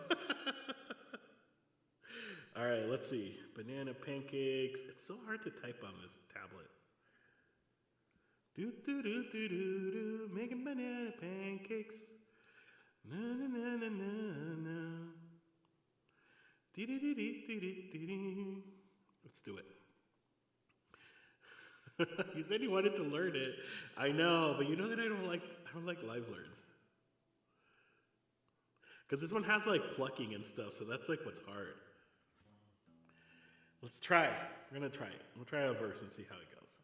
All right, let's see. Banana pancakes. It's so hard to type on this tablet. Making banana pancakes. Na na na na na na. Let's do it. You said you wanted to learn it. I know, but you know that I don't like live learns. Because this one has plucking and stuff, so that's what's hard. Let's try. We're gonna try it. We'll try a verse and see how it goes.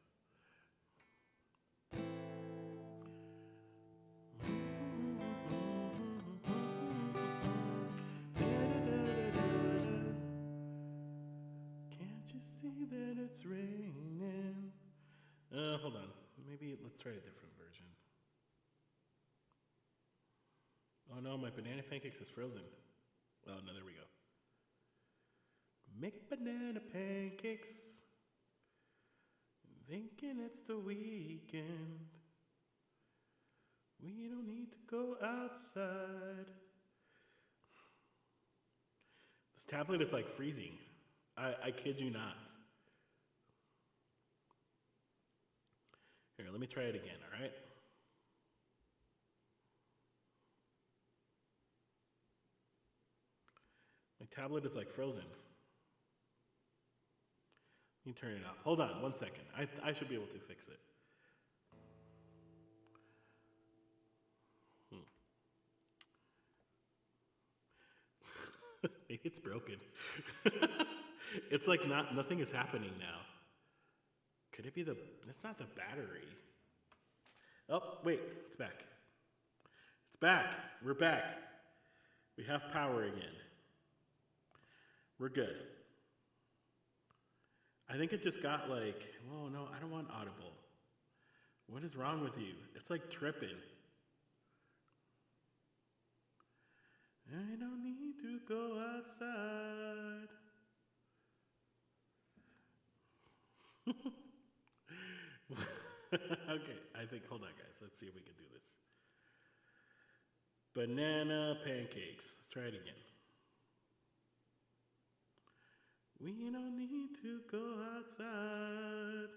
Can't you see that it's raining? Hold on. Maybe let's try a different version. Oh no, my banana pancakes is frozen. Oh no, there we go. Make banana pancakes, thinking it's the weekend. We don't need to go outside. This tablet is freezing. I kid you not. Here, let me try it again, all right? My tablet is frozen. Let me turn it off. Hold on 1 second. I should be able to fix it. Maybe it's broken. It's nothing is happening now. Could it be it's not the battery. Oh, wait, it's back. It's back. We're back. We have power again. We're good. I think it just got oh no, I don't want audible. What is wrong with you? It's like tripping. I don't need to go outside. Okay, hold on, guys. Let's see if we can do this. Banana pancakes. Let's try it again. We don't need to go outside.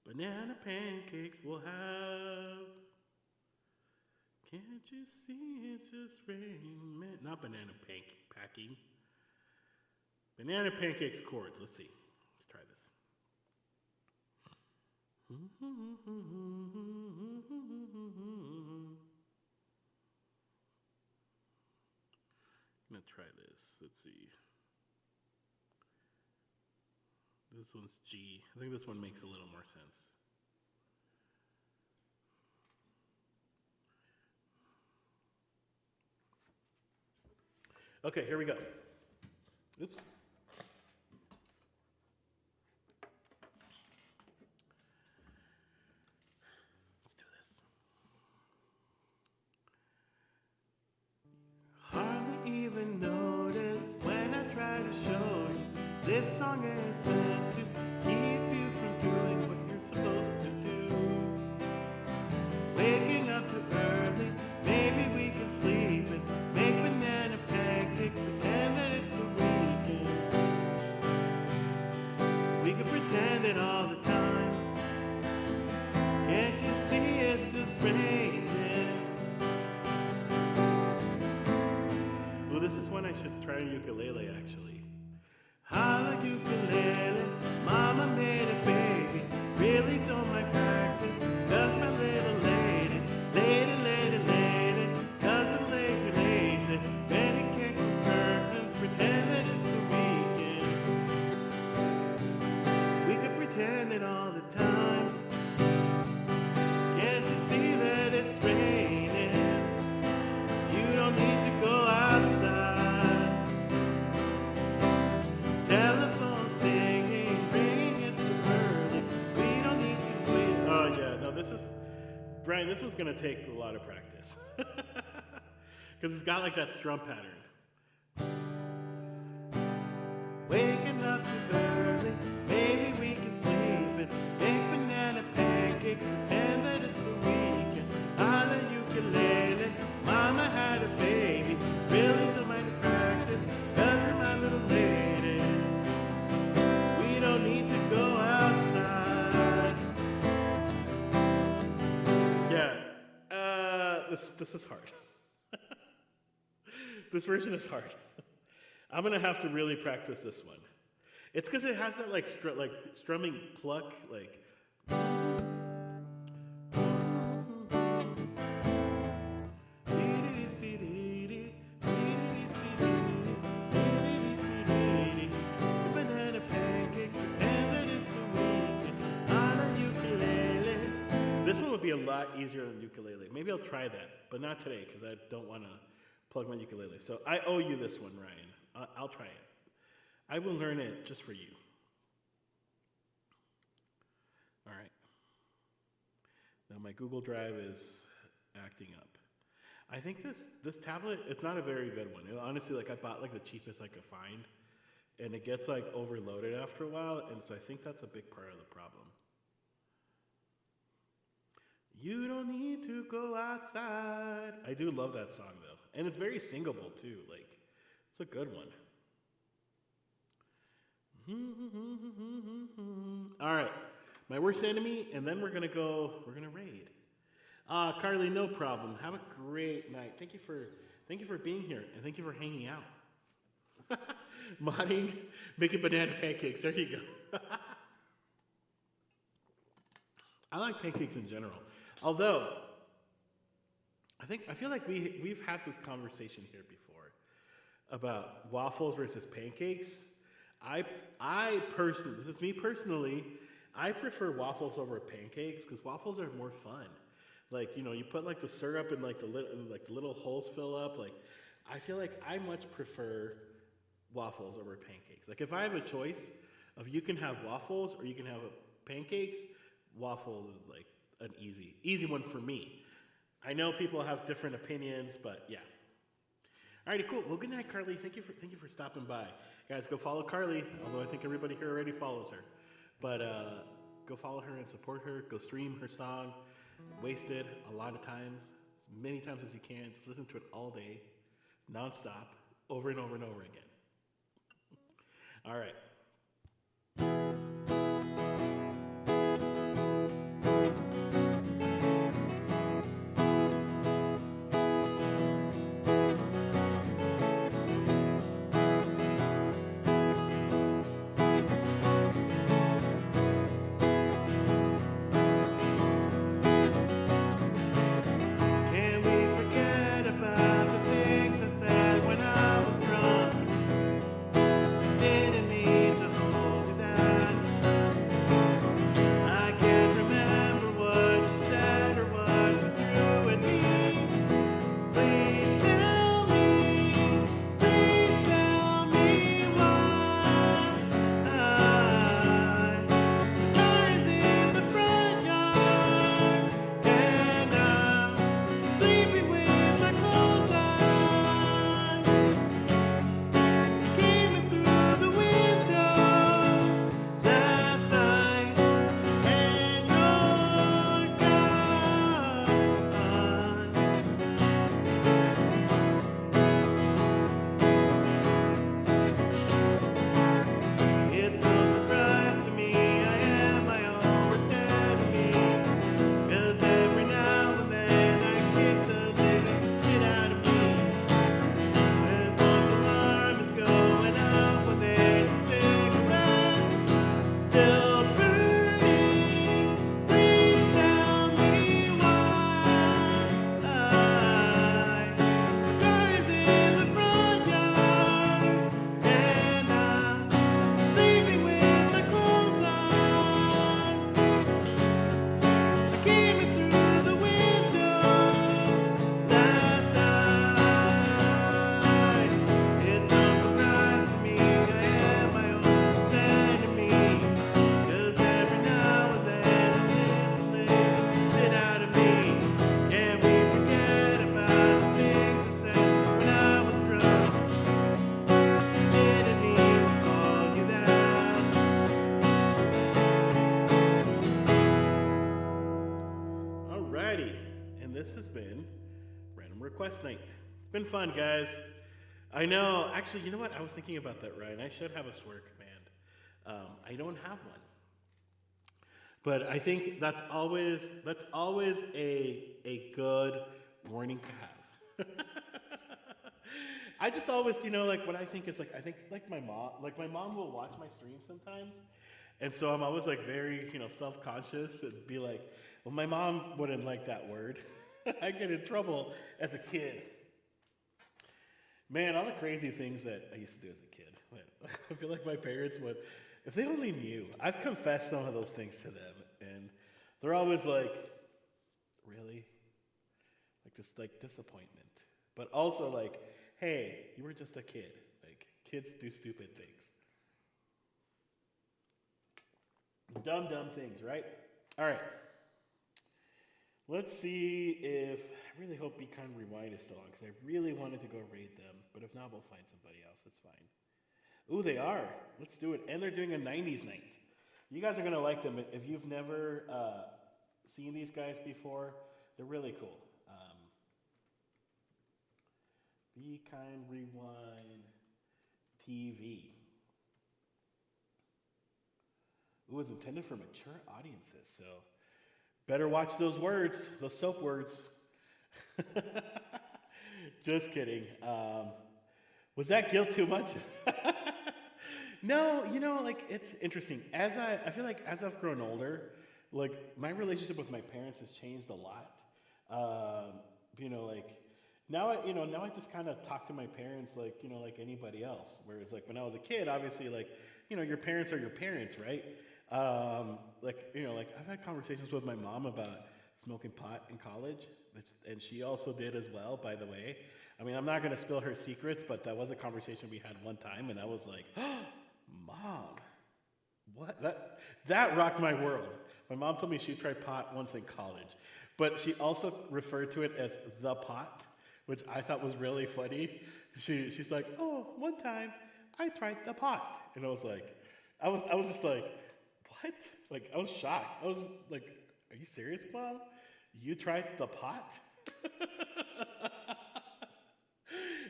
Banana pancakes we'll have. Can't you see it's just rain? Not banana packing. Banana pancakes chords. Let's see. Let's try this. I'm gonna try this. Let's see. This one's G. I think this one makes a little more sense. Okay, here we go. Oops. Let's do this. Hardly even notice when I try to show you this song is meant to keep you from doing what you're supposed to do. Waking up too early, maybe we can sleep and make banana pancakes, pretend that it's the weekend. We can pretend it all the time. Can't you see it's just raining? Well, this is one I should try on ukulele, actually. Holla ukulele, mama made a baby. Really don't like practice, does my little lady. Lady, doesn't lady lazy. Many cakes with curtains, pretend that it's the weekend. We could pretend it all the time. Can't you see that it's raining? You don't need to go outside. Telephone singing, ringing, it's too early. We don't need to wait. Oh yeah, no, this is, Brian, this one's gonna take a lot of practice. Because it's got like that strum pattern. Waking up too early, maybe we can sleep and make banana pancakes, pretend that it's the weekend. On a ukulele, mama had a baby, really don't mind the practice, cause you're my little lady. We don't need to go outside. Yeah, this is hard. This version is hard. I'm gonna have to really practice this one. It's because it has that like strumming pluck, like. Banana pancakes, pretend that it's the weekend. On a ukulele. This one would be a lot easier on ukulele. Maybe I'll try that, but not today because I don't want to plug my ukulele. So I owe you this one, Ryan. I'll try it. I will learn it just for you. All right. Now my Google Drive is acting up. I think this tablet, it's not a very good one. Honestly, like I bought like the cheapest I could find, and it gets like overloaded after a while, and so I think that's a big part of the problem. You don't need to go outside. I do love that song though, and it's very singable too. Like, it's a good one. All right, my worst enemy, and then we're gonna raid. Carly, no problem. Have a great night. Thank you for being here, and thank you for hanging out. Modding, making banana pancakes. There you go. I like pancakes in general. Although, I feel like we've had this conversation here before about waffles versus pancakes. I personally, this is me personally, I prefer waffles over pancakes because waffles are more fun. Like, you know, you put like the syrup and like the little holes fill up. Like, I feel like I much prefer waffles over pancakes. Like, if I have a choice of you can have waffles or you can have pancakes, waffle is like an easy one for me. I know people have different opinions, but yeah. Alrighty, cool. Well, good night, Carly. Thank you for stopping by, guys. Go follow Carly. Although I think everybody here already follows her, but go follow her and support her. Go stream her song, "Wasted," a lot of times, as many times as you can. Just listen to it all day, nonstop, over and over and over again. All right. This has been Random Request Night. It's been fun, guys. I know. Actually, you know what? I was thinking about that, Ryan. I should have a swear command. I don't have one, but I think that's always a good warning to have. I just always, like what I think is like, I think like my mom will watch my streams sometimes. And so I'm always like very, self-conscious and be like, well, my mom wouldn't like that word. I get in trouble as a kid. Man, all the crazy things that I used to do as a kid. I feel like my parents would, if they only knew. I've confessed some of those things to them, and they're always like, really? Like this, like disappointment. But also like, hey, you were just a kid. Like, kids do stupid things. Dumb things, right? All right. Let's see if, I really hope Be Kind Rewind is still on, because I really wanted to go raid them, but if not, we'll find somebody else. That's fine. Ooh, they are. Let's do it. And they're doing a 90s night. You guys are going to like them. If you've never seen these guys before, they're really cool. Be Kind Rewind TV. It was intended for mature audiences, so better watch those words, those soap words. Just kidding. Was that guilt too much? No, like it's interesting. I feel like as I've grown older, like my relationship with my parents has changed a lot. Like now I just kind of talk to my parents like anybody else. Whereas like when I was a kid, obviously like, your parents are your parents, right? I've had conversations with my mom about smoking pot in college, and she also did as well, by the way. I mean, I'm not going to spill her secrets, but that was a conversation we had one time, and I was like, oh, Mom, what? That rocked my world. My mom told me she tried pot once in college, but she also referred to it as the pot, which I thought was really funny. She's like, oh, one time I tried the pot, and I was like, I was just like, what? Like I was shocked. I was like, are you serious, Mom? You tried the pot?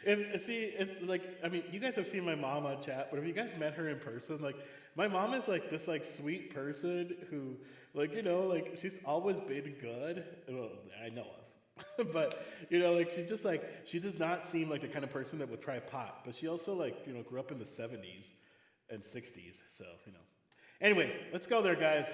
I mean, you guys have seen my mom on chat, but if you guys met her in person, like, my mom is like this, like, sweet person who, like, like, she's always been good. Well, I know of. But, like, she does not seem like the kind of person that would try pot. But she also, like, grew up in the 70s and 60s. So, Anyway, let's go there, guys.